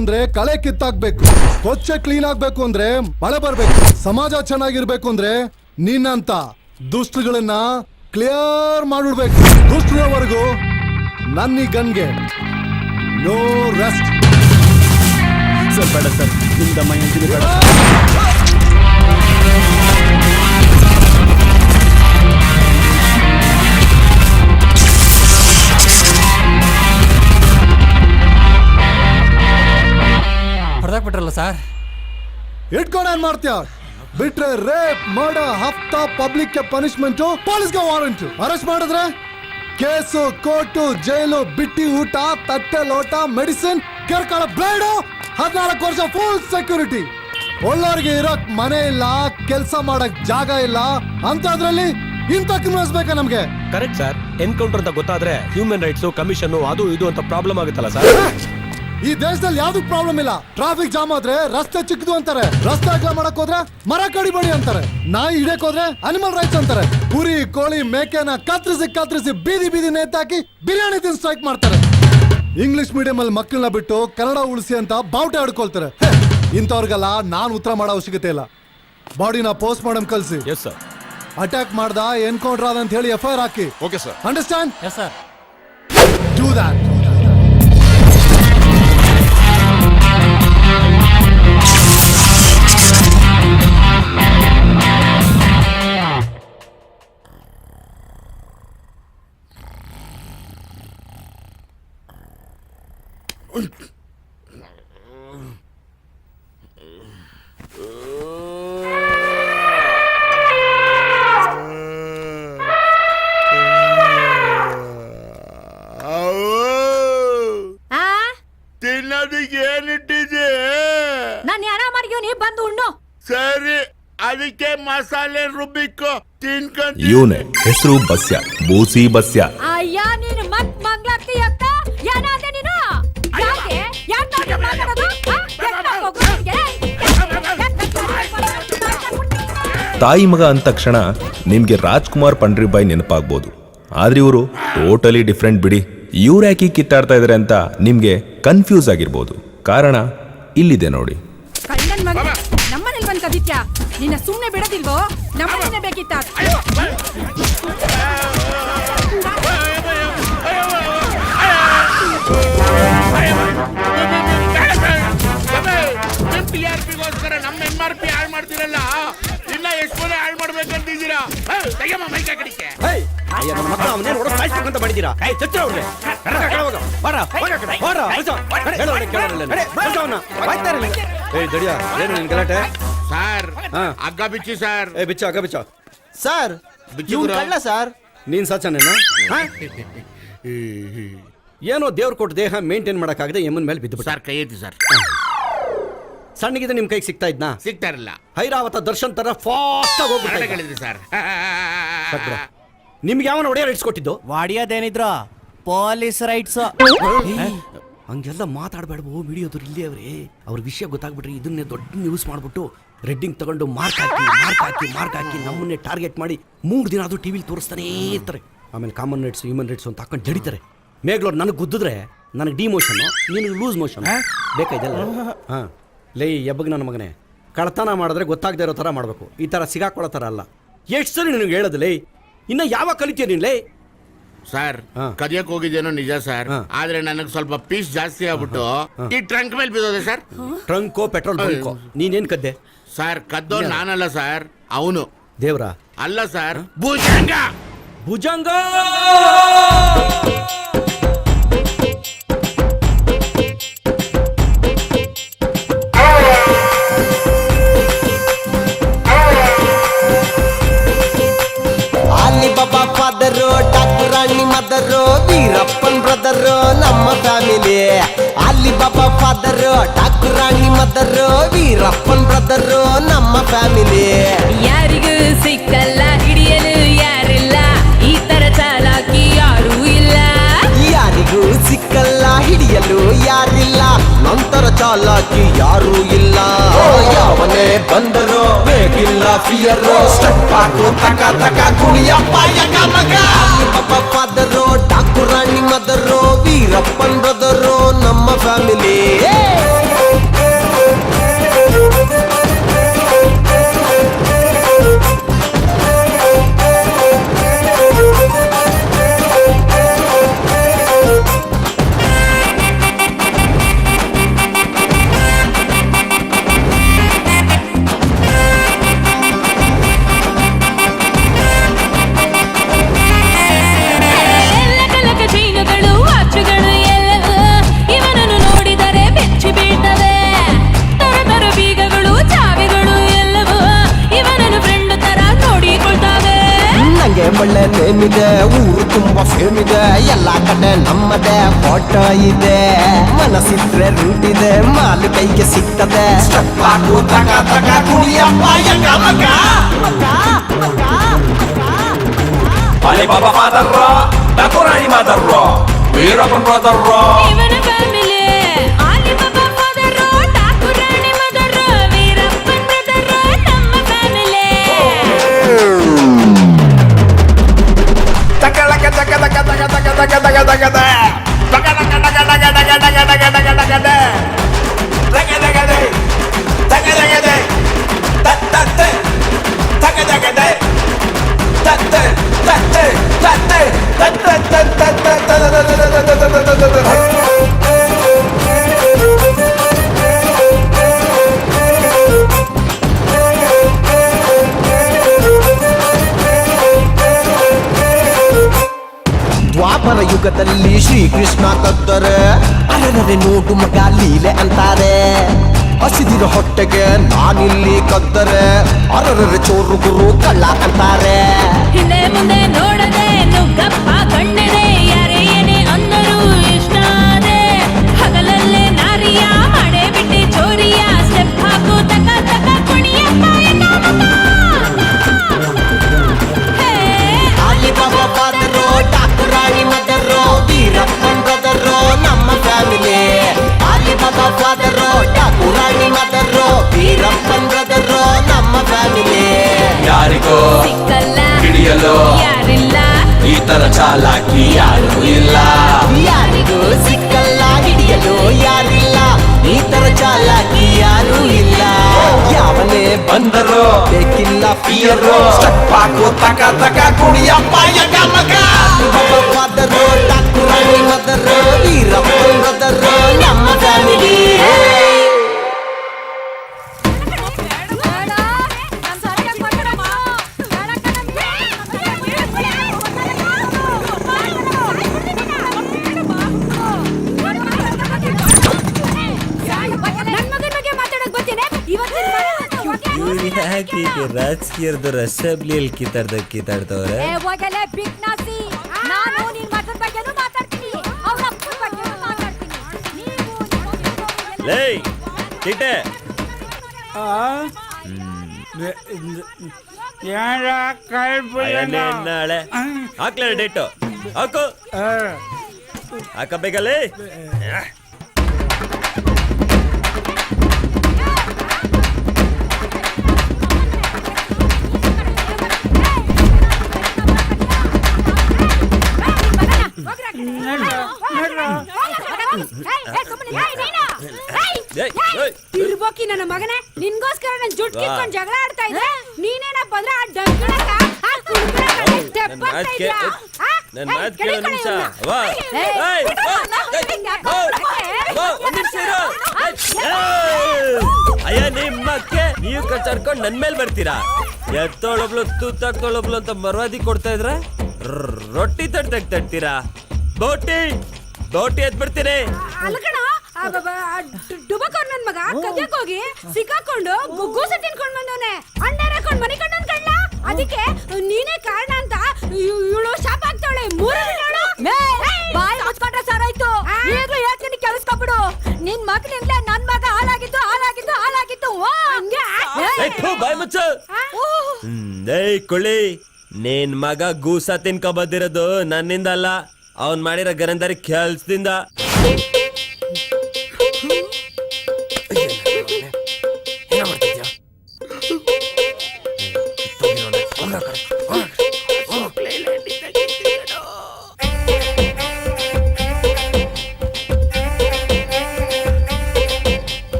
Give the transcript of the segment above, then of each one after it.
ಅಂದ್ರೆ ಕಳೆ ಕಿತ್ತಾಕ್ಬೇಕು, ಕೊಚ್ಚೆ ಕ್ಲೀನ್ ಆಗ್ಬೇಕು ಅಂದ್ರೆ ಮಳೆ ಬರ್ಬೇಕು, ಸಮಾಜ ಚೆನ್ನಾಗಿರ್ಬೇಕು ಅಂದ್ರೆ ನಿನ್ನಂತ ದುಷ್ಟಗಳನ್ನ ಕ್ಲಿಯರ್ ಮಾಡ್ಬಿಡ್ಬೇಕು. ದುಷ್ಟರವರೆಗೂ ನನ್ನ ಈ ಗನ್ಗೆ ನೋ ರೆಸ್ಟ್. ಸರ್ ಬೇಡ ಸರ್, ನಿಮ್ದಮ್ಮ ಎಂಜಿನ್ ಬೇಡ. ಹೊಡೆದಾಕ್ಬಿಟ್ರಲ್ಲ ಸರ್. ಇಟ್ಕೊಂಡು ಏನ್ ಮಾಡ್ತೀಯ? ಬಿಟ್ರೆ ರೇಪ್, ಮರ್ಡರ್, ಹಫ್ತಾ, ಪಬ್ಲಿಕ್ ಪನಿಷ್ಮೆಂಟ್, ಪೊಲೀಸ್ಗೆ ವಾರಂಟ್. ಅರೆಸ್ಟ್ ಮಾಡಿದ್ರೆ ಕೇಸು, ಕೋರ್ಟು, ಜೈಲು, ಬಿಟ್ಟಿ ಊಟ, ತಟ್ಟೆ ಲೋಟ, ಮೆಡಿಸಿನ್, ಕೆರ್ಕಳ ಬ್ಲೇಡು, 14 ವರ್ಷ ಫುಲ್ ಸೆಕ್ಯೂರಿಟಿ. ಒಳ್ಳೋರ್ಗೆ ಇರೋಕ್ ಮನೆ ಇಲ್ಲ, ಕೆಲಸ ಮಾಡಕ್ ಜಾಗ ಇಲ್ಲ ಅಂತದ್ರಲ್ಲಿ ಇಂಥ ಕ್ರಿಮಿನಲ್ಸ್ ಬೇಕಾ ನಮ್ಗೆ? Correct sir. ಎನ್ಕೌಂಟರ್ ಅಂತ ಗೊತ್ತಾದ್ರೆ ಹ್ಯೂಮನ್ ರೈಟ್ಸ್, ಕಮಿಷನ್, ಅದು ಇದು ಅಂತ ಪ್ರಾಬ್ಲಮ್ ಆಗುತ್ತಲ್ಲ ಸರ್. ಈ ದೇಶದಲ್ಲಿ ಯಾವ್ದು ಪ್ರಾಬ್ಲಮ್ ಇಲ್ಲ. ಟ್ರಾಫಿಕ್ ಜಾಮ್ ಆದ್ರೆ ರಸ್ತೆ ಚಿಕ್ಕದು ಅಂತಾರೆ, ರಸ್ತೆ ಅಗಲ ಮಾಡಕ್ ಹೋದ್ರೆ ಮರ ಕಡಿಬೇಡಿ ಅಂತಾರೆ, ನಾಯಿ ಹಿಡಿಯಕ್ ಹೋದ್ರೆ ಅನಿಮಲ್ ರೈಟ್ಸ್ ಅಂತಾರೆ, ಕುರಿ ಕೋಳಿ ಮೇಕೆನ ಕತ್ರಿಸಿ ಬೀದಿ ಬೀದಿ ನೇತಾಕಿ ಬಿರಿಯಾನಿ ತಿನ್ ಸ್ಟ್ರೈಕ್ ಮಾಡ್ತಾರೆ. ಇಂಗ್ಲಿಷ್ ಮೀಡಿಯಂ ಅಲ್ಲಿ ಮಕ್ಕಳನ್ನ ಬಿಟ್ಟು ಕನ್ನಡ ಉಳಿಸಿ ಅಂತ ಬಾವುಟ ಆಡ್ಕೊಳ್ತಾರೆ. ಇಂಥವ್ರಿಗೆಲ್ಲ ನಾನ್ ಉತ್ತರ ಮಾಡೋ ಅವಶ್ಯಕತೆ ಇಲ್ಲ. ಬಾಡಿನ ಪೋಸ್ಟ್ ಮಾರ್ಟಮ್ ಕಲ್ಸಿ. Yes sir. ಅಟ್ಯಾಕ್ ಮಾಡ್ದ, ಎನ್ಕೌಂಟರ್ ಆದ ಅಂತ ಹೇಳಿ FIR ಹಾಕಿ. Okay sir. Understand? Yes sir. Do that. ತಿನ್ನೋದಿಕ್ಕೆ ಏನಿಟ್ಟಿದೆ? ನಾನು ಯಾರ ಮಾಡಿದ್ಯೋ ನೀ ಬಂದು ಉಣ್ಣು. ಸರಿ, ಅದಕ್ಕೆ ಮಸಾಲೆ ರುಬ್ಬಿಕ್ಕೋ, ತಿನ್ಕೊಂತ. ಇವನೇ ಹೆಸರು ಬಸ್ಯ, ಬೂಸಿ ಬಸ್ಯ. ಅಯ್ಯ ನೀನು ಮತ್ ಮಂಗ್ಲಾಗ್ತಿ ಅಕ್ಕ, ಏನಾದೆ ನೀನು? ಯಾಕೆ ಮಾತಾಡೋದು? ತಾಯಿ ಮಗ ಅಂದ ತಕ್ಷಣ ನಿಮ್ಗೆ ರಾಜ್ಕುಮಾರ್ ಪಂಡ್ರಿಬಾಯ್ ನೆನಪಾಗ್ಬೋದು, ಆದ್ರೆ ಇವರು ಟೋಟಲಿ ಡಿಫ್ರೆಂಟ್ ಬಿಡಿ. ಇವ್ರು ಯಾಕೆ ಕಿತ್ತಾಡ್ತಾ ಇದಾರೆ ಅಂತ ನಿಮ್ಗೆ ಕನ್ಫ್ಯೂಸ್ ಆಗಿರ್ಬೋದು. ಕಾರಣ ಇಲ್ಲಿದೆ ನೋಡಿ. ಕಣ್ಣನ್ ಮಗ ನಮ್ಮನೇಲಿ ಬಂದ್ ಕದಿತ್ಯಾ? ನಿನ್ನ ಸುಮ್ನೆ ಬಿಡೋದಿಲ್ವೋ? ನಮ್ಮನೇನೆ ಬೇಕಿತ್ತ? ಟಿಆರ್ಪಿಗೋಸ್ಕರ ನಮ್ಮ MRP ಹಾಳು ಮಾಡ್ತೀರಲ್ಲ, ಇನ್ನ ಎಷ್ಟು ಹಾಳು ಮಾಡ್ಬೇಕಂತಿದ್ದೀರಾ? ಮೈಕ ಕಡಿಕೆ ಮಾಡಿದ್ದೀರಾ? ಗಲಾಟೆ ಸರ್, ಹಗ್ಗ ಬಿಚ್ಚಿ ಸರ್. ಬಿಚ್ಚ ಹಗ್ಗ ಬಿಚ್ಚ ಸರ್. ಕಳ್ಳ ಸರ್. ನೀನ್ ಸಚನೇನ? ಏನೋ ದೇವ್ರ ಕೊಟ್ಟು ದೇಹ ಮೇಂಟೈನ್ ಮಾಡಕ್ಕಾಗದೆ ಎಮ್ಮನ್ ಮೇಲೆ ಬಿದ್ದು ಸರ್. ಕೈ ಐತಿ ಸರ್. ಸಣ್ಣಗಿದೆ ನಿಮ್ ಕೈಗೆ ಸಿಗ್ತಾ ಇದ್ನಾ? ಸಿಗ್ತಾ ಇರಲ್ಲ. ಐರಾವತ ದರ್ಶನ್ ತರ ಫಾಸ್ಟ್ ಆಗಿ ಹೇಳಿದ್ರಿ ಸರ್. ನಿಮ್ಗೆ ಯಾವನ ಒಡೆಯ ರೈಟ್ಸ್ ಕೊಟ್ಟಿದ್ದು? ವಾಡಿಯೋದೇನಿದ್ರು ಪೊಲೀಸ್ ರೈಟ್ಸ್. ಹಂಗೆಲ್ಲ ಮಾತಾಡ್ಬೇಡ್ಬೋ, ವಿಡಿಯೋದ್ರು ಇಲ್ಲೇ ಅವ್ರೆ. ಅವ್ರ ವಿಷಯ ಗೊತ್ತಾಗ್ಬಿಟ್ರೆ ಇದನ್ನೇ ದೊಡ್ಡ ನ್ಯೂಸ್ ಮಾಡ್ಬಿಟ್ಟು ರೆಡ್ಡಿಂಗ್ ತಗೊಂಡು ಮಾರ್ಕ್ ಹಾಕಿ ನಮ್ಮನ್ನೇ ಟಾರ್ಗೆಟ್ ಮಾಡಿ 3 ದಿನ ಅದು ಟಿವಿಲಿ ತೋರಿಸ್ತಾನೇ ಇರ್ತಾರೆ. ಆಮೇಲೆ ಕಾಮನ್ ರೈಟ್ಸ್, ಹ್ಯೂಮನ್ ರೈಟ್ಸ್ ಅಂತ ಹಾಕೊಂಡು ಜಡಿತಾರೆ. ಮೇಗ್ಲೋರ್ ನನಗೆ ಗುದ್ದಿದ್ರೆ ನನಗೆ ಡಿಮೋಷನ್, ನಿನಗೆ ಲೂಸ್ ಮೋಷನ್ ಬೇಕಾಯ್ತಲ್ಲ. ಹಾ ಲೇ ಎಬ್ಬಗ್ ನನ್ನ ಮಗನೇ, ಕಳ್ತನ ಮಾಡಿದ್ರೆ ಗೊತ್ತಾಗದೇ ಇರೋ ಥರ ಮಾಡಬೇಕು, ಈ ಥರ ಸಿಗಾಕೊಳ್ಳೋ ಥರ ಅಲ್ಲ. ಎಷ್ಟು ಸರಿ ನಿನಗೆ ಹೇಳೋದು ಲೇ? ಇನ್ನು ಯಾವಾಗ ಕಲಿತೀಯ ನೀನು ಲೇ? ಸರ್, ಕದಿಯಕ್ ಹೋಗಿದ್ದೇನೋ ನಿಜ ಸರ್, ಆದ್ರೆ ನನಗೆ ಸ್ವಲ್ಪ ಪೀಸ್ ಜಾಸ್ತಿ ಆಗ್ಬಿಟ್ಟು ಈ ಟ್ರಂಕ್ ಮೇಲೆ ಬಿದ್ದೋದೆ ಸರ್. ಟ್ರಂಕೋ ಪೆಟ್ರೋಲ್ ಬಂಕೋ? ನೀನೇನ್ ಕದ್ದೆ ಸರ್? ಕದ್ದೋ ನಾನಲ್ಲ ಸರ್, ಅವನು. ದೇವ್ರ? ಅಲ್ಲ ಸರ್, ಭುಜಂಗ. ಭುಜಂಗ ಬಾಬಾ ಫಾದರು, ಡಾಕ್ಟರ್ ರಾಣಿ ಮದರು, ವೀರಪ್ಪನ್ ಬ್ರದರು ನಮ್ಮ ಫ್ಯಾಮಿಲಿ. ಅಲ್ಲಿ ಬಾಬಾ ಫಾದರು, ಡಾಕ್ಟರ್ ರಾಣಿ ಮದರು, ವೀರಪ್ಪನ್ ಬ್ರದರು ನಮ್ಮ ಫ್ಯಾಮಿಲಿ. ಯಾರಿಗೂ ಸಿಕ್ಕಲ್ಲ, ಹಿಡಿಯಲು ಯಾರಿಲ್ಲ, ಈ ತರ ಚಾಲಾಕಿ ಯಾರೂ ಇಲ್ಲ. ಯಾರಿಗೂ ಸಿಕ್ಕಲ್ಲ, ಹಿಡಿಯಲು ಯಾರಿಲ್ಲ, ನಂತರ ಚಾಲಾಕಿ ಯಾರೂ ಇಲ್ಲ. ಯಾವನೇ ಬಂದರು ಬೇಕಿಲ್ಲ ಫಿಯರು, ಸ್ಟೆಪ್ ಹಾಕು ತಕ ತಕ ಕುಣಿಯಪ್ಪ ಯಗ ಮಗ. ಬಾಬಾ ಫಾದರು, ಡಾಕ್ಟರ್ ರಾಣಿ ಮದರು, ವೀರಪ್ಪನ್ ಬ್ರದರು ನಮ್ಮ ಫ್ಯಾಮಿಲಿ. ಒಳ್ಳೆ ನೇಮ್ ಇದೆ, ಊರು ತುಂಬಾ ಫೇಮ್ ಇದೆ, ಎಲ್ಲಾ ಕಡೆ ನಮ್ಮದೇ ಫೋಟೋ ಇದೆ. ಮನಸ್ಸಿದ್ರೆ ರೂಟ್ ಇದೆ, ಮಾಲು ಕೈಗೆ ಸಿಗ್ತದೆ. ಸ್ಟೆಪ್ ಹಾಕು ತಗ ತಗ ಕುಣಿಯಪ್ಪ ಯಗ ಮಗ. Ali Baba father Thakurani mother Veerappan brother ಇವನ family Ali Baba father Thakurani mother Veerappan brother ನಮ್ಮ ಫ್ಯಾಮಿಲಿ. ತಕಲಕ ತಕ ತಕ ತಕ ತಕ ತಕ ತಕ ತಕ ತಕ ತಕ ತಕ ತಕ ತಕ ತಕ ತಕ ತಕ ತಕ ತಕ ದ್ವಾಪರ ಯುಗದಲ್ಲಿ ಶ್ರೀಕೃಷ್ಣ ಕದ್ದರೆ ಅರದರೆ ನೋಡು ಮಗ ಲೀಲೆ ಅಂತಾರೆ. ಹಸಿದಿರ ಹೊಟ್ಟೆಗೆ ನಾನಿಲ್ಲಿ ಕದ್ದರೆ ಅರದರೆ ಚೋರು ಗುರು ಕಳ್ಳ ಅಂತಾರೆ. ಹಿಂದೆ ಮುಂದೆ ನೋಡದೆ ನುಗ್ಗಪ್ಪ ಕಣ್ಣೆದೆ ಯಾರೇ ಏನೇ ಅಂದರು ಇಷ್ಟ ಅದೇ. ಹಗಲಲ್ಲೇ ನಾರಿಯ ಮಾಡೆ ಬಿಟ್ಟೆ ಚೋರಿಯ ಸ್ಟೆಪ್ ಹಾಕು ತಕ ತಕ ಕುಣಿಯಪ್ಪ ಆಲಿಬಾಬಾ ಫಾದರೋ ಠಾಕೂರಾಣಿ ಮದರೋ ವೀರಪ್ಪನ್ ಬ್ರದರೋ ನಮ್ಮ ಫ್ಯಾಮಿಲಿ. ಆಲಿಬಾಬಾ ಫಾದರೋ ಠಾಕೂರಾಣಿ ಮದರೋ ವೀರಪ್ಪನ್ ಬ್ರದರೋ ನಮ್ಮ ಫ್ಯಾಮಿಲಿ. ಯಾರಿಗೋ ಸಿಕ್ಕಲ್ಲ ಹಿಡಿಯಲು ಯಾರಿಲ್ಲ ಈ ತರ ಚಾಲಾಕಿ ಯಾರು ಇಲ್ಲ. ಯಾರಿಗೂ ಸಿಕ್ಕಲ್ಲ ಹಿಡಿಯಲು ಯಾರಿಲ್ಲ, ಈ ತರ ಚಾಲಾಕಿ ಯಾರು ಇಲ್ಲ. ಯಾವನೇ ಬಂದರು ಬೇಕಿಲ್ಲ ಫಿಯರು, ಸ್ಟೆಪ್ ಹಾಕು ತಕ ತಕ ಕುಣಿಯಪ್ಪ ಯಗ ಮಗ. ಫಾದರೋ ಠಾಕೂರಾಣಿ ಮದರೋ ವೀರಪ್ಪನ್ ಬ್ರದರೋ ನಮ್ಮ ಫ್ಯಾಮಿಲಿ. ರಾಜಕೀಯದ ಅಸೆಂಬ್ಲಿಯಲ್ಲಿ ಕಿತ್ತಾಡ್ತವ್ರೆ. ನಾನು ನಿನ್ ಮಗನ ಬಗ್ಗೆನೂ ಮಾತಾಡ್ತೀನಿ, ಅವ್ರ ಅಪ್ಪನ ಬಗ್ಗೆನೂ ಮಾತಾಡ್ತೀನಿ. ಲೇ ಟಿಟೆ ನಾಳೆ ಹಾಕ್ಲ ಡೇಟು ಹಾಕು ಹಾಕಬೇಕಲ್ಲೇ. ತಿರ್ಬೋಕಿ ನನ್ನ ಮಗನೇ, ನಿನ್ಗೋಸ್ಕರ ನನ್ ಜುಟ್ ಕಿತ್ಕೊಂಡ್ ಜಗಳ ಆಡ್ತಾ ಇದ್ರೆ ನೀನೇನಪ್ಪ ಅಂದ್ರೆ ಆ ಡಂಗಣಕ ಆ ಕುಡ್ಕಣಕ ಸ್ಟೆಪ್ ಆಗ್ತಾ ಇದ್ಯಾ? ನನ್ ಮಾತು ಕೇಳು ನಿಮಿಷ. ವಾ ಅಯ್ಯ ನಿಮ್ಮಕ್ಕೆ ನೀವು ಕಚ್ಚಾಡ್ಕೊಂಡು ನನ್ ಮೇಲೆ ಬರ್ತೀರಾ? ಎತ್ತೋಳೊಬ್ಳು ತೂತಾಕ್ತೋಳೊಬ್ಳು ಅಂತ ಮರ್ವಾದಿ ಕೊಡ್ತಾ ಇದ್ರ ರೊಟ್ಟಿ ತಡ್ತೀರಾ? ಬೋಟಿ ಬೋಟಿ ಎತ್ ಬಿಡ್ತೀನಿ. ಅಲ್ಕಣ ಡುಬಕೋರ್ ನನ್ ಮಗ ಕದ್ಯಕ್ ಹೋಗಿ ಸಿಕ್ಕಾಕೊಂಡು ಗೂಸ ತಿನ್ಕೊಂಡ್ ಬಂದವನೆ. ಅಂಡರ್ ಹಾಕೊಂಡ್ ಮನೆ ಕಂಡನ್ ಕಳ್ಳ. ಅದಕ್ಕೆ ನೀನೇ ಕಾರಣ ಅಂತ ಇವಳು ಶಾಪ ಆಗ್ತಾಳೆ. ಬಾಯಿ ಮುಚ್ಕೊಂಡ್ರೆ ಸರಾಯ್ತು. ಈಗ್ಲೂ ಹೇಳ್ತೀನಿ ಕೇಳಿಸ್ಕೊಬಿಡು. ನಿನ್ ಮಗನಿಂದ ನನ್ ಮಗ ಹಾಳಾಗಿದ್ದು ಹಾಳಾಗಿದ್ದು ಹಾಳಾಗಿದ್ದು. ಬಾಯ್ ಮುಚ್ಚು. ಏಯ್ ಕುಳಿ, ನಿನ್ ಮಗ ಗೂಸ ತಿನ್ಕೊ ಬಂದಿರೋದು ನನ್ನಿಂದ ಅಲ್ಲ, ಅವನ್ ಮಾಡಿರೋ ಗರಂದಾರಿ ಕೆಲ್ಸದಿಂದ.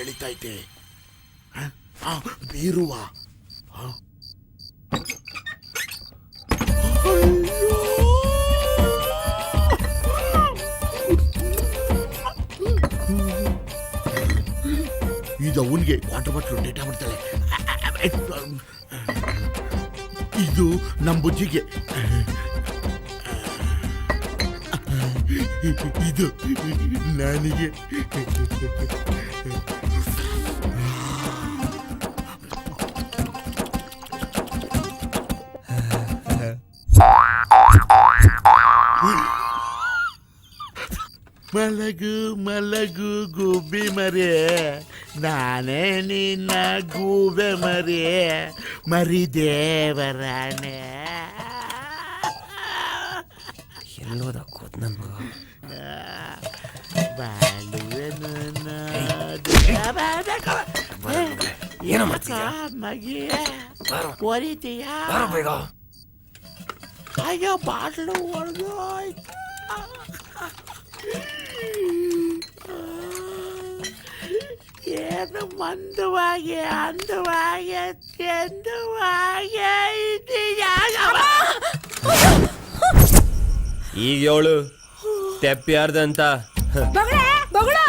ಎಳಿತೈತೆ ಬೀರುವ ಇದು ಅವನಿಗೆ ವಾಟರ್ ಬಾಟ್ಲು ಡೇಟಾ ಮಾಡ್ತಾಳೆ. ಇದು ನಮ್ಮ ಬುಜ್ಜಿಗೆ ಇದು ನನಗೆ ಮಲಗು ಮಲಗು ಗುಬ್ಬಿ ಮರಿ, ನಾನೇ ನಿನ್ನ ಗೂಬೆ ಮರಿ, ಮರಿ ದೇವರಾಣೆ. ಎಲ್ಲೋದ ಕೂತ್ ನನ್ ಮಗ. ಬಾಳುವೆನು ಏನೋ ಮಾಡ್ತೀಯ? ಮಗಿಯ ಬಾರೋ. ಹೊರಿತೀಯ? ಬಾರೋ ಬೇಗ. ಅಯ್ಯೋ ಬಾಟ್ಲು ಹೊಡೆದು ಏನು ಮಂದವಾಗಿ ಅಂದವಾಗಿ ಚೆಂದವಾಗಿ ಈಗ ಹೇಳು ತೆಪ್ಪ್ಯಾರ್ದಂತ ಬೊಗಳೆ ಬೊಗಳು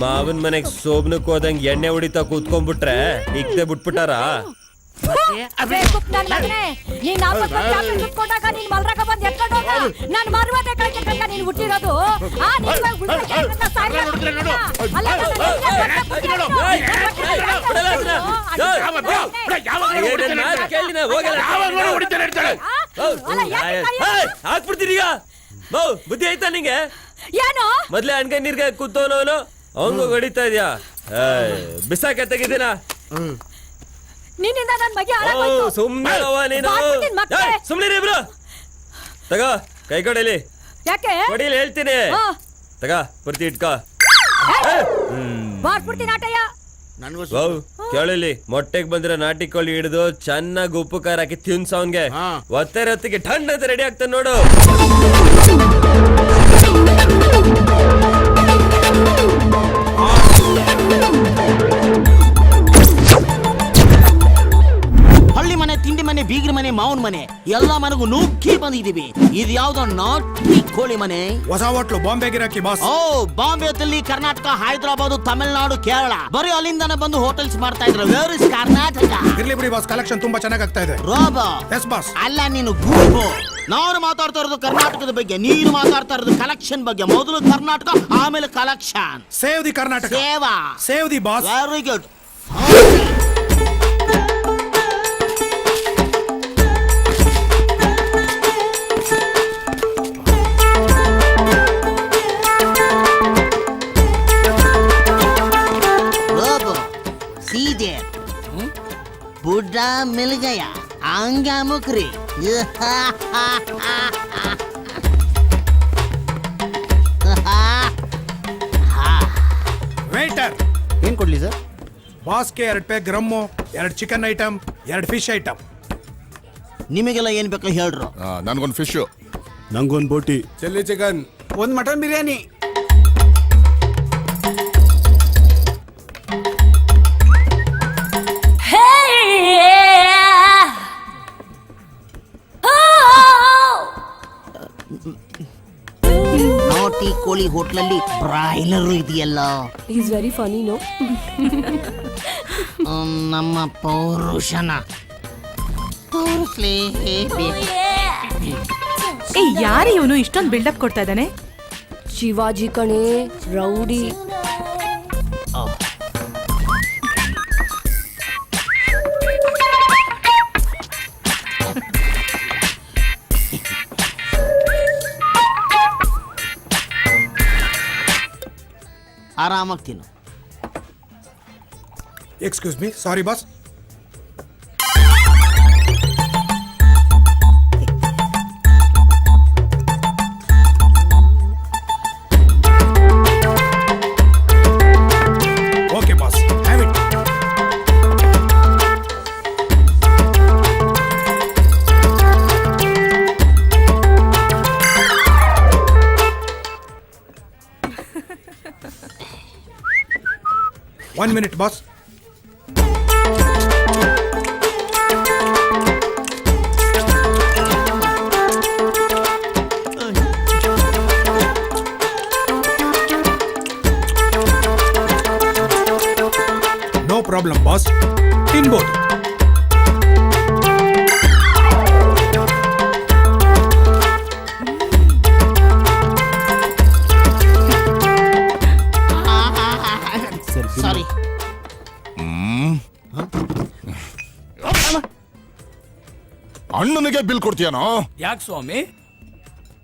ಮಾವನ್ ಮನೆಗ್ ಸೋಬ್ನಕ್ ಹೋದಂಗ್ ಎಣ್ಣೆ ಹೊಡಿತಾ ಕೂತ್ಕೊಂಡ್ಬಿಟ್ರೆ ಇಕ್ತೆ ಬಿಟ್ಬಿಟ್ಟಾರ. ನನ್ ಮಗನೇ, ನೀನ್ ನಾಲ್ಕು ಕೊಟ್ಟಾಗ ನೀನ್ ಮಲ್ರಾಗ ಬಂದ್ ಎತ್ಕೊಂಡು ಹೋದ. ನಾನ್ ಮರ್ವಾದೆ ಕಳ್ಕೊಂಡ ನೀನ್ ಹುಟ್ಟಿರೋದು. ಆ ನಿನ್ ಮಗ ಹುಡ್ಗ ಕೆಲ್ಸಕ್ಕ ಸಾಯ್ತಾ ಇರ್ತೀನಲ್ಲ. ಅಲ್ಲ, ಹಾಕ್ಬಿಡ್ತೀರಿ ಈಗ. ಬುದ್ಧಿ ಆಯ್ತಾ ನಿಂಗೆ? ಏನು ಮೊದ್ಲೇ ಅಣ್ಕೈ ನೀರ್ಗೆ ಕೂತವನವನು ಅವನ್ಗೂ ಹೊಡಿತಾ ಇದ್ಯಾ? ಬಿಸಾಕ ತೆಗಿದ್ದೀನ. ನಿನ್ನಿಂದ ನನ್ ಮಗಿ ಹಾಳಾಗೋಯ್ತು. ಸುಮ್ನೆ ನೀನು. ಬಾರ್ಬಿಟ್ಟಿನ್ ಮಕ್ಕಳೇ. ಸುಮ್ನೆ ಇಬ್ರು ತಗೋ ಕೈ ಕೊಡಲಿ. ಯಾಕೆ ಕೊಡಿಲಿ ಹೇಳ್ತೀನಿ. ತಗ ಪೂರ್ತಿ ಇಟ್ಕೋ. ಬಾರ್ಬಿಡ್ತೀನಿ ಆಟಯ್ಯ. ನನಗೂ ಕೇಳಲಿ, ಮೊಟ್ಟೆಗೆ ಬಂದ್ರೆ ನಾಟಿ ಕೋಳಿ ಹಿಡಿದು ಚೆನ್ನಾಗಿ ಉಪ್ಪು ಖಾರ ಹಾಕಿ ತಿನ್ಸ ಅವನ್ಗೆ. ಒತ್ತಾರೆ ಹೊತ್ತಿಗೆ ಠಂಡ್ ಅಂತ ರೆಡಿ ಆಗ್ತಾನೆ ನೋಡು. ಹಳ್ಳಿ ಮನೆ, ತಿಂಡಿ ಮನೆ, ಬೀಗ್ರ ಮನೆ, ಮಾವನ್ ಮನೆ, ಎಲ್ಲಾ ಮನೆಗೂ ನುಗ್ಗಿ ಬಂದಿದೀವಿ. ಇದು ಯಾವ್ದೋ ನಾಟಿ ಕೋಳಿ ಮನೆ. ಹೊಸ ಹೋಟ್ಲು ಬಾಂಬೆ ಗಿರಾಕಿ ಬಾಸ್. ಓ, ಬಾಂಬೆ, ದಿಲ್ಲಿ, ಕರ್ನಾಟಕ, ಹೈದರಾಬಾದ್, ತಮಿಳ್ನಾಡು, ಕೇರಳ, ಬರೀ ಅಲ್ಲಿಂದಾನೆ ಬಂದು ಹೋಟೆಲ್ಸ್ ಮಾಡ್ತಾ ಇದ್ರು. Where is Karnataka? ಇರ್ಲಿ ಬಿಡಿ ಬಾಸ್, ಕಲೆಕ್ಷನ್ ತುಂಬಾ ಚೆನ್ನಾಗಿ ಆಗ್ತಾ ಇದೆ. ರೋಬೋ. Yes boss. ಅಲ್ಲ, ನೀನು ಗೂಬು. ನಾನು ಮಾತಾಡ್ತಾ ಇರೋದು ಕರ್ನಾಟಕದ ಬಗ್ಗೆ, ನೀನು ಮಾತಾಡ್ತಾ ಇರೋದು ಕಲೆಕ್ಷನ್ ಬಗ್ಗೆ. ಮೊದಲು ಕರ್ನಾಟಕ, ಆಮೇಲೆ ಕಲೆಕ್ಷನ್. Save the Karnataka. ಸೇವಾ. Save the boss. Very good. सीधे बुढ़ा मिल गया, आंगा मुकरी. ವೇಟರ್ ಏನ್ ಕೊಡ್ಲಿ ಸರ್? ಬಾಸ್ಗೆ 2 peg rum, 2 chicken item, 2 fish item. ನಿಮಗೆಲ್ಲ ಏನ್ ಬೇಕೋ ಹೇಳ್ರು. ನನ್ಗೊಂದು ಫಿಶ್, ನಂಗೊಂದು ಬೋಟಿ, ಚಿಲ್ಲಿ ಚಿಕನ್, ಒಂದ್ ಮಟನ್ ಬಿರಿಯಾನಿ. ನಾಟಿ ಕೋಳಿ ಹೋಟ್ಲಲ್ಲಿ ಬ್ರಾಯ್ಲರ್ ಇದೆಯಲ್ಲ. Is very funny no. ನಮ್ಮ ಪೌರುಷನ ತೋರಿಸ್ಲೇಬೇಕು. ಯಾರು ಇವನು ಇಷ್ಟೊಂದು ಬಿಲ್ಡಪ್ ಕೊಡ್ತಾ ಇದ್ದಾನೆ? ಶಿವಾಜಿ ಕಣೆ, ರೌಡಿ. ಆರಾಮಾಗಿ ತಿನ್ನು. Excuse me, sorry boss. Okay boss, have it. One minute, boss. No problem, boss. ತಿನ್ಬೋದು. ನನಗೆ ಬಿಲ್ ಕೊಡ್ತೀಯನೋ? ಯಾಕೆ ಸ್ವಾಮಿ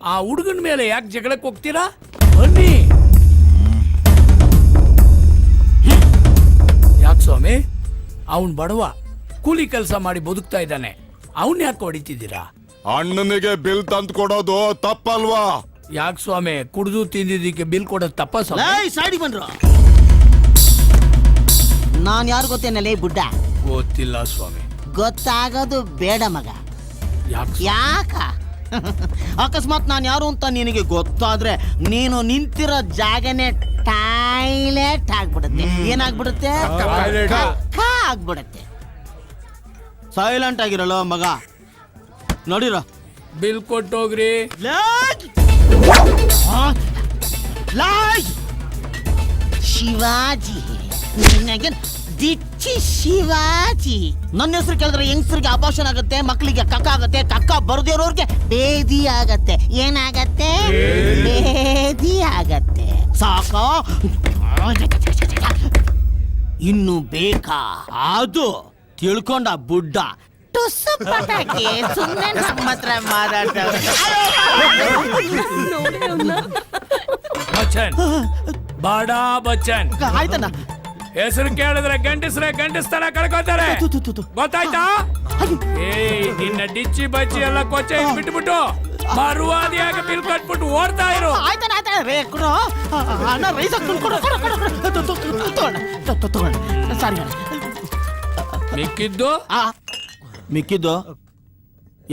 ಆ ಹುಡುಗನ ಮೇಲೆ ಯಾಕೆ ಜಗಳಕ್ಕೆ ಹೋಗ್ತೀರಾ? ಬನ್ನಿ. ಯಾಕೆ ಸ್ವಾಮಿ ಅವನ್ ಬಡವ, ಕೂಲಿ ಕೆಲಸ ಮಾಡಿ ಬದುಕ್ತಾ ಇದ್ದಾನೆ, ಅವನ್ ಯಾಕೆ ಹೊಡಿತಿದ್ದೀರಾ? ಅಣ್ಣನಿಗೆ ಬಿಲ್ ತಂದು ಕೊಡೋದು ತಪ್ಪಲ್ವಾ? ಯಾಕೆ ಸ್ವಾಮಿ ಕುಡ್ದು ತಿಂದಿದ್ದಕ್ಕೆ ಬಿಲ್ ಕೊಡೋದು ತಪ್ಪ ಸ್ವಾಮಿ? ಸೈಡಿಗೆ ಬಂದ್ರು. ನಾನ್ ಯಾರು ಗೊತ್ತೇನಲ್ಲೇ ಬುಡ್ಡ? ಗೊತ್ತಿಲ್ಲ ಸ್ವಾಮಿ. ಗೊತ್ತಾಗೋದು ಬೇಡ ಮಗ. ಯಾಕ ಅಕಸ್ಮಾತ್ ನಾನು ಯಾರು ಅಂತ ನಿನಗೆ ಗೊತ್ತಾದ್ರೆ ನೀನು ನಿಂತಿರೋ ಜಾಗನೇ ಟಾಯ್ಲೆಟ್ ಆಗ್ಬಿಡುತ್ತೆ. ಏನಾಗ್ಬಿಡುತ್ತೆ? ಕಕ್ಕ ಆಗ್ಬಿಡುತ್ತೆ. ಸೈಲೆಂಟ್ ಆಗಿರಲ್ಲ ಮಗ. ನೋಡಿರೋ ಬಿಲ್ ಕೊಟ್ಟೋಗ್ರಿ. ಶಿವಾಜಿ ನಿನಗೆ ದಿಚ್ಚಿ ಶಿವಾಜಿ. ನನ್ನ ಹೆಸರು ಕೇಳಿದ್ರೆ ಹೆಂಗಸರಿಗೆ ಅಪಾಷನ್ ಆಗುತ್ತೆ, ಮಕ್ಕಳಿಗೆ ಕಕ್ಕ ಆಗುತ್ತೆ, ಕಕ್ಕ ಬರದೇ ಇರೋರ್ಗೆ ಬೇದಿ ಆಗತ್ತೆ. ಏನಾಗತ್ತೆ? ಬೇದಿ ಆಗತ್ತೆ. ಸಾಕ? ಇನ್ನು ಬೇಕಾ? ಅದು ತಿಳ್ಕೊಂಡ ಬುಡ್ಡ ಟುಸ್ಸು ಪಟಾಕಿ ಸುಮ್ಮನೆ ನಮ್ಮ ಹತ್ರ ಮಾತಾಡ್ತಾರೆ. ಬಚ್ಚನ್, ಬಾಡಾ ಬಚ್ಚನ್. ಆಯ್ತಣ್ಣ. ಹೆಸರು ಕೇಳಿದ್ರೆ ಗಂಡಸ್ತರ ಕಳ್ಕೋತಾರೆ, ಗೊತ್ತಾಯ್ತಾ? ನಿನ್ನ ಡಿಚ್ಚಿ ಬಚ್ಚಿ ಎಲ್ಲ ಕೊಚ್ಚೆ ಬಿಟ್ಬಿಟ್ಟು ಮರುವಾದಿಯಾಗಿ ಬಿಲ್ ಕಟ್ಬಿಟ್ಟು ಓಡ್ತಾ ಇರು. ಮಿಕ್ಕಿದ್ದು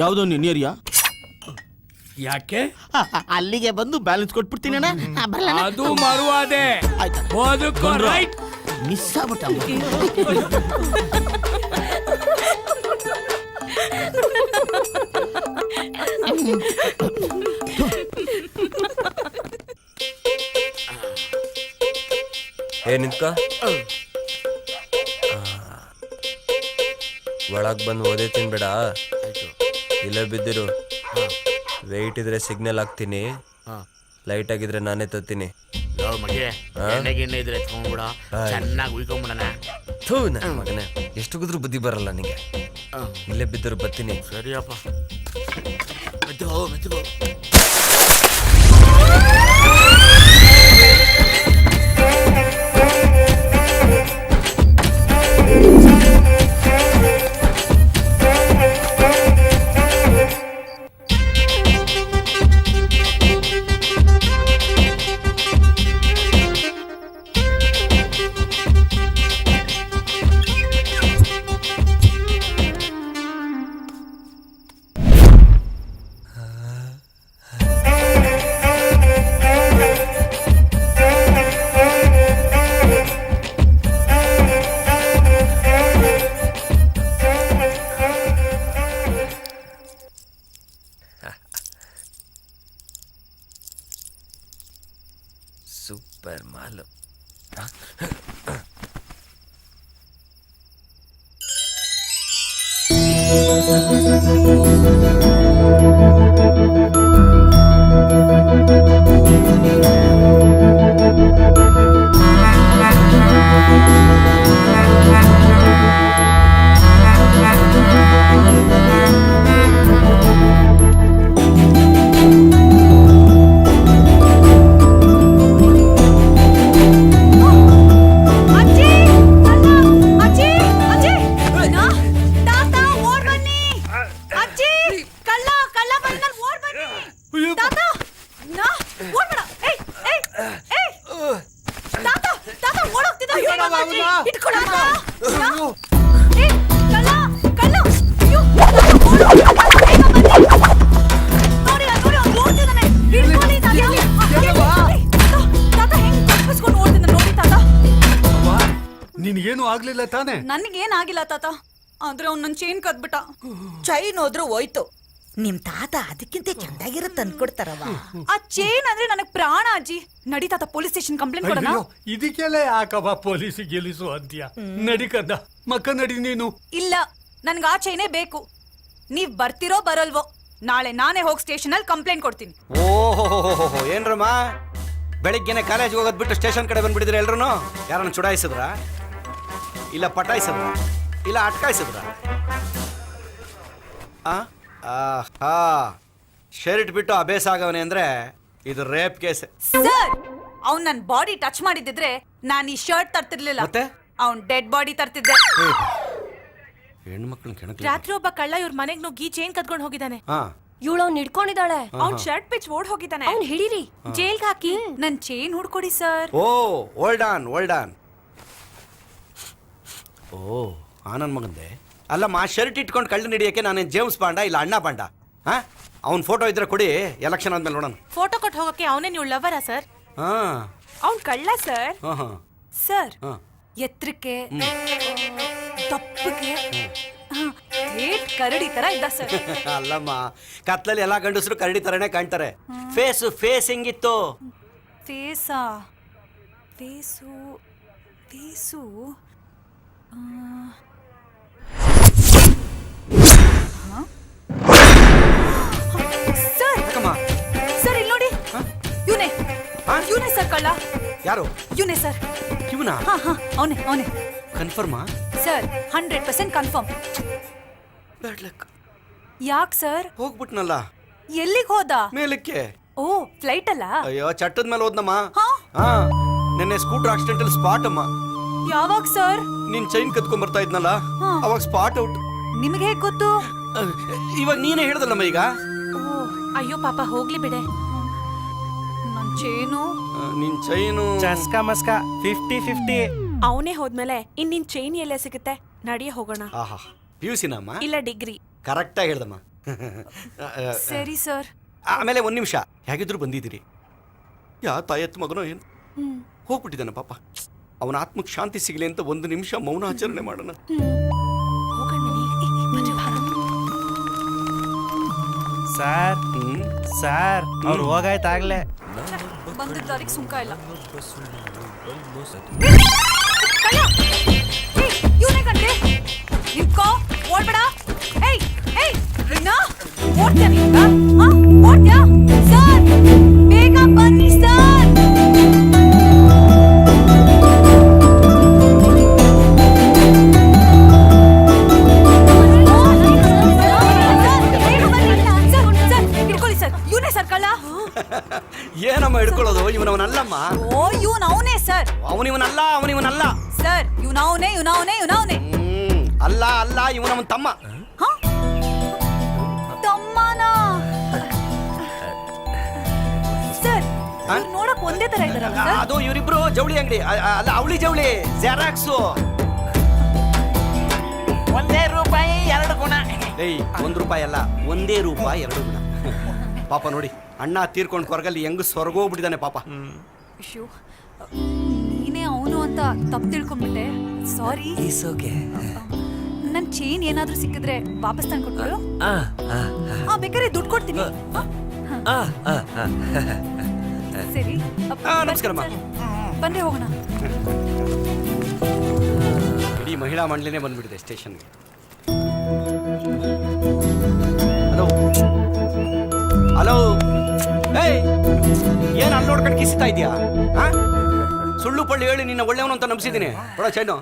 ಯಾವ್ದು ನಿನ್ನ ಏರಿಯಾ? ಯಾಕೆ? ಅಲ್ಲಿಗೆ ಬಂದು ಬ್ಯಾಲೆನ್ಸ್ ಕೊಟ್ಬಿಡ್ತೀನಿ ಅಣ್ಣ. ಅದು ಮರುವಾದೆ. ಬದುಕೋ ರೈಟ್. ಮಿಸ್ ಆಗ್ಬಿಟ್ಟ. ನಿಂತ್ಕ. ಒಳಗ್ ಬಂದು ಓದೇ ತಿನ್ಬೇಡ, ಇಲ್ಲೇ ಬಿದ್ದಿರು. ವೆಯ್ಟ್ ಇದ್ರೆ ಸಿಗ್ನಲ್ ಹಾಕ್ತೀನಿ, ಲೈಟ್ ಆಗಿದ್ರೆ ನಾನೇ ತತ್ತೀನಿ. ಎಣ್ಣೆ ಇದ್ರೆ ತಗೊಂಡ್ಬಿಡ, ಚೆನ್ನಾಗಿ ಉಯ್ಕೊಂಬಿಡಣ. ಥೂ ನನ್ನ ಮಗನೇ, ಎಷ್ಟು ಗುದ್ರು ಬುದ್ಧಿ ಬರಲ್ಲ ನಿಂಗೆ. ಇಲ್ಲೇ ಬಿದ್ದರು ಬರ್ತೀನಿ. ಸರಿಯಪ್ಪ, ಮೆತ್ತಗೋ ಮೆತ್ತಗೋ. ಸೂಪರ್ ಮಾಲು. ನಿನ್ಗೇನು ಆಗ್ಲಿಲ್ಲ ತಾನೆ? ನನಗೇನಾಗಿಲ್ಲ ತಾತ, ಆದ್ರೆ ಅವ್ನು ನನ್ನ ಚೈನ್ ಕದ್ಬಿಟ್ಟ. ಚೈನ್ ಹೋದ್ರು ಹೋಯ್ತು. ನಿಮ್ ತಾತ ಅದಕ್ಕಿಂತ ಚಂದಾಗಿರೋ ತಂದ್ಕೊಡ್ತಾರವ. ಆ ಚೈನ್ ಅಂದ್ರೆ ನನಗ್ ಪ್ರಾಣ ಅಜ್ಜಿ. ನಡಿ ತಾತ, ಪೊಲೀಸ್ ಸ್ಟೇಷನ್ ಕಂಪ್ಲೇಂಟ್ ಕೊಡೋಣ. ಇದಕ್ಕೆಲ್ಲ ಯಾಕವ ಪೊಲೀಸ್ ಗೆಲ್ಲಿಸು ಅಂತೀಯ? ನಡಿ ಕದ್ದ ಮಕ್ಕ ನಡಿ ನೀನು. ಇಲ್ಲ, ನನ್ಗ ಆ ಚೈನೇ ಬೇಕು. ನೀವ್ ಬರ್ತಿರೋ ಬರಲ್ವೋ, ನಾಳೆ ನಾನೇ ಹೋಗಿ ಸ್ಟೇಷನ್ ಅಲ್ಲಿ ಕಂಪ್ಲೇಂಟ್ ಕೊಡ್ತೀನಿ. ಓಹೋ, ಏನ್ರಮ್ಮ ಬೆಳಿಗ್ಗೆನೆ ಕಾಲೇಜ್ಗೆ ಹೋಗೋದ್ ಬಿಟ್ಟು ಸ್ಟೇಷನ್ ಕಡೆ ಬಂದ್ಬಿಟ್ಟಿದ್ರೆ ಎಲ್ರು? ಯಾರನ್ನ ಚುಡಾಯಿಸಿದ್ರ, ಇಲ್ಲ ಪಟಾಯಿಸಿದ್ರ, ಇಲ್ಲ ಅಟ್ಕಾಯಿಸಿದ್ರ? ಶರ್ಟ್ ಬಿಟ್ಟು ಅಭ್ಯಾಸ ಆಗವನೆ ಅಂದ್ರೆ ಇದು ರೇಪ್ ಕೇಸ್. ಸರ್ ಅವ್ನ್ ನನ್ ಬಾಡಿ ಟಚ್ ಮಾಡಿದಿದ್ರೆ ನಾನ್ ಈ ಶರ್ಟ್ ತರ್ತಿರ್ಲಿಲ್ಲ. ಮತ್ತೆ ಅವ್ನ್ ಡೆಡ್ ಬಾಡಿ ತರ್ತಿದ್ದೆ. ಹೆಣ್ಮಕ್ಳು ಕೆಣಕ. ರಾತ್ರಿ ಒಬ್ಬ ಕಳ್ಳ ಇವ್ರ ಮನೆಗ್ ನುಗ್ಗಿ ಚೈನ್ ಕದ್ಕೊಂಡ್ ಹೋಗಿದ್ದಾನೆ. ಇವಳು ಅವ್ನ್ ಹಿಡ್ಕೊಂಡಿದ್ದಾಳೆ. ಅವ್ನ್ ಶರ್ಟ್ ಪಿಚ್ ಓಡ್ ಹೋಗಿದ್ದಾನೆ. ಅವ್ನ್ ಹಿಡೀರಿ, ಜೈಲ್ಗೆ ಹಾಕಿ ನನ್ ಚೈನ್ ಹುಡ್ಕೊಡಿ sir. Oh hold on. Oh Anand ಮಗಂದೆ. ಅಲ್ಲಮ್ಮ, ಶರ್ಟ್ ಇಟ್ಕೊಂಡು ಕಳ್ಳ ಹಿಡಿಯಕ್ಕೆ ನಾನೇನು ಜೇಮ್ಸ್ ಬಾಂಡ ಇಲ್ಲ ಅಣ್ಣ ಬಾಂಡ? ಅವ್ನ ಫೋಟೋ ಇದ್ರೆ ಕೊಡಿ, ಎಲೆಕ್ಷನ್ ಆದ್ಮೇಲೆ ನೋಡೋಣ. ಫೋಟೋ ಕೊಟ್ಟು ಹೋಗಕ್ಕೆ ಅವನೇ ನೀವು ಲವರಾ ಸರ್? ಅವ್ನ್ ಕಳ್ಳ ಸರ್. ಸರ್ ಎತ್ರಕ್ಕೆ ದಪ್ಪಕ್ಕೆ ಕರಡಿ ತರ ಇದ್ದ ಸರ್. ಅಲ್ಲಮ್ಮ, ಕತ್ಲಲ್ಲಿ ಎಲ್ಲಾ ಗಂಡಸರು ಕರಡಿ ತರನೇ ಕಾಣ್ತಾರೆ. ಫೇಸ್ ಹೆಂಗಿತ್ತು? ಫೇಸಾ? ಫೇಸು ಫೇಸು ಸರ್ ಇಲ್ಲಿ ನೋಡಿ, ಇವನೇ ಸರ್ ಕಳ್ಳ. ಯಾರು? ಇವನೇ ಸರ್. ಇವನಾ? ಅವನೇ. ಕನ್ಫರ್ಮಾ ಸರ್? 100% ಕನ್ಫರ್ಮ್. Bad luck. ಯಾಕ್ ಸರ್? ಹೋಗ್ಬಿಟ್ನಲ್ಲ. ಎಲ್ಲಿಗೆ ಹೋದ? ಮೇಲಕ್ಕೆ. ಓ, ಫ್ಲೈಟ್ ಅಲ್ಲ? ಅಯ್ಯೋ, ಚಟ್ಟದ ಮೇಲೆ ಹೋದ್ನಮ್ಮ. ನೆನ್ನೆ ಸ್ಕೂಟರ್ ಆಕ್ಸಿಡೆಂಟ್ ಅಲ್ಲಿ ಸ್ಪಾಟ್ ಅಮ್ಮ. ಯಾವಾಗ ಸರ್? ನಿನ್ ಚೈನ್ ಕತ್ಕೊಂಡ್ ಬರ್ತಾ ಇದ್ನಲ್ಲ, ಅವಾಗ ಸ್ಪಾಟ್ ಔಟ್. ನಿಮಗೆ ಹೇಗ್ ಗೊತ್ತು? ಇವಾಗ ನೀನೇ ಹೇಳ್ದಲ್ಲಮ್ಮ ಈಗ. ಅಯ್ಯೋ ಪಾಪ, ಹೋಗ್ಲಿ ಬಿಡೆ. ನನ್ ಚೈನು. ನಿನ್ ಚೈನು ಚಸ್ಕಾ ಮಸ್ಕಾ 50-50. ಅವನೇ ಹೋದ್ಮೇಲೆ ಇನ್ ನಿನ್ ಚೈನ್ ಎಲ್ಲೇ ಸಿಗುತ್ತೆ? ನಡಿಯ ಹೋಗೋಣ. ಆಹಾ, ಪಿಯುಸಿನಮ್ಮ ಇಲ್ಲ ಡಿಗ್ರಿ. ಕರೆಕ್ಟ್ ಆಗಿ ಹೇಳ್ದಮ್ಮ. ಸರಿ ಸರ್. ಆಮೇಲೆ ಒಂದ್ ನಿಮಿಷ, ಹೇಗಿದ್ರು ಬಂದಿದ್ದೀರಿ. ಯಾ ತಾಯತ್ ಮಗನೋ ಏನು ಹೋಗ್ಬಿಟ್ಟಿದ್ದಾನೆ ಪಾಪ. ಅವನ ಆತ್ಮಕ್ಕೆ ಶಾಂತಿ ಸಿಗಲಿ ಅಂತ ಒಂದು ನಿಮಿಷ ಮೌನ ಆಚರಣೆ ಮಾಡೋಣ. ಸರ್ ಅವ್ರು ಹೋಗಾಯ್ತಾಗ್ಲೇ. ಬಂದಿದ್ದವ್ರಿಗೆ ಸುಂಕ ಇಲ್ಲ. ಇವನೇ ಕಂಡ್ರೆ ನಿಂತ್ಕೋ, ಓಡ್ಬೇಡ. ಓಡ್ತೀಯ ನೀಗ? ಓಡ್ತೀಯ? ಸರ್ ಬೇಗ ಬನ್ನಿ ಸರ್. ಹಿಡ್ಕೊಳ್ಳಿ ಸರ್, ಇವನೇ ಸರ್ ಕಳ್ಳ. ಏನಮ್ಮ ಹಿಡ್ಕೊಳ್ಳೋದು? ಇವನವನಲ್ಲಮ್ಮ. ಓ, ಅವನೇ ಸರ್. ಅವನಿವನಲ್ಲ ಸರ್. ಇವನವನೇ. ಅಲ್ಲ, ಇವನವನ್ ತಮ್ಮ. ತಮ್ಮನಾ? ಸರ್ ನೋಡಕ್ ಒಂದೇ ತರ ಇದಾರಲ್ಲ ಸರ್? ಅದು ಇವರಿಬ್ರು ಜವಳಿ ಅಂಗಡಿ ಅಲ್ಲ, ಅವಳಿ ಜವಳಿ ಜೆರಾಕ್ಸು. ₹1 2 ಗುಣ. ₹1 ಅಲ್ಲ, ₹1 2 ಗುಣ. ಪಾಪ ನೋಡಿ, ಅಣ್ಣ ತೀರ್ಕೊಂಡು ಕೊರಗಲ್ಲಿ ಹೆಂಗ್ ಸ್ವರ್ಗೋಗ್ಬಿಟ್ಟಿದ್ದಾನೆ ಪಾಪ. ನೀನೇ ಅವನು ಅಂತ ತಪ್ಪು ತಿಳ್ಕೊಂಡ್ಬಿಟ್ಟೆ. ಸಾರಿ. ನನ್ ಚೈನ್ ಏನಾದ್ರೂ ಸಿಕ್ಕಿದ್ರೆ ವಾಪಸ್ ತಂದ್ಕೊಟ್ಬಿಡು. ಬೇಕಾದ್ರೆ ದುಡ್ಡು ಕೊಡ್ತೀನಿ. ಸರಿ, ನಮಸ್ಕಾರಮ್ಮ. ಬನ್ನಿ ಹೋಗೋಣ. ಇಡೀ ಮಹಿಳಾ ಮಂಡಳಿನೇ ಬಂದ್ಬಿಟ್ಟಿದೆ ಸ್ಟೇಷನ್ಗೆ. ಹಲೋ, ಏನ್ ಅಲ್ಲಿ ನೋಡ್ಕೊಂಡು ಕಿಸ್ತಾ ಇದೆಯಾ? ಸುಳ್ಳು ಪಳ್ಳಿ ಹೇಳಿ ನಿನ್ನ ಒಳ್ಳೆಯವನು ಅಂತ ನಂಬಿಸಿದ್ದೀನಿ. ಕೊಡ ಚೈನು.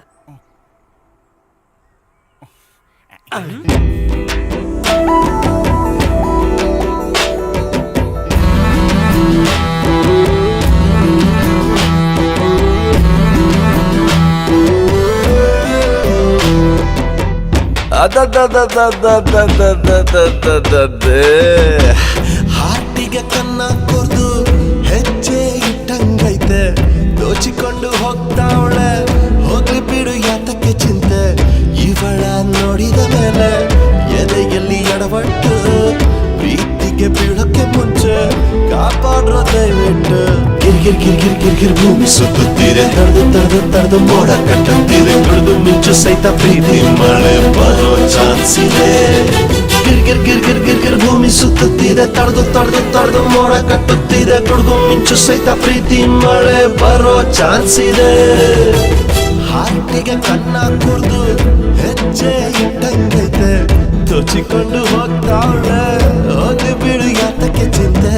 ಹಾರ್ಟಿಗೆ ಕನ್ನ ಕೊರ್ದು ಹೆಜ್ಜೆ ಇಟ್ಟಂಗೈತೆ, ದೋಚಿಕೊಂಡು ಹೋಗ್ತಾವಳೆ. ಹೋಗ್ಲಿ ಬಿಡು, ಯಾತಕ್ಕೆ ಚಿಂತೆ? ಇವಳ ನೋಡಿದ ಮೇಲೆ ಎದೆಯಲ್ಲಿ ಎಡವಟ್ಟು. ಪ್ರೀತಿಗೆ ಬೀಳಕ್ಕೆ ಮುಂಚೆ ಕಾಪಾಡ್ರೋ ದಯವಿಟ್ಟು. ಗಿರ್ಗಿರ್ ಭೂಮಿ ಸುತ್ತುತ್ತೀರೆ, ತಡೆದು ಮೋಡ ಕಟ್ಟುತ್ತೀರೆ. ಕುಡಿದು ಮಿಂಚು ಸಹಿತ ಪ್ರೀತಿ ಮಳೆ ಬರೋ ಚಾನ್ಸ್ ಇದೆ. ಗಿರ್ಗಿರ್ ಭೂಮಿ ಸುತ್ತುತ್ತಿದೆ, ತಡೆದು ಮೋಡ ಕಟ್ಟುತ್ತಿದೆ. ಕುಡಿದು ಮಿಂಚು ಸಹಿತ ಪ್ರೀತಿ ಮಳೆ ಬರೋ ಚಾನ್ಸ್ ಇದೆ. ಹಾರ್ಟಿಗೆ ಕನ್ನ ಕುರ್ದು ಹೆಜ್ಜೆ ಇಟ್ಟಂಗೈತೆ, ದೋಚಿಕೊಂಡು ಹೋಗ್ತಾವಳೆ. ಹೋಗಿ ಬಿಡು, ಯಾತಕ್ಕೆ ಚಿಂತೆ?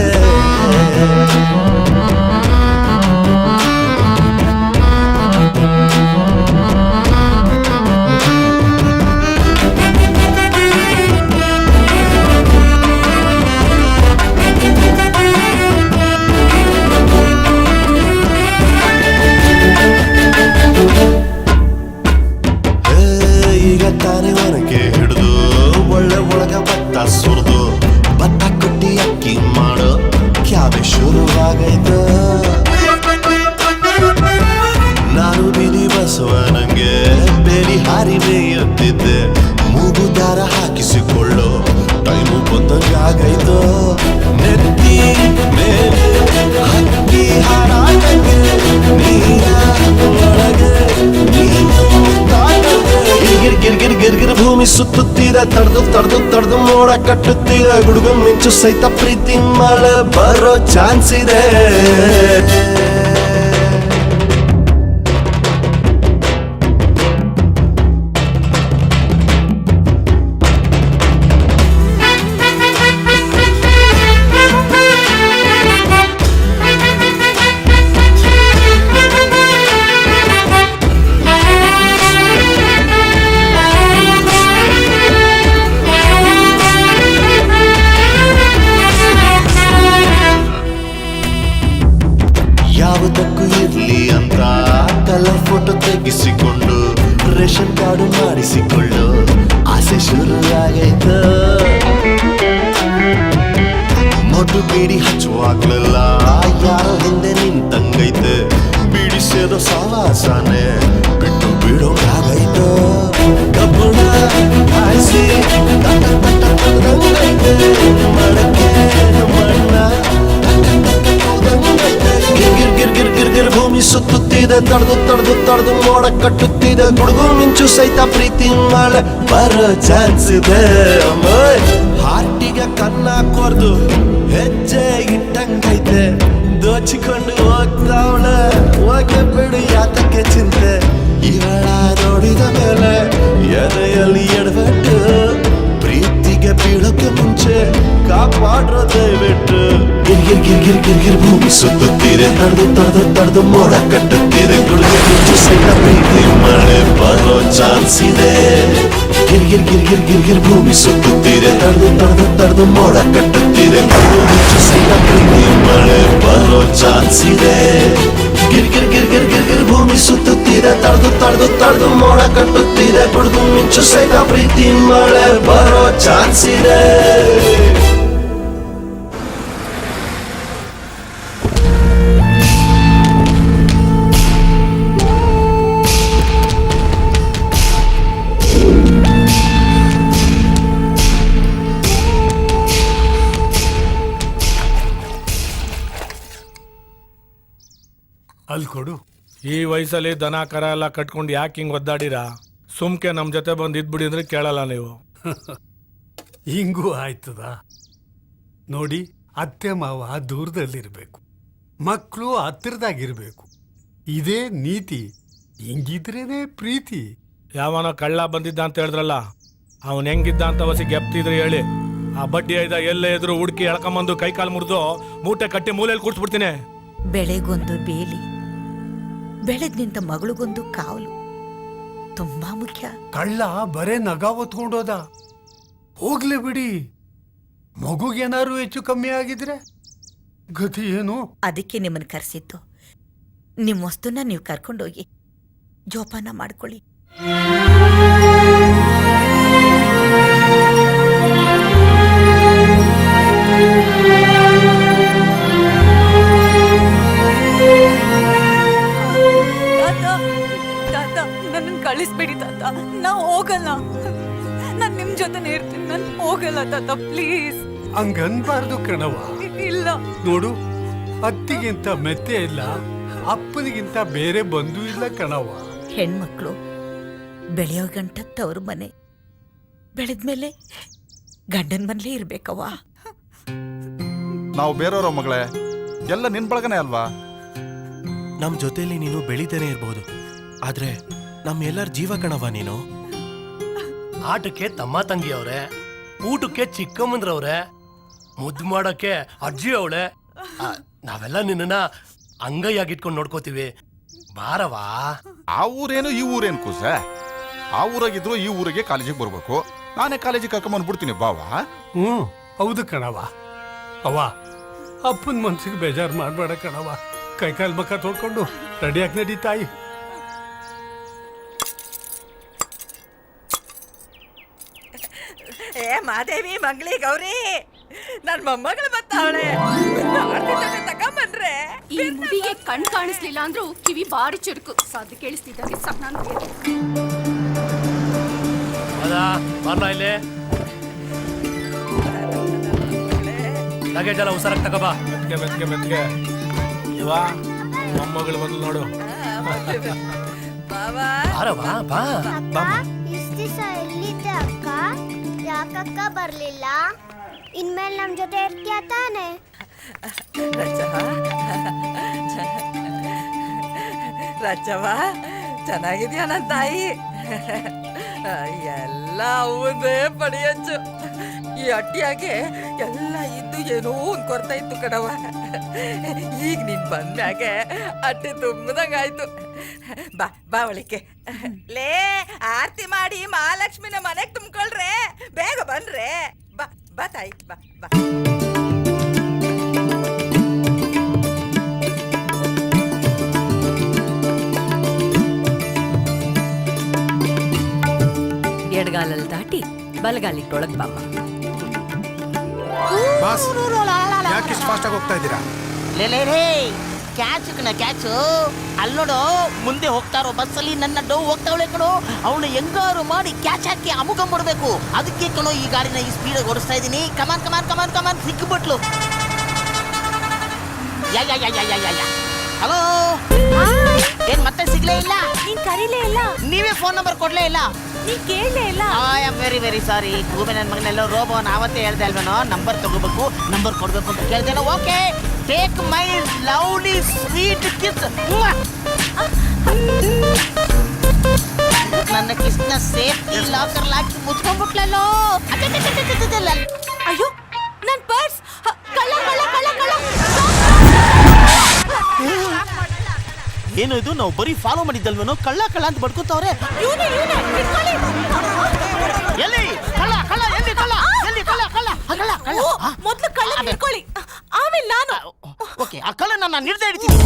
ಭೂಮಿ ಸುತ್ತುತ್ತಿದೆ ತಡೆದು ತಡೆದು ತಡೆದು ಮೋಡ ಕಟ್ಟುತ್ತಿದೆ ಗುಡುಗು ಮಿಂಚು ಸಹಿತ ಪ್ರೀತಿ ಮಳೆ ಬರೋ ಚಾನ್ಸ್ ಇದೆ ಯಾವುದಕ್ಕೂ ಇರ್ಲಿ ಅಂತ ಕಲರ್ ಫೋಟೋ ತೆಗೆಸಿಕೊಂಡು ರೇಷನ್ ಕಾರ್ಡು ಮಾಡಿಸಿಕೊಂಡು ಆಸೆ ಶುರು ಆಗೈತ ಮೊಟ್ಟು ಬೀಡಿ ಹಚ್ಚುವಾಗ್ಲೆಲ್ಲ ಯಾರೋ ಹಿಂದೆ ನಿಂತಂಗೈತೆ ಬಿಡಿಸೋದು ಸವಾಸನೆ ಬಿಟ್ಟು ಬಿಡೋಕಾಗೈತ ಕಬ್ಬಣ ಕಾಯಿಸಿ ಮಡಕೆ ಮಣ್ಣ ಗಿರ್ ಭೂಮಿ ಸುತ್ತುತ್ತಿದೆ ತಡೆದು ತಡೆದು ತಡೆದು ಮೋಡ ಕಟ್ಟುತ್ತಿದೆ ಗುಡುಗು ಮಿಂಚು ಸಹಿತ ಪ್ರೀತಿ ಮಳೆ ಬರೋ ಚಾನ್ಸ್ ಇದೆ ಹಾರ್ಟಿಗೆ ಕನ್ನ ಕೊರ್ದು ಹೆಜ್ಜೆ ಇಟ್ಟಂಗೈತೆ ದೋಚಿಕೊಂಡು ಹೋಗ್ತಾವಳೆ ಹೋಗೆ ಬಿಡು ಯಾತಕ್ಕೆ ಚಿಂತೆ ಇವಳ ನೋಡಿದ ಮೇಲೆ ಎದೆಯಲ್ಲಿ ಎಡವಟ್ಟು ಪ್ರೀತಿಗೆ ಬೀಳೋಕೆ ಮುಂಚೆ ಕಾಪಾಡ್ರೋ ದಯವಿಟ್ಟು ಗಿರ್ ಭೂಮಿ ಸುತ್ತುತ್ತಿದೆ ತಡೆದು ತಡೆದು ತಡೆದು ಮೋಡ ಕಟ್ಟುತ್ತಿದೆ ಗುಡುಗು ಮಿಂಚು ಸಹಿತ ಪ್ರೀತಿ ಮಳೆ ಬರೋ ಚಾನ್ಸ್ ಇದೆ ಗಿರ್ ಭೂಮಿ ಸುತ್ತುತ್ತಿದೆ ತಡೆದು ತಡೆದು ತಡೆದು ಮೋಡ ಕಟ್ಟುತ್ತಿದೆ ಗುಡುಗು ಮಿಂಚು ಸಹಿತ ಪ್ರೀತಿ ಮಳೆ ಬರೋ ಚಾನ್ಸ್ ಇದೆ ಗಿರ್ ಭೂಮಿ ಸುತ್ತುತ್ತಿದೆ ತಡೆದು ತಡೆದು ತಡೆದು ಮೋಡ ಕಟ್ಟುತ್ತಿದೆ ಗುಡುಗು ಮಿಂಚು ಸಹಿತ ಪ್ರೀತಿ ಮಳೆ ಬರೋ ಚಾನ್ಸ್ ಇದೆ ಅಲ್ಲಿ ಕೊಡು. ಈ ವಯಸ್ಸಲ್ಲಿ ದನ ಕರ ಎಲ್ಲ ಕಟ್ಕೊಂಡು ಯಾಕೆ ಹಿಂಗ್ ಒದ್ದಾಡಿರಾ? ಸುಮ್ಕೆ ನಮ್ ಜೊತೆ ಬಂದು ಇದ್ಬಿಡಿ ಅಂದ್ರೆ ಕೇಳಲ್ಲ ನೀವು. ಹಿಂಗೂ ಆಯ್ತದ ನೋಡಿ, ಅತ್ತೆ ಮಾವ ದೂರದಲ್ಲಿರ್ಬೇಕು, ಮಕ್ಕಳು ಹತ್ತಿರದಾಗಿರ್ಬೇಕು. ಇದೇ ನೀತಿ. ಹಿಂಗಿದ್ರೇನೆ ಪ್ರೀತಿ. ಯಾವನೋ ಕಳ್ಳ ಬಂದಿದ್ದ ಅಂತ ಹೇಳಿದ್ರಲ್ಲ, ಅವನ್ ಹೆಂಗಿದ್ದ ಅಂತ ಹೊಸಿ ಗೆಪ್ತಿದ್ರೆ ಹೇಳಿ. ಆ ಬಡ್ಡಿ ಐದ ಎಲ್ಲೇ ಎದುರು ಹುಡುಕಿ ಎಳ್ಕೊಂಬಂದು ಕೈ ಕಾಲು ಮುರಿದು ಮೂಟೆ ಕಟ್ಟಿ ಮೂಲೆಯಲ್ಲಿ ಕೂರ್ಸ್ಬಿಡ್ತೀನಿ. ಬೆಳೆಗೊಂದು ಬೇಲಿ, ಬೆಳೆದ್ ನಿಂತ ಮಗಳಿಗೊಂದು ಕಾವಲು ತುಂಬಾ ಮುಖ್ಯ. ಕಳ್ಳ ಬರೇ ನಗ ಹೊತ್ಕೊಂಡೋದ, ಹೋಗ್ಲಿ ಬಿಡಿ. ಮಗುಗೇನಾರು ಹೆಚ್ಚು ಕಮ್ಮಿ ಆಗಿದ್ರೆ ಗತಿ ಏನು? ಅದಕ್ಕೆ ನಿಮ್ಮನ್ನ ಕರೆಸಿದ್ದು. ನಿಮ್ ವಸ್ತುನ ನೀವು ಕರ್ಕೊಂಡೋಗಿ ಜೋಪಾನ ಮಾಡ್ಕೊಳ್ಳಿ. ನನ್ನನ್ನು ಕಳಿಸ್ಬೇಡಿ ತಾತ, ನಾ ಹೋಗಲ್ಲ. ನಾನ್ ನಿಮ್ ಜೊತೆನೇ ಇರ್ತೀನಿ, ನಾನ್ ಹೋಗಲ್ಲ ತಾತ, ಪ್ಲೀಸ್. ಹಂಗನ್ಬಾರ್ದು ಕಣವ. ಇಲ್ಲ ನೋಡು, ಅತ್ತಿಗಿಂತ ಮೆತ್ತೆ ಇಲ್ಲ, ಅಪ್ಪನಿಗಿಂತ ಬೇರೆ ಬಂಧು ಇಲ್ಲ ಕಣವ. ಹೆಣ್ಮಕ್ಳು ಬೆಳೆಯೋ ಗಂಟ ತವ್ರ ಮನೆ, ಬೆಳೆದ್ಮೇಲೆ ಗಂಡನ್ ಮನೇಲೇ ಇರ್ಬೇಕವ್ವ. ನಾವು ಬೇರೆಯವ್ರ ಮಗಳೇ, ಎಲ್ಲ ನಿನ್ ಬಳಗನೆ ಅಲ್ವಾ? ನಮ್ ಜೊತೆಲಿ ನೀನು ಬೆಳಿತಾನೆ ಇರ್ಬೋದು, ಆದ್ರೆ ನಮ್ಮೆಲ್ಲರ ಜೀವ ಕಣವ ನೀನು. ಆಟಕ್ಕೆ ತಮ್ಮ ತಂಗಿ ಅವ್ರೆ, ಊಟಕ್ಕೆ ಚಿಕ್ಕಮ್ಮಂದ್ರವ್ರೆ, ಮುದ್ದು ಮಾಡಕ್ಕೆ ಅಜ್ಜಿ ಅವಳೆ. ನಾವೆಲ್ಲ ನಿನ್ನ ಅಂಗೈಯಾಗಿಟ್ಕೊಂಡು ನೋಡ್ಕೋತೀವಿ, ಬಾರವಾ. ಆ ಊರೇನು ಈ ಊರೇನು ಕೂಸ? ಆ ಊರಾಗಿದ್ರು ಈ ಊರಿಗೆ ಕಾಲೇಜಿಗೆ ಬರ್ಬೇಕು, ನಾನೇ ಕಾಲೇಜಿಗೆ ಕರ್ಕೊಂಡ್ ಬಿಡ್ತೀನಿ ಬಾವಾ. ಹೌದು ಕಣವ. ಅವ್ವ, ಅಪ್ಪನ ಮನ್ಸಿಗೆ ಬೇಜಾರು ಮಾಡ್ಬೇಡ ಕಣವ. ಕೈಕಾಲ್ ಮಕ್ಕ ತೊಳ್ಕೊಂಡು ರೆಡಿಯಾಗಿ ನಡಿ ತಾಯಿ. ಮಾದೇವಿ, ಮಂಗ್ಳಿ, ಗೌರಿ, ನನ್ ಮೊಮ್ಮಗಳು ಬರ್ತಾವಳೆ. ತಗೊಂಬನ್ರೆ. ಈ ಮುದಿಗೆ ಕಣ್ ಕಾಣಿಸ್ಲಿಲ್ಲ ಅಂದ್ರೂ ಕಿವಿ ಬಾರಿ ಚುರುಕು. ಸಾಧ್ಯ ಕೇಳಿಸ್ತಿದ್ದಂಗೆ ಸಾಕು. ನಾನು ಇಲ್ಲಿ ಲಗೇಜ್ ಎಲ್ಲ ಹುಷಾರಾಗಿ ತಗೋಬಾ. ಮೆತ್ಗೆ ಮೆತ್ಗೆ ಇವ ಮೊಮ್ಮಗಳು ಬಂದು ನೋಡು. ಬಾರವಾ ಬಾ. ಇಷ್ಟು ದಿವಸ ಎಲ್ಲಿದ್ದೆ ಅಕ್ಕ? ಅಕ್ಕ ಬರ್ಲಿಲ್ಲ ಇನ್ಮೇಲೆ ನಮ್ ಜೊತೆ ಇರ್ತೀಯ ತಾನೆ? ರಜವ ಚೆನ್ನಾಗಿದ್ಯಾ ನನ್ನ ತಾಯಿ? ಎಲ್ಲ ಅವನೇ ಪಡಿಯಚ್ಚು. ಈ ಅಟ್ಟಿಯಾಗೆ ಎಲ್ಲ ಇದ್ದು ಏನೋ ಒಂದ್ ಕೊರತೆ ಇತ್ತು ಕಣವ. ಈಗ ನೀನ್ ಬಂದ್ಮ್ಯಾಗೆ ಅಟ್ಟಿ ತುಂಬದಂಗಾಯ್ತು. ಬಾ ಬಾ ಒಳಿಕೆ. ಲೇ ಆರತಿ ಮಾಡಿ ಮಹಾಲಕ್ಷ್ಮಿನ ಮನೆಗ್ ತುಂಬ್ಕೊಳ್ರೆ, ಬೇಗ ಬನ್ರೆ. ಬಾ ಬಾ ತಾಯಿ ಬಾ ಬಾ. ಎಡಗಾಲಲ್ಲಿ ದಾಟಿ ಬಲಗಾಲಿಗೆ ಒಳಗ್ ಬಾಮ್ಮ. ಯಾಕೆ ಫಾಸ್ಟ್ ಆಗಿ ಹೋಗ್ತಾ ಇದ್ದೀರಾ? ಲೇ ಕ್ಯಾಚ್ ಕಣ ಕ್ಯಾಚು. ಅಲ್ಲಿ ನೋಡು, ಮುಂದೆ ಹೋಗ್ತಾರೋ ಬಸ್ಸಲ್ಲಿ ನನ್ನ ಡೋ ಹೋಗ್ತಾವಳೆ ಕಣೋ. ಅವಳು ಹೆಂಗಾರು ಮಾಡಿ ಕ್ಯಾಚ್ ಹಾಕಿ ಅಮುಗ ಮಾಡಬೇಕು. ಅದಕ್ಕೆ ಕಣೋ ಈ ಗಾಡಿನ ಈ ಸ್ಪೀಡ್ ಓಡಿಸ್ತಾ ಇದ್ದೀನಿ. ಕಮಾನ್ ಕಮಾನ್ ಕಮಾನ್ ಕಮಾನ್ ಸಿಕ್ಕಿಬಿಟ್ಲು. ಹಲೋ, ಏನ್ ಮತ್ತೆ ಸಿಗ್ಲೇ ಇಲ್ಲ? ನೀನ್ ಕರೀಲೇ ಇಲ್ಲ. ನೀವೇ ಫೋನ್ ನಂಬರ್ ಕೊಡ್ಲೇ ಇಲ್ಲ. ನೀನ್ ಕೇಳಲೇ ಇಲ್ಲ. I am very very sorry. ಗೂಬೆ ನನ್ನ ಮಗನೆಲ್ಲ ರೋಬೋ ನಾವತ್ತೇ ಹೇಳ್ದೆ ಅಲ್ವೇನೋ, ನಂಬರ್ ತಗೋಬೇಕು, ನಂಬರ್ ಕೊಡ್ಬೇಕು ಅಂತ ಕೇಳ್ದೇನೋ. Okay, take my lovely sweet kiss. ನನ್ನ ಕಿಸ್ನ ಸೇಫ್ಟಿ ಲಾಕರ್ ಲಾಕಿ ಮುಚ್ಕೊಂಡ್ಬಿಟ್ಲಲ್ಲೋ. ಅಯ್ಯೋ, ನನ್ ಪರ್ಸ್ ಕಳ್ಳ ಕಳ್ಳ ಕಳ್ಳ ಕಳ್ಳ. ಏನು ಇದು? ನಾವು ಬರೀ ಫಾಲೋ ಮಾಡಿದ್ದಲ್ವೇನೋ, ಕಳ್ಳ ಕಳ್ಳ ಅಂತ ಬಡ್ಕೋತಾವ್ರೆ. ಎಲ್ಲಿ ಕಳ್ಳ ಕಳ್ಳ ಎಲ್ಲಿ ಕಳ್ಳ ಎಲ್ಲಿ ಕಳ್ಳ ಕಳ್ಳ ಕಳ್ಳ ಕಳ್ಳ? ಮೊದ್ಲು ಕಳ್ಳ ಹಿಡ್ಕೊಳ್ಳಿ, ಆಮೇಲೆ ನಾನು. ಓಕೆ, ಆ ಕಳ್ಳ ನಾನು ನಿರ್ದೆ ಹಿಡಿತೀನಿ.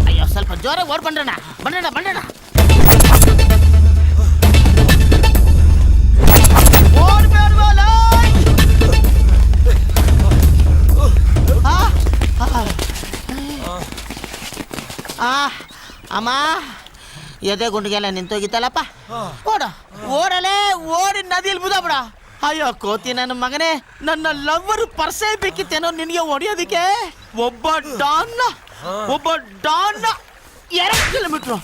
ಅಯ್ಯೋ, ಸ್ವಲ್ಪ ಜೋರಾಗಿ ಓಡ್ ಬಂಡಣ ಬಂಡಣ ಬಂಡಣ. ಅಮ್ಮ, ಎದೆ ಗುಂಡಿಗೆಲ್ಲ ನಿಂತೋಗಿತ್ತಲ್ಲಪ್ಪ. ಓಡ ಓಡಲೇ ಓಡಿ ನದಿಯಲ್ಲಿ ಮುದಬಿಡ. ಅಯ್ಯೋ ಕೋತಿ ನನ್ನ ಮಗನೇ, ನನ್ನ ಲವ್ವರ್ ಪರ್ಸೇ ಬೇಕಿತ್ತೇನೋ ನಿನಗೆ ಹೊಡಿಯೋದಕ್ಕೆ. ಒಬ್ಬ ಡಾನ್ನ 2 ಕಿಲೋಮೀಟ್ರು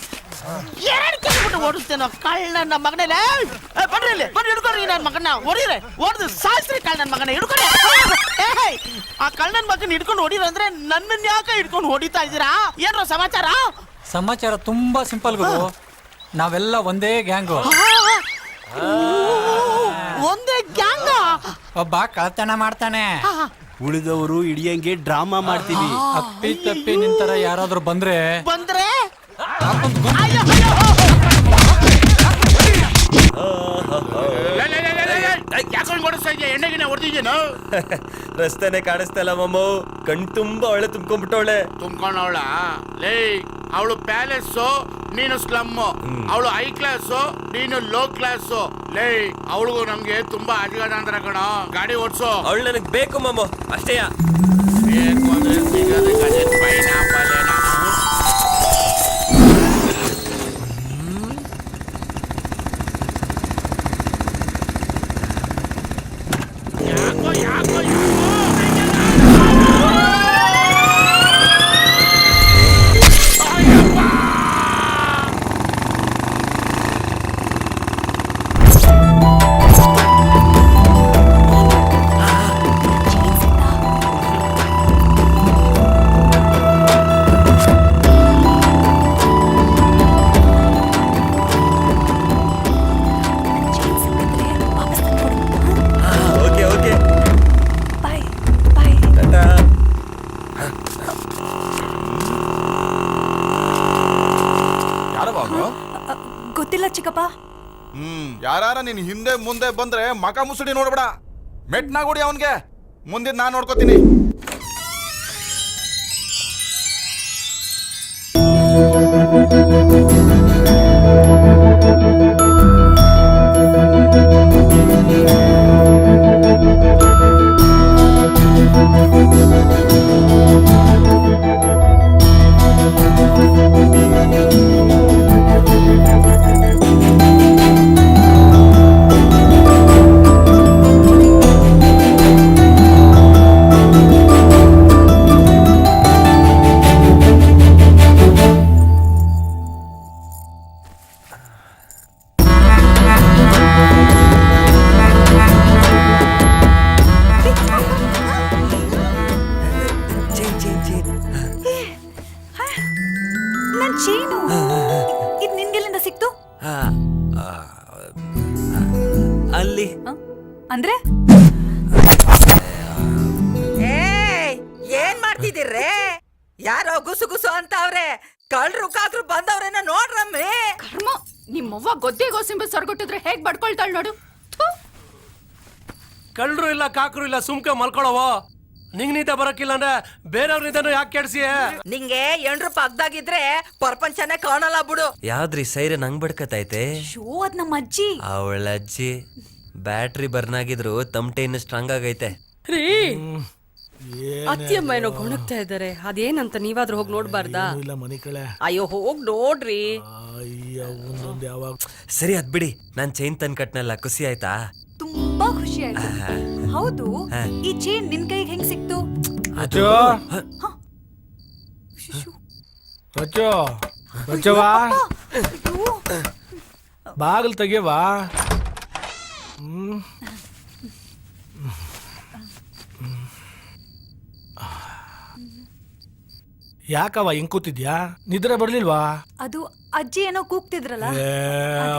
ಓಡಿಸ್ತೇನೋ ಕಳ್ಳ ನನ್ನ ಮಗನೇ. ಬನ್ರಿ ಇಲ್ಲಿ, ಬನ್ನಿ ಹಿಡ್ಕೊಡ್ರಿ ನನ್ನ ಮಗನ. ಹೊಡಿದ್ರೆ ಹೊಡೆದು ಸಾಯಿಸ್ರಿ ಕಳ್ಳ ನನ್ನ ಮಗನ. ಹಿಡ್ಕೊಡಿ. ಆ ಕಳ್ಳನ ಮಗನ ಹಿಡ್ಕೊಂಡು ಹೊಡಿರ ಅಂದ್ರೆ ನನ್ನನ್ನ ಯಾಕೆ ಹಿಡ್ಕೊಂಡು ಹೊಡಿತಾ ಇದ್ದೀರಾ? ಏನ್ರೋ ಸಮಾಚಾರ? ಸಮಾಚಾರ ತುಂಬಾ ಸಿಂಪಲ್ ಗುರು. ನಾವೆಲ್ಲ ಒಂದೇ ಗ್ಯಾಂಗು. ಒಂದೇ ಗ್ಯಾಂಗ? ಒಬ್ಬ ಕಳ್ತನ ಮಾಡ್ತಾನೆ, ಉಳಿದವರು ಹಿಡಿಯಂಗೆ ಡ್ರಾಮಾ ಮಾಡ್ತೀವಿ. ಅಪ್ಪಿ ತಪ್ಪಿ ನಿಂತರ ಯಾರಾದ್ರೂ ಬಂದ್ರೆ ಯಾಕೊಂಡು ಓಡಿಸ್ತಾ ಇದೆಯಾ? ಎಣ್ಣೆಗಿನ ಹೊಡೆದಿದ್ದೇನು? ರಸ್ತೆನೆ ಕಾಣಿಸ್ತಾ ಇಲ್ಲ ಮಾಮು. ಕಣ್ ತುಂಬಾ ಒಳ್ಳೆ ತುಂಬ್ಕೊಂಡ್ಬಿಟ್ಟವಳೆ. ತುಂಬ್ಕೊಂಡವಳ? ಲೇ, ಅವಳು ಪ್ಯಾಲೇಸು, ನೀನು ಸ್ಲಮ್. ಅವಳು ಹೈ ಕ್ಲಾಸು, ನೀನು ಲೋ ಕ್ಲಾಸು. ಲೇ, ಅವಳಿಗೂ ನಮ್ಗೆ ತುಂಬಾ ಅಧಿಕಾರ ಅಂದ್ರ ಕಣ. ಗಾಡಿ ಓಡಿಸೋ. ಅವಳು ನನಗ್ ಬೇಕು ಮಾಮು, ಅಷ್ಟೇಯ. ಬೇಕು ಅಂದ್ರೆ ಸಿಗೋದಕ್ಕೆ ಪೈನಾಪಲ್ ಗೊತ್ತಿಲ್ಲ ಚಿಕ್ಕಪ್ಪ. ಯಾರ ನೀನ್ ಹಿಂದೆ ಮುಂದೆ ಬಂದ್ರೆ ಮಕ ಮುಸುಡಿ ನೋಡ್ಬೇಡ. ಮೆಟ್ನಾಗುಡಿ ಅವನ್ಗೆ. ಮುಂದೆ ನಾನ್ ನೋಡ್ಕೋತೀನಿ. ಅಲ್ಲಿ ಅಂದ್ರೆ ಏನ್ ಮಾಡ್ತಿದ್ದೀರ್ರೆ? ಯಾರೋ ಗುಸು ಗುಸು ಅಂತವ್ರೆ, ಕಳ್ರು ಕಾಕ್ರು ಬಂದವ್ರೇನ ನೋಡ್ರಮ್ಮಿ. ಕರ್ಮ, ನಿಮ್ಮವ್ವ ಗೊದ್ದೆ ಗೋಸಿಂಬ ಸೊರ್ಗೊಟ್ಟಿದ್ರೆ ಹೇಗ್ ಬಡ್ಕೊಳ್ತಾಳ್ ನೋಡು. ಕಳ್ರು ಇಲ್ಲ ಕಾಕ್ರು ಇಲ್ಲ, ಸುಮ್ಕೆ ಮಲ್ಕೊಳವ. ನಿಂಗ್ ನೀತ ಬರಕ್ಕಿಲ್ಲ ಅಂದ್ರೆ ಬೇರೆಯವ್ರ ನಿಂತನೂ ಯಾಕೆ ಕೆಡ್ಸಿ? ನಿಂಗೆ ಎಂಡ್ರು ಪಕ್ದಾಗಿದ್ರೆ ಪ್ರಪಂಚನೇ ಕಾಣಲ್ಲ ಬಿಡು. ಯಾವ್ದ್ರಿ ಸೈರನ್ ಹಂಗ್ ಬಡ್ಕತೈತೆ? ಶೋ ಅದ್ ನಮ್ಮ ಅಜ್ಜಿ. ಅವಳ ಅಜ್ಜಿ ಬ್ಯಾಟ್ರಿ ಬರ್ನ್ ಆಗಿದ್ರು ತಮಟೆ ಇನ್ನು ಸ್ಟ್ರಾಂಗ್ ಆಗೈತೆ. ರೀ ಅತ್ತಿಯಮ್ಮ ಏನೋ ಗೊಣಗ್ತಾ ಇದ್ದಾರೆ, ಅದೇನಂತ ನೀವಾದ್ರೂ ಹೋಗಿ ನೋಡ್ಬಾರ್ದಾ? ಇಲ್ಲ ಮನಿ ಕಳೆ. ಅಯ್ಯೋ ಹೋಗ್ ನೋಡ್ರಿ. ಯಾವಾಗ ಸರಿ ಅದ್ ಬಿಡಿ, ನಾನ್ ಚೈನ್ ತಂದ್ ಕಟ್ನಲ್ಲ, ಖುಷಿ ಆಯ್ತಾ? ತುಂಬಾ ಖುಷಿ ಆಯ್ತು. ಹೌದು, ಈ ಚೇನ್ ನಿನ್ ಕೈಗೆ ಹೆಂಗ್ ಸಿಕ್ತು? ಅಚ್ಚೋ ಅಚ್ಚೋ ಅಚ್ಚವಾ, ಬಾಗಿಲು ತೆಗಿಯವಾ. ಯಾಕವ ಹಿಂಗ್ ಕೂತಿದ್ಯಾ? ನಿದ್ರೆ ಬರ್ಲಿಲ್ವಾ? ಅದು ಅಜ್ಜಿ ಏನೋ ಕೂಗ್ತಿದ್ರಲ್ಲ.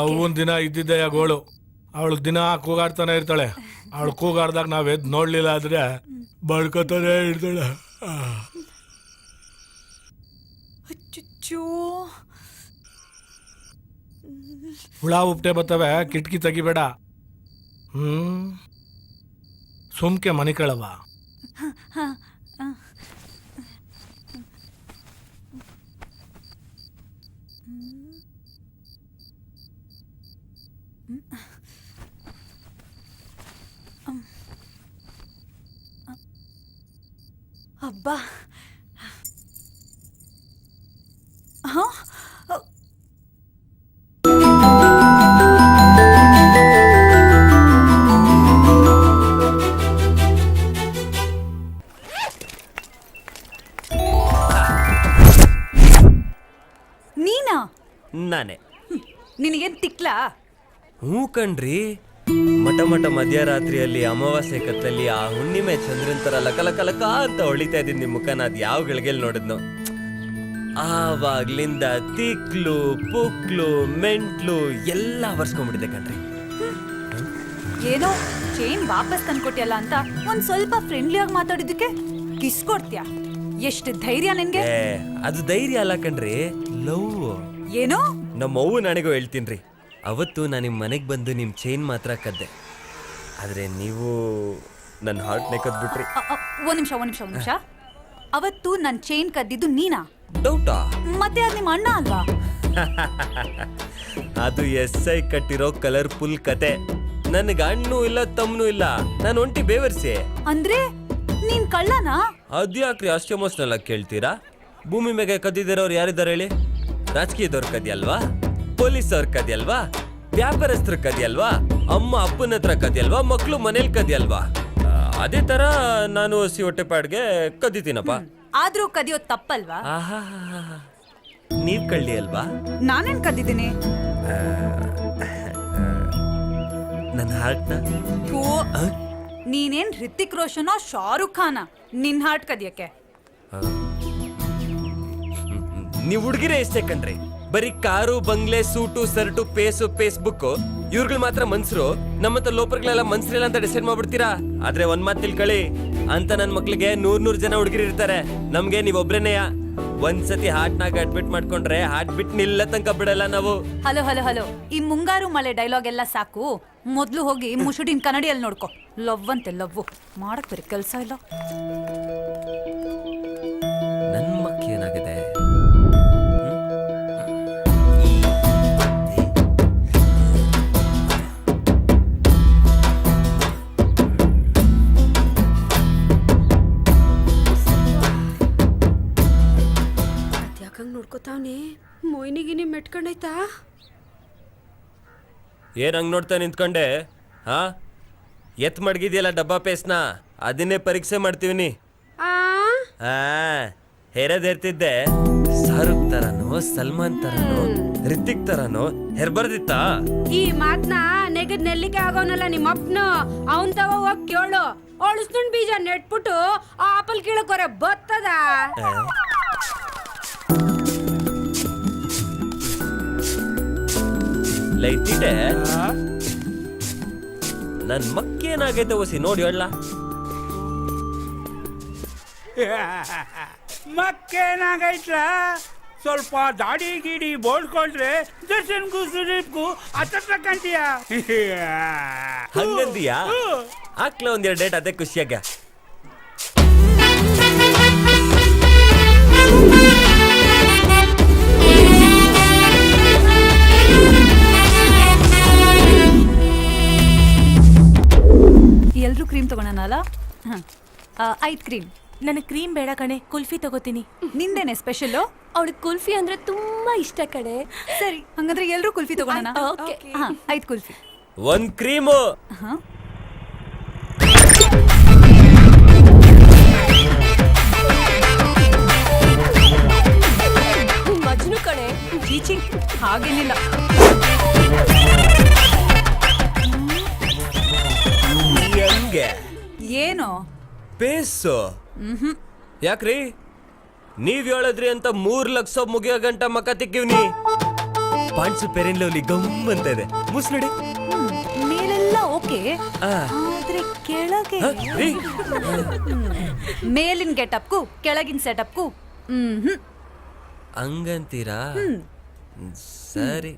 ಅವನ್ ದಿನ ಇದ್ದಿದ್ದೆ ಗೋಳು. ಅವಳು ದಿನ ಕೂಗಾಡ್ತಾನೆ ಇರ್ತಾಳೆ. ಅವಳು ಕೂಗಾಡ್ದಾಗ ನಾವ್ ಎದ್ ನೋಡ್ಲಿಲ್ಲ ಆದ್ರೆ ಬಡ್ಕೋತಾನೆ ಇರ್ತಾಳೆ. ಹುಳ ಉಪ್ಟೆ ಬರ್ತವೆ, ಕಿಟಕಿ ತೆಗಿಬೇಡ. ಸುಮ್ಕೆ ಮನಿ ಕಳವ. ಅಬ್ಬಾ, ಹ? ನೀನಾ? ನಾನೇ. ನಿನಗೇನ್ ತಿಕ್ಲಾ? ಹ್ಞೂ ಕಣ್ರಿ, ಮಠ ಮಠ ಮಧ್ಯರಾತ್ರಿಯಲ್ಲಿ ಅಮಾವಾಸ್ಯೆ ಕತ್ತಲ್ಲಿ ಆ ಹುಣ್ಣಿಮೆ ಚಂದ್ರನ್ ತರ ಲಕ ಅಂತ ಹೊಳಿತಾ ಇದ್ದೀನಿ ನಿಮ್ ಮುಖನ. ಅದ್ ಯಾವ ಗಳಿಗೆಲ್ ನೋಡಿದ್ನು. ಆವಾಗ್ಲಿಂದ ತಿಕ್ಲು ಪುಕ್ಲು ಮೆಂಟ್ಲು ಎಲ್ಲ ಬರ್ಸ್ಕೊಂಡ್ಬಿಟ್ಟಿದೆ ಕಣ್ರಿ. ಏನೋ ಚೇನ್ ವಾಪಸ್ ತಂದ್ಕೊಟ್ಯಲ್ಲ ಅಂತ ಒಂದ್ ಸ್ವಲ್ಪ ಫ್ರೆಂಡ್ಲಿ ಆಗಿ ಮಾತಾಡಿದ್ದಕ್ಕೆ ಕಿಸ್ ಕೊಡ್ತೀಯಾ? ಎಷ್ಟು ಧೈರ್ಯ ನಿನ್ಗೆ? ಅದು ಧೈರ್ಯ ಅಲ್ಲ ಕಣ್ರಿ, ಲವ್. ಏನೋ ನಮ್ಮ ಅವ್ವ ನನಗೂ ಹೇಳ್ತೀನ್ರಿ. ಅವತ್ತು ನಾನು ನಿಮ್ಮ ಮನೆಗೆ ಬಂದು ನಿಮ್ಮ ಚೈನ್ ಮಾತ್ರ ಕದ್ದೆ, ಆದ್ರೆ ನೀವು ನನ್ನ ಹಾರ್ಟ್ನೇ ಕದ್ಬಿಟ್ರಿ. ಒಂದ್ ನಿಮಿಷ. ಅವತ್ತು ನನ್ ಚೈನ್ ಕದ್ದಿದ್ದು ನೀನಾ? ಡೌಟಾ? ಮತ್ತೆ ಅದ್ ನಿಮ್ಮ ಅಣ್ಣ ಅಲ್ವಾ? ಅದು SI ಕಟ್ಟಿರೋ ಕಲರ್ಫುಲ್ ಕತೆ. ನನಗೆ ಅಣ್ಣೂ ಇಲ್ಲ ತಮ್ಮನೂ ಇಲ್ಲ, ನಾನು ಒಂಟಿ ಬೇವರ್ಸಿ. ಅಂದ್ರೆ ನೀನ್ ಕಳ್ಳನಾ? ಅದ್ಯಾಕ್ರಿ ಅಷ್ಟು ಎಮೋಷನಲ್ ಆಗಿ ಕೇಳ್ತೀರಾ? ಭೂಮಿ ಮೇಲೆ ಕದ್ದಿರೋರು ಯಾರಿದ್ದಾರೆ ಹೇಳಿ? ರಾಜಕೀಯದವ್ರ ಕದಿಯಲ್ವಾ? ಪೊಲೀಸ್ ಅವ್ರ ಕದಿಯಲ್ವಾ? ವ್ಯಾಪಾರಸ್ಥರ ಕದಿಯಲ್ವಾ? ಅಮ್ಮ ಅಪ್ಪನ ಹತ್ರ ಕದಿಯಲ್ವಾ? ಮಕ್ಳು ಮನೇಲಿ ಕದಿಯಲ್ವಾ? ಅದೇ ತರ ನಾನು ಹಸಿ ಹೊಟ್ಟೆಪಾಡ್ಗೆ ಕದಿತೀನಪ್ಪ. ಆದ್ರೂ ಕದಿಯೋದ್ ತಪ್ಪಲ್ವಾ? ನೀವ್ ಕಳ್ಳಿ ಅಲ್ವಾ? ನಾನೇನ್ ಕದ್ದಿದ್ದೀನಿ? ನನ್ನ ಹಾರ್ಟ್ನ. ನೀನೇನ್ ಹೃತಿಕ್ ರೋಷನೋ ಶಾರುಖ್ ಖಾನ ನಿನ್ ಹಾರ್ಟ್ ಕದಿಯಕ್ಕೆ? ನೀವ್ ಹುಡುಗಿರೇ ಇಷ್ಟೇ ಕಣ್ರಿ, ಬರೀ ಕಾರು ಬಂಗ್ಲೆ ಸೂಟು ಸರ್ಟು ಫೇಸ್ಬುಕ್ ಇವ್ರುಗಳು ಮಾತ್ರ ಮನ್ಸರು. ನಮ್ಮಂತ ಲೋಪರ್ಗಳೆಲ್ಲ ಮನ್ಸರಿಲ್ಲ ಅಂತ ಡಿಸೈಡ್ ಮಾಡ್ಬಿಡ್ತೀರಾ. ಆದ್ರೆ ಒಂದ್ ಮಾತು ತಿಳ್ಕೊಳ್ಳಿ, ಅಂತ ನನ್ ಮಕ್ಳಿಗೆ 100 ಜನ ಹುಡುಗಿರು ಇರ್ತಾರೆ, ನಮ್ಗೆ ನೀವ್ ಒಬ್ರೇನೆಯ. ಒಂದ್ಸತಿ ಹಾರ್ಟ್ನಾಗ ಅಡ್ಮಿಟ್ ಮಾಡ್ಕೊಂಡ್ರೆ ಹಾರ್ಟ್ ಬಿಟ್ ನಿಲ್ಲ ತನಕ ಬಿಡಲ್ಲ ನಾವು. ಹಲೋ, ಈ ಮುಂಗಾರು ಮಳೆ ಡೈಲಾಗ್ ಎಲ್ಲ ಸಾಕು. ಮೊದ್ಲು ಹೋಗಿ ಮುಸುಡಿನ ಕನ್ನಡಿಯಲ್ಲಿ ನೋಡ್ಕೊ. ಲವ್ ಅಂತೆ ಲವ್ ಮಾಡಕ್ ಬರೀ ಕೆಲ್ಸ ಇಲ್ಲ. ನನ್ ಮಕ್ಕಳು ಏನಾಗಿದೆ? ನೋಡ್ಕೋತಾವ್ನೆ, ಮೊಯ್ನಿಗಿನಿ ಮೆಟ್ಕೊಂಡೈತಾ? ಏನ್ ಹಂಗ್ ನೋಡ್ತಾ ನಿಂತ್ಕೊಂಡೆ? ಹಾ, ಎತ್ ಮಡ್ಗಿದ್ಯಲ್ಲ ಡಬ್ಬಾ ಪೇಸ್ನ, ಅದನ್ನೇ ಪರೀಕ್ಷೆ ಮಾಡ್ತೀವಿ. ಹೆರದ್ ಎರ್ತಿದ್ದೆ ಶಾರುಖ್ ತರನೋ ಸಲ್ಮಾನ್ ತರನೋ ರಿತಿಕ್ ತರನೋ ಹೆರ್ಬರ್ದಿತ್ತಾ? ಈ ಮಾತ್ನ ನೆಗದ್ ನೆಲ್ಲಿಗೆ ಆಗೋನಲ್ಲ ನಿಮ್ಮಪ್ಪನು, ಅವನ್ ತಗೋ ಹೋಗ್ ಕೇಳು. ಒಳಸ್ಕೊಂಡ್ ಬೀಜ ನೆಟ್ಬಿಟ್ಟು ಆಪಲ್ ಕೀಳಕೋರೆ ಬತ್ತದ. ಲೈತಿದೆ ನನ್ ಮಕ್ಕೇನಾಗೈತೆ ಒಸಿ ನೋಡಿ ಹೇಳ. ಮಕ್ಕೇನಾಗೈತ್ರ ಸ್ವಲ್ಪ ದಾಡಿ ಗಿಡಿ ಬೋಳ್ಕೊಂಡ್ರೆ ದರ್ಶನ್ಗೂ ಸುದೀಪ್ಗೂ ಹತ್ರ ಕಂತೀಯ. ಹಂಗಂದಿಯಾ? ಹಾಕ್ಲ ಒಂದೆರಡು ಡೇಟ್ ಅದೇ ಖುಷಿಯಾಗ. ಎಲ್ರೂ ಕ್ರೀಮ್ ತಗೊಳನಲ್ಲ? 5 ಕ್ರೀಮ್. ನನಗೆ ಕ್ರೀಮ್ ಬೇಡ ಕಣೆ, ಕುಲ್ಫಿ ತಗೋತೀನಿ. ನಿಂದೇನೆ ಸ್ಪೆಷಲ್? ಅವಳಿಗೆ ಕುಲ್ಫಿ ಅಂದ್ರೆ ತುಂಬಾ ಇಷ್ಟ ಕಣೆ. ಸರಿ, ಹಂಗಂದ್ರೆ ಎಲ್ರೂ ಕುಲ್ಫಿ ತಗೊಳೋಣ. 5 ಕುಲ್ಫಿ. 1 ಕ್ರೀಮು. ಮಜ್ನು ಕಣೆ. ಚೀಚಿ, ಹಾಗೇನಿಲ್ಲ. ಹೆಂಗೆ? ಏನು? ಪೇಸು. ಯಾಕ್ರಿ ನೀವ್ ಹೇಳಿದ್ರಿ ಅಂತ 3 ಲಕ್ಷ ಮುಗಿಯೋ ಗಂಟ ಮಕ ತಿಕ್ಕಿವ್ನಿ. ಪಾಂಡ್ಸು ಪೆರಿನ್ಲೋಲಿ ಗಮ್ ಅಂತ ಇದೆ. ಮುಸ್ ನೋಡಿ. ಮೇಲೆಲ್ಲ ಓಕೆ, ಆದ್ರೆ ಕೆಳಗೆ ಮೇಲಿನ ಗೆಟಪ್ಗೂ ಕೆಳಗಿನ ಸೆಟಪ್ಗೂ ಹಂಗಂತೀರಾ? ಸರಿ.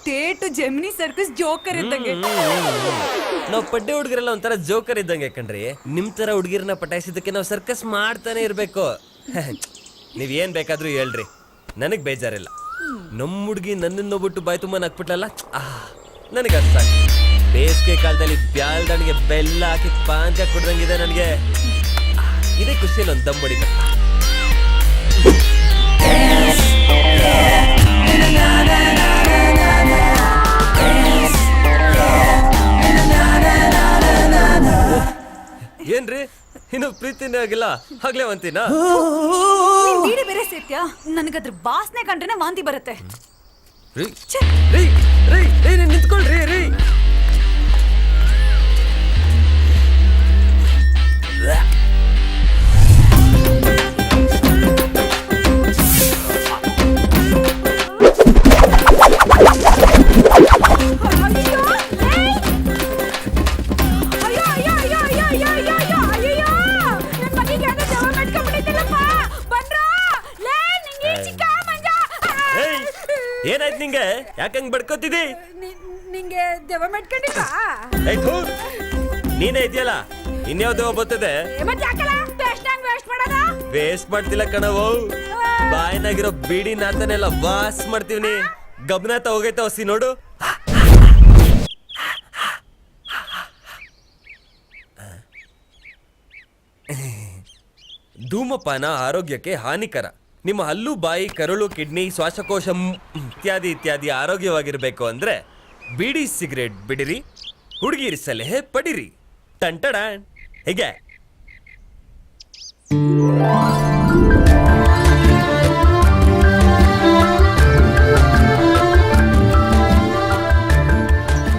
ಟೇಟು ಜೆಮಿನಿ ಸರ್ಕಸ್ ಜೋಕರ್ ಇದ್ದಂಗೆ. ನಾವ್ ಪಡ್ಡೆ ಹುಡುಗರೆಲ್ಲ ಒಂಥರ ಜೋಕರ್ ಇದ್ದಂಗೆ ಕಣ್ರಿ. ನಿಮ್ ತರ ಹುಡುಗಿರನ್ನ ಪಟಾಯಿಸಿದಕ್ಕೆ ನಾವ್ ಸರ್ಕಸ್ ಮಾಡ್ತಾನೆ ಇರ್ಬೇಕು. ನೀವ್ ಏನ್ ಬೇಕಾದ್ರೂ ಹೇಳ್ರಿ, ನನಗ್ ಬೇಜಾರಿಲ್ಲ. ನಮ್ ಹುಡುಗಿ ನನ್ನನ್ನು ಬಿಟ್ಟು ಬಾಯ್ ತುಂಬ ನಕ್ಬಿಟ್ಲಲ್ಲ, ನನಗೆ ಅರ್ಥ. ಬೇಸಿಗೆ ಕಾಲದಲ್ಲಿ ಬ್ಯಾಲ್ದಣಿಗೆ ಬೆಲ್ಲ ಹಾಕಿ ಪಾಂಚ ಕುಡ್ದಂಗಿದೆ ನನಗೆ. ಇದೇ ಖುಷಿಯಲ್ಲಿ ಒಂದು ದಮ್ ಹೊಡಿಬೇಕು. ಏನ್ರಿ ಇನ್ನು ಪ್ರೀತಿನೇ ಆಗಿಲ್ಲ, ಆಗ್ಲೇ ಅಂತೀನಾ? ಬೀಡಿ ಬೇರೆ ಸೇರ್ತ್ಯಾ? ನನಗದ್ರ ಬಾಸ್ನೆ ಕಂಡ್ರೆ ವಾಂತಿ ಬರುತ್ತೆ. ನಿಂತ್ಕೊಳ್ರಿ ರೀ. ಏನಾಯ್ತು ನಿಂಗೆ? ಯಾಕಂಗ್ ಬಡ್ಕೋತಿದ್ದಿ? ನಿಂಗೆ ದೆವ್ವ ಮೆಟ್ಕೊಂಡಿಲ್ಲ? ನೀನೇ ಇದೆಯಲ್ಲ, ಇನ್ಯಾವ ದೆವ್ವ ಬರ್ತದೆ? ವೇಸ್ಟ್ ಮಾಡ್ತಿಲ್ಲ ಕಣವು. ಬಾಯಿನಾಗಿರೋ ಬೀಡಿ ನಾತನೆಲ್ಲ ವಾಸ್ ಮಾಡ್ತೀವಿ. ಗಬ್ನಾತ ಹೋಗೈತ ಹೊಸಿ ನೋಡು. ಧೂಮಪಾನ ಆರೋಗ್ಯಕ್ಕೆ ಹಾನಿಕರ. ನಿಮ್ಮ ಹಲ್ಲು, ಬಾಯಿ, ಕರುಳು, ಕಿಡ್ನಿ, ಶ್ವಾಸಕೋಶ ಇತ್ಯಾದಿ ಇತ್ಯಾದಿ ಆರೋಗ್ಯವಾಗಿರ್ಬೇಕು ಅಂದ್ರೆ ಬೀಡಿ ಸಿಗರೇಟ್ ಬಿಡಿರಿ, ಹುಡುಗಿರಿ ಸಲಹೆ ಪಡಿರಿ. ಟಂಟಡ ಹೇಗೆ?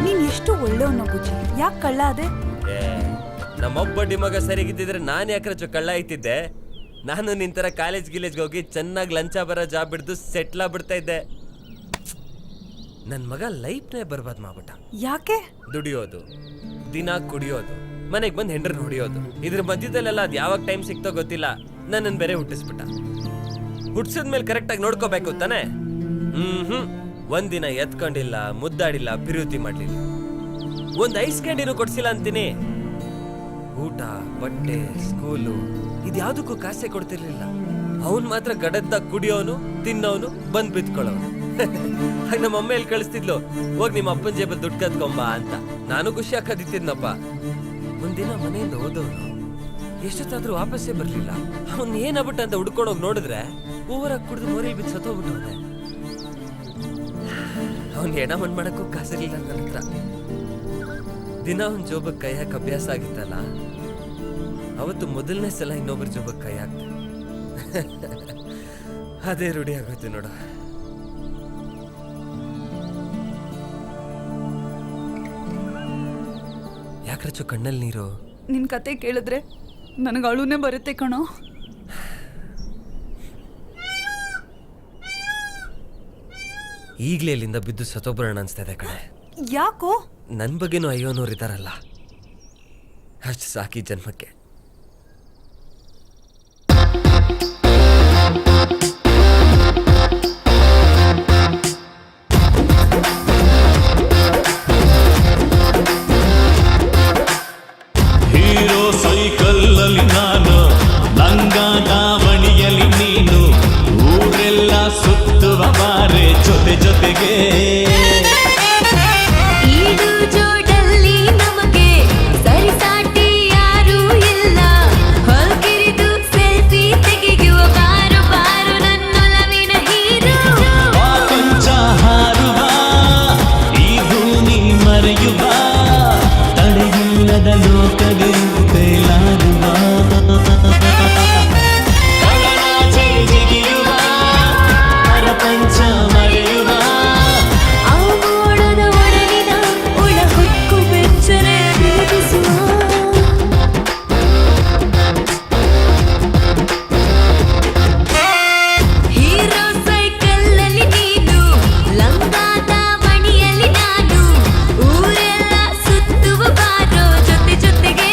ನೀನ್ ಎಷ್ಟು ಒಳ್ಳೆಯವನು ಬುಜ್ಜಿ, ಯಾಕೆ ಕಳ್ಳ ಅದೇ? ನಮ್ಮೊಬ್ಬ ಮಗ ಸರಿಗಿದ್ದಿದ್ರೆ ನಾನು ಯಾಕ್ರಚ್ಚು ಕಳ್ಳ ಐತಿದ್ದೆ? ನಾನು ನಿಂತರ ಕಾಲೇಜ್ ಗಿಲೇಜ್ಗೆ ಹೋಗಿ ಚೆನ್ನಾಗಿ ಲಂಚ ಬರೋ ಜಾಬ್ ಹಿಡಿದು ಸೆಟ್ಲ್ ಆಗ್ಬಿಡ್ತಾ ಇದ್ದೆ. ನನ್ ಮಗ ಲೈಫ್ನೇ ಬರ್ಬಾದ್ ಮಾಡ್ಬಿಟ್ಟ. ಯಾಕೆ? ದುಡಿಯೋದು, ದಿನ ಕುಡಿಯೋದು, ಮನೆಗೆ ಬಂದು ಹೆಂಡ್ರನ್ ಹೊಡಿಯೋದು. ಇದ್ರ ಮಧ್ಯದಲ್ಲೆಲ್ಲ ಅದ್ ಯಾವಾಗ ಟೈಮ್ ಸಿಕ್ತೋ ಗೊತ್ತಿಲ್ಲ, ನನ್ನನ್ ಬೇರೆ ಹುಟ್ಟಿಸ್ಬಿಟ್ಟ. ಹುಟ್ಸಿದ್ಮೇಲೆ ಕರೆಕ್ಟಾಗಿ ನೋಡ್ಕೋಬೇಕು ತಾನೆ? ಒಂದಿನ ಎತ್ಕೊಂಡಿಲ್ಲ, ಮುದ್ದಾಡಿಲ್ಲ, ಪಿರುತಿ ಮಾಡ್ಲಿಲ್ಲ, ಒಂದ್ ಐಸ್ ಕ್ಯಾಂಡಿನೂ ಕೊಡ್ಸಿಲ್ಲ ಅಂತೀನಿ. ಊಟ, ಬಟ್ಟೆ, ಸ್ಕೂಲು ಇದ್ಯಾವುದಕ್ಕೂ ಕಾಸೆ ಕೊಡ್ತಿರ್ಲಿಲ್ಲ. ಅವನ್ ಮಾತ್ರ ಗಡದ್ದಾಗ ಕುಡಿಯೋನು, ತಿನ್ನೋನು, ಬಂದ್ ಬಿತ್ಕೊಳ್ಳೋನು. ನಮ್ಮ ಅಮ್ಮ ಎಲ್ಲಿ ಕಳಿಸ್ತಿದ್ಲು, ಹೋಗಿ ನಿಮ್ಮ ಅಪ್ಪನ ಜೇಬಲ್ ದುಡ್ಡು ಕತ್ಕೊಂಬ ಅಂತ. ನಾನು ಖುಷಿ ಹಾಕದಿತ್ತಿದ್ನಪ್ಪ. ಒಂದಿನ ಮನೆಯಿಂದ ಹೋದವನು ಎಷ್ಟೊತ್ತಾದ್ರೂ ವಾಪಸ್ಸೇ ಬರ್ಲಿಲ್ಲ. ಅವನ್ ಏನಾಗ್ಬಿಟ್ಟ ಅಂತ ಹುಡ್ಕೊಂಡೋಗಿ ನೋಡಿದ್ರೆ ಓವರಾಗಿ ಕುಡಿದು ಮೋರಿಲ್ ಬಿದ್ದು ಸತ್ತೋಗ್ಬಿಟ್ಟವನೆ. ಅವನ್ ಎಣ ಮಣ್ ಮಾಡಕ್ಕೂ ಕಾಸಿರ್ಲಿಲ್ಲ ನನ್ನ ಹತ್ರ. ದಿನ ಅವನ್ ಜೋಬಕ್ ಕೈ ಹಾಕಿ ಅಭ್ಯಾಸ ಆಗಿತ್ತಲ್ಲ, ಅವತ್ತು ಮೊದಲನೇ ಸಲ ಇನ್ನೊಬ್ಬರ ಜೋಬಕ್ ಕೈ ಹಾಕ್ತೆ. ಅದೇ ರೂಢಿ ಆಗೋಯ್ತು ನೋಡ. ಯಾಕ್ರಚ್ಚು ಕಣ್ಣಲ್ಲಿ ನೀರು? ನಿನ್ ಕತೆ ಕೇಳಿದ್ರೆ ನನಗೆ ಅಳುನೇ ಬರುತ್ತೆ ಕಣೋ. ಈಗ್ಲೇ ಇಲ್ಲಿಂದ ಬಿದ್ದು ಸತ್ತೋಗ್ಬರೋಣ ಅನ್ಸ್ತಾ ಇದೆ ಕಣೆ. ಯಾಕೋ? ನನ್ ಬಗ್ಗೆನೂ ಅಯ್ಯೋನವ್ರು ಇದಾರಲ್ಲ, ಅಷ್ಟು ಸಾಕಿ ಜನ್ಮಕ್ಕೆ. ಹೀರೋ ಸೈಕಲ್ಲಲ್ಲಿ ನಾನು, ನಂಗ ದಾವಣಿಯಲ್ಲಿ ನೀನು, ಊರೆಲ್ಲ ಸುತ್ತುವ ಬಾರೆ ಜೊತೆ ಜೊತೆಗೆ. ಈಡು ಜೋಡಲ್ಲಿ ನಮಗೆ ಸರಿಸಾಟಿ ಯಾರೂ ಇಲ್ಲ. ಹೊಲ್ಕಿರಿದು ಸೆಲ್ಫಿ ತೆಗೆಯುವ ಬಾರು ಬಾರು ನನ್ನೊಲವಿನ ಹೀರೋ. ಕೊಂಚ ಹಾರುವ ಈ ಭೂಮಿ ಮರೆಯುವ, ತಡೆಯಿಲ್ಲದ ಲೋಕವೇ ತೇಲಾಡುವ, ಕಡಲಾಚೆ ಜಿಗಿಯುವ, ಪ್ರಪಂಚ ಮರೆಯುವ. ಅವಮೋಡದ ಒಡಲಿನ ಒಳ ಹೊಕ್ಕು ಬೆಚ್ಚರೆ ಪ್ರೀತಿಸುವ. ಹೀರೋ ಸೈಕಲ್ಲಲ್ಲಿ ನೀನು, ಲಂಗಾದ ಮಣಿಯಲ್ಲಿ ನಾನು, ಊರೆಲ್ಲ ಸುತ್ತುವ ಬಾರೋ ಜೊತೆ ಜೊತೆಗೆ.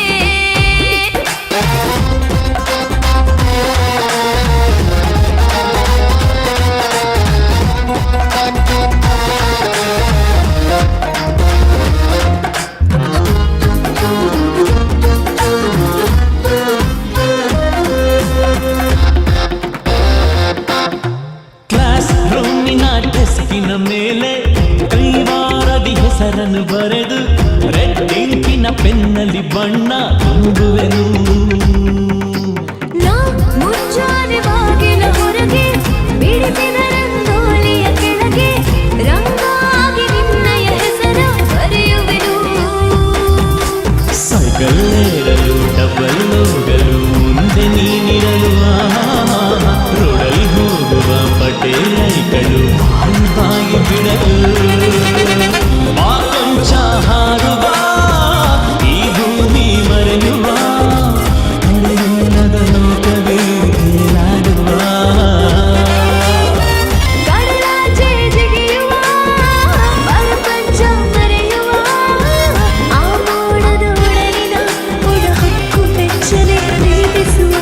ಕ್ಲಾಸ್ ರೂಮಿನ ಡೆಸ್ಕಿನ ಮೇಲೆ ಕೈವಾರದಿ ಹೆಸರನ್ನು ಬರೆದು ರೆಡ್ ಇಂಕಿನ ಪೆನ್ನಲ್ಲಿ ಬಣ್ಣ ತುಂಬುವೆನು. ನಾ ಮುಂಜಾನೆ ಬಾಗಿಲ ಹೊರಗೆ ಬಿಡಿಸಿದ ರಂಗೋಲಿಯ ಕೆಳಗೆ ರಂಗಾಗಿ ನಿನ್ನಯ ಹೆಸರ ಬರೆಯುವೆನು. ಸೈಕಲ್ ಏರಲು ಡಬಲ್ ಹೋಗಲು ಮುಂದೆ ನೀನಿರಲು, ರೋಡಲ್ಲಿ ಹೋಗುವ ಪಟೇಲೈಕಲು ಬಾಯಿ ಬಾಯಿ ಬಿಡಲು. ಆ ಕೊಂಚ ಹಾರುವ ಈ ಭೂಮಿ ಮರೆಯುವ, ತಡೆಯಿಲ್ಲದ ಲೋಕವೇ ತೇಲಾಡುವ. ಕಡಲಾಚೆ ಜಿಗಿಯುವ, ಪ್ರಪಂಚ ಮರೆಯುವ. ಆ ಮೋಡದ ಒಡಲಿನ ಒಳ ಹೊಕ್ಕು ಬೆಚ್ಚನೆ ಪ್ರೀತಿಸುವ.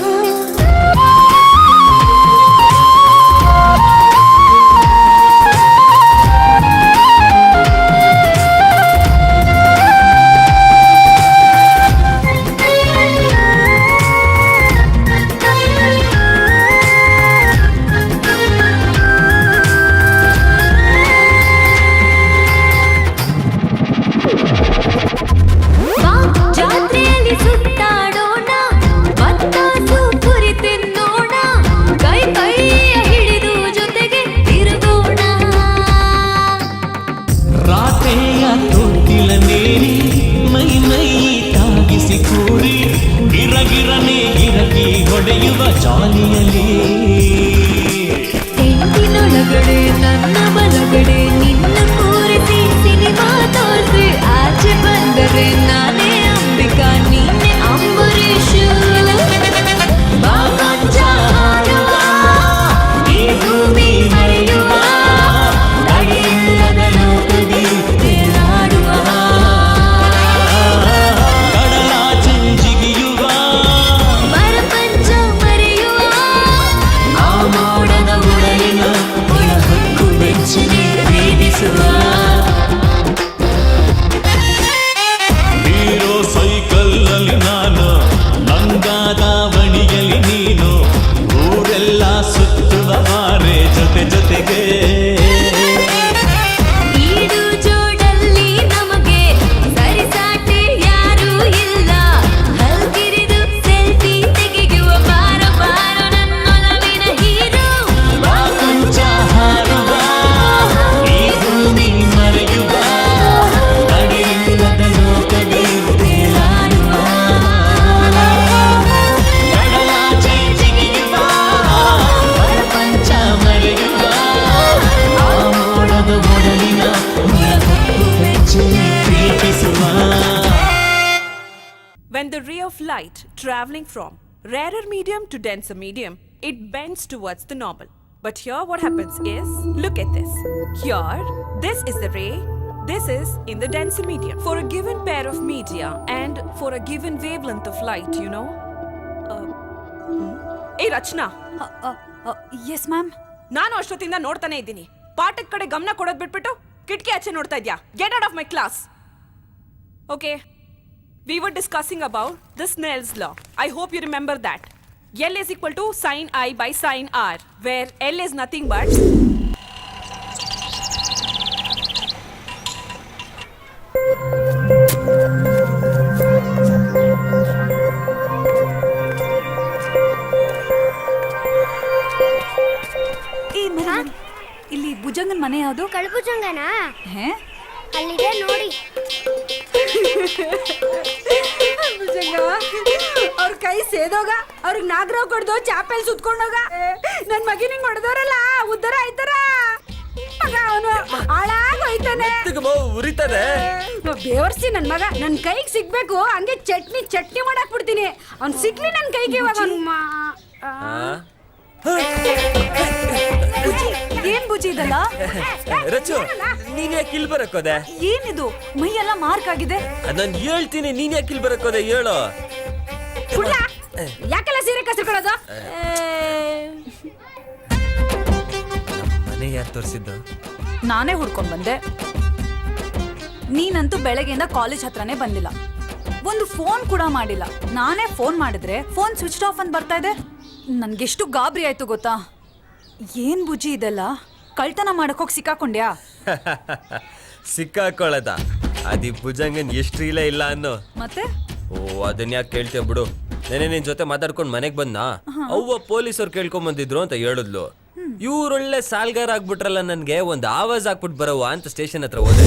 ಬಾ ಜಾತ್ರೆಯಲ್ಲಿ ಸುತ್ತಾಡೋಣ, ಬತ್ತಾಸು ಪುರಿ ತಿನ್ನೋಣ, ಕೈ ಕೈಯ ಹಿಡಿದು ಜೊತೆಗೆ ತಿರುಗೋಣ. ರಾತೆಯ ತೊಟ್ಟಿಲ ನೇರಿ ಮೈ ಮೈ ತಾಗಿಸಿ ಕೂರಿ, ಗಿರಗಿರನೆ ಗಿರಕಿ ಹೊಡೆಯುವ ಜಾಲಿಯಲ್ಲಿ. ಟೆಂಟಿನೊಳಗಡೆ ನನ್ನ ಬಲಗಡೆ ನಿನ್ನ ಕೂರಿಸಿ ಸಿನಿಮಾ ತೋರಿಸಿ ಆಚೆ ಬಂದರೆ ನಾನೇ ಅಂಬಿಕಾ ನೀನೆ ಅಂಬರೀಷು. ಬಾ ಕೊಂಚ ಹಾರುವ ಈ ಭೂಮಿ ಮರೆಯುವ, ತಡೆಯಿಲ್ಲದ ಲೋಕದಿ ತೇಲಾಡುವ. ಕಡಲಾಚೆ ಜಿಗಿಯುವ, ಪ್ರಪಂಚ ಮರೆಯುವ. ಪ್ರೇರೇಪಿಸುವ. When the ray of light traveling from rarer medium to denser medium, it bends towards the normal. But here what happens is, look at this. Here, this is the ray, this is in the denser medium. For a given pair of media and for a given wavelength of light, you know. Hey Rachna. Yes ma'am. ನಾನು ಅಷ್ಟೊತ್ತಿಂದ ನೋಡ್ತಾನೆ ಇದ್ದೀನಿ. ಪಾಠದ ಕಡೆ ಗಮನ ಕೊಡೋದು ಬಿಟ್ಬಿಟ್ಟು ಕಿಟಕಿ ಆಚೆ ನೋಡ್ತಾ ಇದ್ಯಾ? Get out of my class. Okay. We were discussing about the Snell's law. I hope you remember that. L is equal to sin I by sin R, where L is nothing but ಇಲ್ಲಿ ಭುಜಂಗನ್ ಮನೆ ಯಾವುದು? ಕಳ್ಭುಜಂಗನಾ? ಅಲ್ಲಿದೆ ನೋಡಿ. ಅವ್ರ ಕೈ ಸೇದೋಗ, ಅವ್ರಿಗೆ Nagarahavu ಕೊಡ್ದು chapel ಸುತ್ಕೊಂಡೋಗ. ನನ್ ಮಗಿನಿಂಗ್ ಹೊಡೆದವ್ರಲ್ಲ ಉದ್ದಾರ ಆಯ್ತಾರ. ಮಗ ಅವನು ಹಾಳಾಗೋಯ್ತಾನೆ, ಉರಿತಾನೆ. ಬೇವರ್ಸಿ ನನ್ ಮಗ ನನ್ ಕೈಗೆ ಸಿಗ್ಬೇಕು, ಹಂಗೆ ಚಟ್ನಿ ಮಾಡಾಕ್ ಬಿಡ್ತೀನಿ. ಅವ್ನ್ ಸಿಕ್ಲಿ ನನ್ ಕೈಗೆ ಇವಾಗ. ಏನ್ ಬುಜಿ ಇದಲ್ಲ? ರಚು, ನೀನ್ ಯಾಕೆ ಇಲ್ಲಿ ಬರಕೋದೆ? ಏನಿದು ಮೈ ಎಲ್ಲ ಮಾರ್ಕ್ ಆಗಿದೆ? ನಾನ್ ಹೇಳ್ತೀನಿ, ನೀನ್ ಯಾಕೆ ಇಲ್ಲಿ ಬರಕೋದೆ ಹೇಳು. ಯಾಕೆಲ್ಲ ಸೀರೆ ಕಸಿರ್ಕೊಳ್ಳೋದು? ಮನೆ ಯಾರು ತೋರಿಸಿದ್ದು? ನಾನೇ ಹುಡ್ಕೊಂಡ್ ಬಂದೆ. ನೀನಂತೂ ಬೆಳಗ್ಗೆಯಿಂದ ಕಾಲೇಜ್ ಹತ್ರನೇ ಬಂದಿಲ್ಲ, ಒಂದು ಫೋನ್ ಕೂಡ ಮಾಡಿಲ್ಲ. ನಾನೇ ಫೋನ್ ಮಾಡಿದ್ರೆ ಫೋನ್ ಸ್ವಿಚ್ ಆಫ್ ಅಂತ ಬರ್ತಾ ಇದೆ. ನನ್ಗೆಷ್ಟು ಗಾಬರಿ ಆಯ್ತು ಗೊತ್ತಾ? ಏನ್ ಬುಜ್ಜಿ ಇದೆಲ್ಲ? ಕಳ್ತನ ಮಾಡಕ್ ಸಿಕ್ಕಾಕೊಂಡ್ಯಾ? ಸಿಕ್ಕಾಕೊಳ್ಳದ ಅದಿ ಭುಜಂಗನ್ ಎಷ್ಟು ಇಲ್ಲ ಅನ್ನೋ. ಮತ್ತೆ ಅದನ್ನ ಯಾಕೆ ಕೇಳ್ತೇವ್ ಬಿಡು. ನೆನೆ ನಿನ್ ಜೊತೆ ಮಾತಾಡ್ಕೊಂಡ್ ಮನೆಗ್ ಬಂದ, ಅವ್ವ ಪೊಲೀಸರು ಕೇಳ್ಕೊಂಡ್ ಬಂದಿದ್ರು ಅಂತ ಹೇಳಿದ್ಲು. ಇವ್ರೊಳ್ಳೆ ಸಾಲ್ಗಾರ ಆಗ್ಬಿಟ್ರಲ್ಲ, ನನ್ಗೆ ಒಂದ್ ಆವಾಜ್ ಹಾಕ್ಬಿಟ್ಟು ಬರವ ಅಂತ ಸ್ಟೇಷನ್ ಹತ್ರ ಹೋದೆ.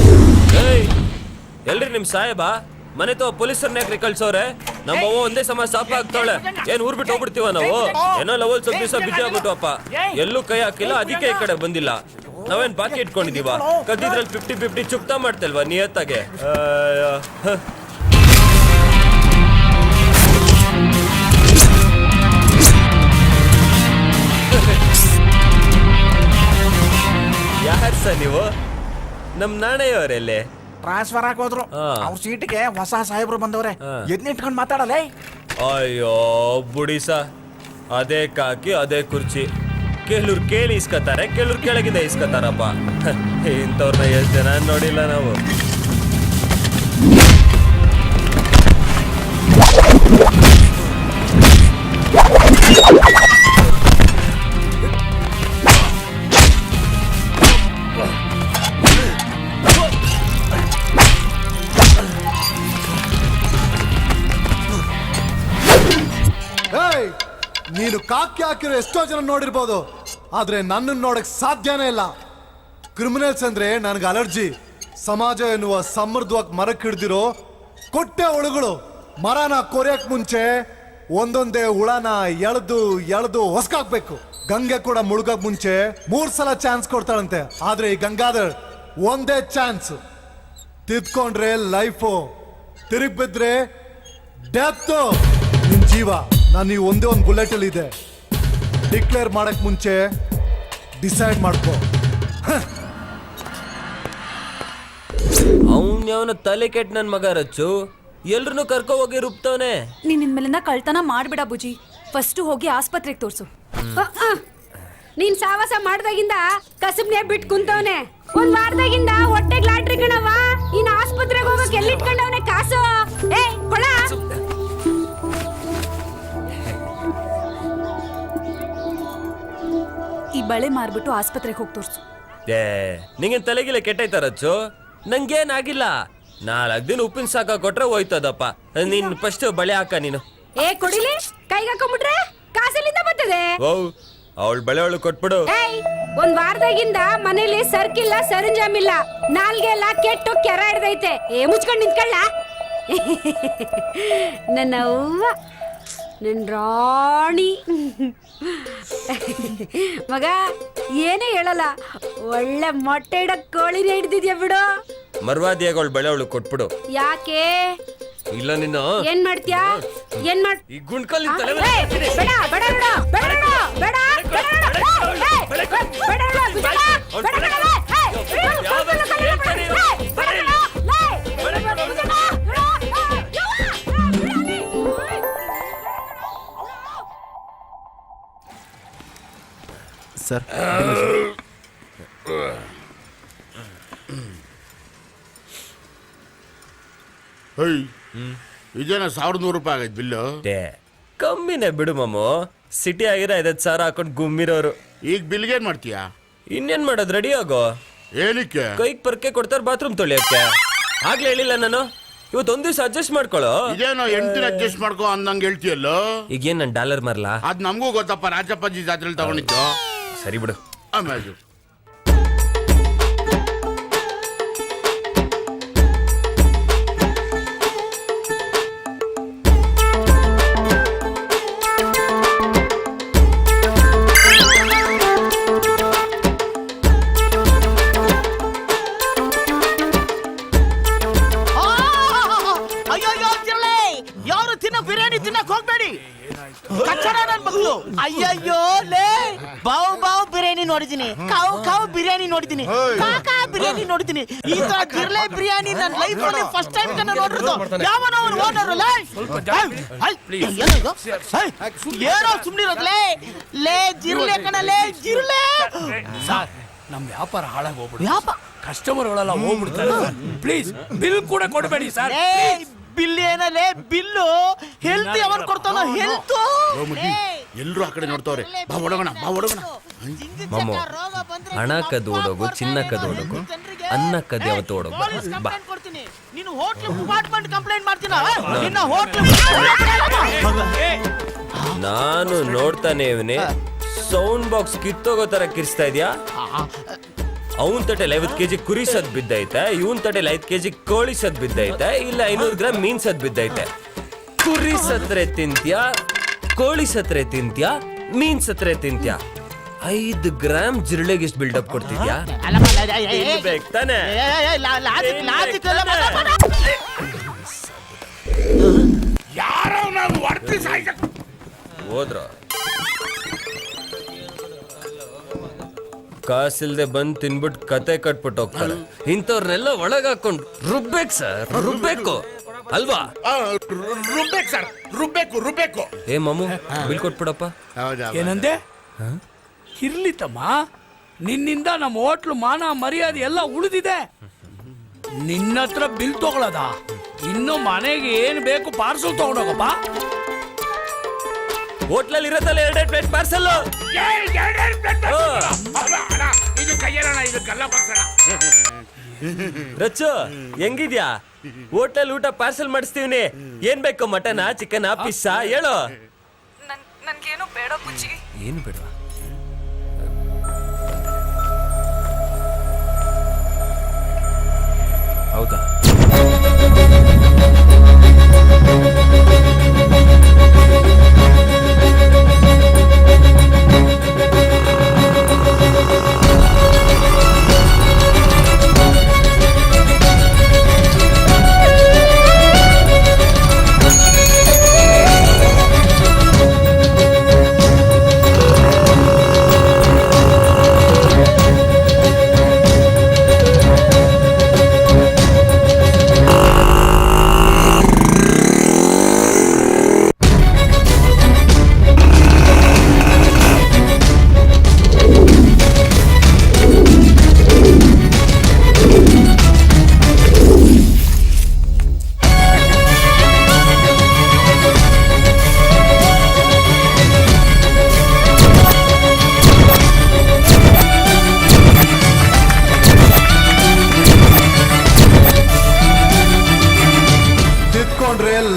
ಎಲ್ರಿ ನಿಮ್ ಸಾಹೇಬ ಮನೆ ತೋ ಪೊಲೀಸರ್ನ ಯಾಕ್ರಿ ಕಳ್ಸವ್ರೆ? ನಮ್ಮವ್ವ ಒಂದೇ ಸಮ ಸಾಪ ಆಗ್ತಾಳೆ. ಏನ್ ಊರ್ ಬಿಟ್ಟು ಹೋಗ್ಬಿಡ್ತೀವ ನಾವು? ಏನೋ ಲವಲ್ ಸ್ವಲ್ಪ ದಿವಸ ಬಿಜಿ ಆಗ್ಬಿಟ್ಟು ಎಲ್ಲೂ ಕೈ ಹಾಕಿಲ್ಲ, ಅದಕ್ಕೆ ಈ ಕಡೆ ಬಂದಿಲ್ಲ. ನಾವೇನ್ ಬಾಕಿ ಇಟ್ಕೊಂಡಿದೀವ? ಕದ್ದಿದ್ರಲ್ಲಿ 50-50 ಚುಕ್ತಾ ಮಾಡ್ತಲ್ವಾ ನಿಯತ್ತಾಗೆ? ಯಾರ್ ಸರ್ ನೀವು? ನಮ್ ನಾಣೆಯವರಲ್ಲೇ ಟ್ರಾನ್ಸ್ಫರ್ ಹಾಕೋದ್ರು. ಅವ್ರ ಸೀಟ್ಗೆ ಹೊಸ ಸಾಹೇಬ್ರು ಬಂದವ್ರೆ, ಎದ್ನ ಇಟ್ಕೊಂಡ್ ಮಾತಾಡಲ್ಲ. ಅಯ್ಯೋ ಬುಡಿಸ, ಅದೇ ಕಾಕಿ ಅದೇ ಕುರ್ಚಿ. ಕೆಲವ್ರು ಕೇಳಿ ಇಸ್ಕತಾರೆ, ಕೆಲವ್ರು ಕೆಳಗಿಂದ ಇಸ್ಕತಾರಪ್ಪ. ಇಂಥವ್ರನ್ನ ಎಷ್ಟು ಜನ ನೋಡಿಲ್ಲ ನಾವು. ನೀನು ಕಾಕಿ ಹಾಕಿರೋ ಎಷ್ಟೋ ಜನ ನೋಡಿರ್ಬೋದು, ಆದ್ರೆ ನನ್ನನ್ನು ನೋಡಕ್ ಸಾಧ್ಯನೇ ಇಲ್ಲ. ಕ್ರಿಮಿನಲ್ಸ್ ಅಂದ್ರೆ ನನಗೆ ಅಲರ್ಜಿ. ಸಮಾಜ ಎನ್ನುವ ಸಮೃದ್ಧವಾಗಿ ಮರಕ್ಕೆ ಹಿಡ್ದಿರೋ ಕೊಟ್ಟೆ ಹುಳುಗಳು. ಮರನ ಕೊರೆಯಕ್ ಮುಂಚೆ ಒಂದೊಂದೇ ಹುಳನ ಎಳೆದು ಹೊಸ್ಕಾಕ್ಬೇಕು. ಗಂಗೆ ಕೂಡ ಮುಳುಗಕ್ ಮುಂಚೆ 3 ಸಲ ಚಾನ್ಸ್ ಕೊಡ್ತಾಳಂತೆ. ಆದ್ರೆ ಈ ಗಂಗಾಧರ್ ಒಂದೇ ಚಾನ್ಸ್. ತಿದ್ಕೊಂಡ್ರೆ ಲೈಫು, ತಿರುಗಿ ಬಿದ್ರೆ ಡೆತ್. ನಿನ್ ಜೀವ ನಾನು ಈ ಒಂದೇ ಒಂದು ಬುಲೆಟ್ ಅಲ್ಲಿ ಇದೆ. ಡಿಕ್ಲೇರ್ ಮಾಡಕ್ ಮುಂಚೆ ಡಿಸೈಡ್ ಮಾಡ್ಕೋ. ಅವನ ತಲೆ ಕೆಟ್ಟ ನನ್ ಮಗ ರಚ್ಚು, ಎಲ್ರನ್ನೂ ಕರ್ಕೊ ಹೋಗಿ ರುಬ್ತವನೆ. ನೀನ್ ಇನ್ಮೇಲಿಂದ ಕಳ್ತನ ಮಾಡ್ಬೇಡ ಬುಜಿ. ಫಸ್ಟ್ ಹೋಗಿ ಆಸ್ಪತ್ರೆಗೆ ತೋರ್ಸು. ನೀನ್ ಸಾವಾಸ ಮಾಡ್ದಾಗಿಂದ ಕಸಬ್ನೇ ಬಿಟ್ ಕುಂತವನೆ. ಒಂದ್ ವಾರದಾಗಿಂದ ಹೊಟ್ಟೆಗ್ ಲಾಟ್ರಿ ಕಣವ. ಇನ್ ಆಸ್ಪತ್ರೆಗೆ ಹೋಗಕ್ ಎಲ್ಲಿಟ್ಕೊಂಡವನೆ ಕಾಸು? ಏ ಕೊಳ. ಈ ಬಳೆ ಮಾರ್ಬಿಟ್ಟು ಆಸ್ಪತ್ರೆಗೆ ಹೋಗಿ ತೋರ್ಸು. ನಿಂಗೇನ್ ತಲೆಗಿಲ್ಲ ಕೆಟ್ಟೈತ ರಚ್ಚು? ನಂಗೇನಾಗಿಲ್ಲ. 4 ದಿನ ಉಪ್ಪಿನ ಸಾಕ ಕೊಟ್ರೆ ಹೋಯ್ತದಪ್ಪ. ನೀನ್ ಫಸ್ಟ್ ಬಳೆ ಹಾಕ ನೀನು. ಏ ಕೊಡಿಲಿ, ಕೈಗೆ ಹಾಕೊಂಡ್ಬಿಟ್ರೆ ಕಾಸೆಲ್ಲಿಂದ ಬರ್ತದೆ? ಅವಳ ಬಳೆ ಅವಳು ಕೊಟ್ಬಿಡು. ಒಂದ್ ವಾರದಾಗಿಂದ ಮನೇಲಿ ಸರ್ಕಿಲ್ಲ, ಸರಂಜಾಮಿಲ್ಲ, ನಾಲ್ಗೆ ಎಲ್ಲ ಕೆಟ್ಟು ಕೆರ ಹಿಡ್ದೈತೆ. ಮುಚ್ಕೊಂಡ್ ನಿಂತ್ಕೊಳ್ಳ. ನನ್ನ ಅವ್ವ, ನನ್ ರಾಣಿ ಮಗ. ಏನೇ ಹೇಳಲ್ಲ, ಒಳ್ಳೆ ಮೊಟ್ಟೆ ಇಡಕ್ ಕೋಳಿನೇ ಹಿಡ್ದಿದ್ಯಾ ಬಿಡು. ಮರ್ವಾದಿಯಾಗ ಅವಳು ಬಳೆ ಅವಳು ಕೊಟ್ಬಿಡು. ಯಾಕೆ? ಇಲ್ಲ ನೀನು ಏನ್ ಮಾಡ್ತೀಯಾ? ಏನ್ ಮಾಡ್ ಈ ಗುಂಡ್ಕಲ್ ತಲೆ ಬೇಡ ಬೇಡ ಬೇಡ ಬೇಡ ಬೇಡ ಬೇಡ ಸರ್ ಇದೇನ 1100 ರೂಪಾಯಿ ಆಗೈತೆ ಬಿಲ್ಲು. ಕಮ್ಮಿನೇ ಬಿಡು ಮಾಮು. ಸಿಟಿ ಆಗಿರೋ 5,000 ಹಾಕೊಂಡು ಗುಮ್ಮಿರೋರು. ಈಗ ಬಿಲ್ಗೆ ಏನ್ ಮಾಡ್ತೀಯಾ? ಇನ್ನೇನ್ ಮಾಡೋದು, ರೆಡಿ ಆಗೋ. ಏನಕ್ಕೆ? ಕೈಗೆ ಪರ್ಕೆ ಕೊಡ್ತಾರೆ ಬಾತ್ರೂಮ್ ತೊಳಿಯಕ್ಕೆ. ಆಗ್ಲೇ ಹೇಳಿಲ್ಲ ನಾನು, ಇವತ್ತೊಂದ್ ದಿವಸ ಅಡ್ಜಸ್ಟ್ ಮಾಡ್ಕೊಳ್ಳೋ. ಇದೇನೋ 8 ದಿನ ಅಡ್ಜಸ್ಟ್ ಮಾಡ್ಕೋ ಅಂದಂಗೆ ಹೇಳ್ತೀಯಲ್ಲೋ. ಈಗೇನ್ ನನ್ ಡಾಲರ್ ಮರ್ಲಾ? ಅದ್ ನಮಗೂ ಗೊತ್ತಪ್ಪ, ರಾಜಪ್ಪಾಜಿ ಜಾತ್ರೆಲಿ ತಗೊಂಡಿದ್ದು. ಸರಿ ಬಿಡು. ಆಮೇಲೆ ಅಯ್ಯಯ್ಯೋ ಲೇ, ಬಾವು ಬಾವು ಬಿರಿಯಾನಿ ನೋಡಿದೀನಿ, ಕಾವು ಕಾವು ಬಿರಿಯಾನಿ ನೋಡಿದೀನಿ, ಕಾಕಾ ಬಿರಿಯಾನಿ ನೋಡಿದೀನಿ. ಈ ತರ ಜಿರ್ಲೆ ಬಿರಿಯಾನಿ ನನ್ನ ಲೈಫ್ ಅಲ್ಲಿ ಫಸ್ಟ್ ಟೈಮ್ ಕನ್ನ ನೋಡಿರೋದು. ಯಾವನೋ ಅವನು ಓನರ್ ಲೇ, ಏನೋ ಸುಮ್ನಿರೋದ್ಲೇ ಲೇ, ಜಿರ್ಲೆ ಕಣಲೇ ಜಿರ್ಲೆ. ಸರ್ ನಮ್ ವ್ಯಾಪಾರ ಹಾಳಾಗಿ ಹೋಗ್ಬಿಡು. ವ್ಯಾಪಾರ ಕಸ್ಟಮರ್ಗಳೆಲ್ಲ ಹೋಗ್ಬಿಡ್ತಾರೆ. ಪ್ಲೀಸ್ ಬಿಲ್ ಕೂಡ ಕೊಡಬೇಡಿ ಸರ್. Bill ಏನಲ್ಲೇ bill? ಹೆಲ್ತ್ ಯಾವನ್ ಕೊಡ್ತಾನೋ? ಹೆಲ್ತ್ ಎಲ್ರು ಆ ಕಡೆ ನೋಡ್ತಾವ್ರೆ. ಬಾ ಹೊಡೋಣ, ಬಾ ಹೊಡೋಣ. ಮಾಮು, ಹಣ ಕದ್ದು ಓಡೋಗು, ಚಿನ್ನ ಕದ್ದು ಓಡೋಗು, ಅನ್ನ ಕದ್ದು ಯಾವತ್ತು ಓಡೋಗು. ಬಾ. ನೀನು ಹೋಟ್ಲ್ ಡಿಪಾರ್ಟ್ಮೆಂಟ್ ಕಂಪ್ಲೇಂಟ್ ಮಾಡ್ತೀನ? ನಿನ್ನ ಹೋಟ್ಲ್ ನಾನು ನೋಡ್ತಾನೆ ಇವನೇ ಸೌಂಡ್ ಬಾಕ್ಸ್ ಕಿತ್ತೋಗೋ ತರ ಕಿರ್ಸ್ತಾ ಇದ್ಯಾ. ಅವನ್ ತಟೆಲ್ 50 kg ಕುರಿ ಸದ್ ಬಿದ್ದೈತೆ, ಇವನ್ ತಟೆಲ್ 5 kg ಕೋಳಿ ಸದ್ ಬಿದ್ದೈತೆ, ಇಲ್ಲ 500 ಗ್ರಾಮ್ ಮೀನ್ ಸದ್ ಬಿದ್ದೈತೆ. ಕುರಿ ಸತ್ರೆ ತಿಂತ್ಯಾ, ಕೋಳಿ ಸತ್ರೆ ತಿಂತ್ಯಾ, ಮೀನ್ ಸತ್ರೆ ತಿಂತ್ಯಾ? 5 ಗ್ರಾಮ್ ಜಿರಳೆಗೆ ಎಷ್ಟು ಬಿಲ್ಡಪ್ ಕೊಡ್ತಿದ್ಯಾ? ತಾನೆ ಯಾರೋ ನಾವು ಹೊಡ್ತಿ ಹೋದ್ರ ಕಾಸಿಲ್ದೆ ಬಂದ್ ತಿನ್ಬಿಟ್ಟು ಕತೆ ಕಟ್ಬಿಟ್ಟು ಹೋಗ್ತಾರೆ. ಇಂಥವ್ರನ್ನೆಲ್ಲ ಒಳಗ್ ಹಾಕೊಂಡು ರುಬ್ಬೇಕು ಸರ್, ರುಬ್ಬೇಕು ಅಲ್ವಾ? ರುಬ್ಬೇಕು ಸರ್, ರುಬ್ಬೇಕು. ಏ ಮಾಮು, ಬಿಲ್ ಕೊಟ್ಬಿಡಪ್ಪ. ಏನಂದೆ? ಇರ್ಲಿ ತಮ್ಮ, ನಿನ್ನಿಂದ ನಮ್ಮ ಹೋಟ್ಲು ಮಾನ ಮರ್ಯಾದೆ ಎಲ್ಲ ಉಳಿದಿದೆ. ನಿನ್ನ ಹತ್ರ ಬಿಲ್ ತಗೊಳದ? ಇನ್ನು ಮನೆಗೆ ಏನ್ ಬೇಕು ಪಾರ್ಸಲ್ ತಗೊಂಡೋಗಪ್ಪ. ಹೋಟ್ಲಲ್ಲಿ ಇರತ್ತಲ್ಲ 2 ಪ್ಲೇಟ್ ಪಾರ್ಸಲ್. ಇದು ಕೈಯಲ್ಲ, ಇದು ಕಲ್ಲ ಪಾರ್ಸಲ. ರಚ್ಚು ಹೆಂಗಿದ್ಯಾ? ಹೋಟೆಲ್ ಊಟ ಪಾರ್ಸಲ್ ಮಾಡಿಸ್ತೀವಿ. ಏನ್ ಬೇಕು, ಮಟನಾ, ಚಿಕನಾ, ಪಿಸ್ಸಾ? ಹೇಳು. ನನ್ಗೇನು ಬೇಡ ಬುಜ್ಜಿ. ಏನು ಬೇಡ? ಹೌದಾ?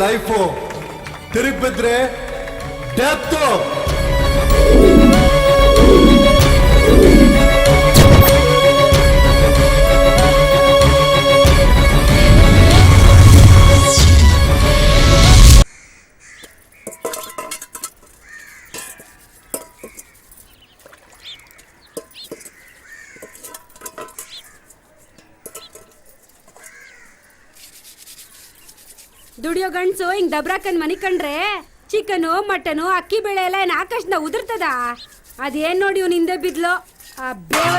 ಲೈಫು, ತಿರುಗಿ ಬಿದ್ರೆ ಡೆತ್ತು. ದುಡಿಯೋ ಗಂಡ್ಸು ಹಿಂಗ್ ದಬ್ರಾಕನ್ ಮನಿ ಕಂಡ್ರೆ ಚಿಕನು ಮಟನು ಅಕ್ಕಿ ಬೇಳೆ ಎಲ್ಲ ಏನ್ ಆಕಾಶದ ಉದುರ್ತದ. ಅದೇನ್ ನೋಡಿ ಇವ್ನ ಹಿಂದೆ ಬಿದ್ಲು ಆ ಬೇವ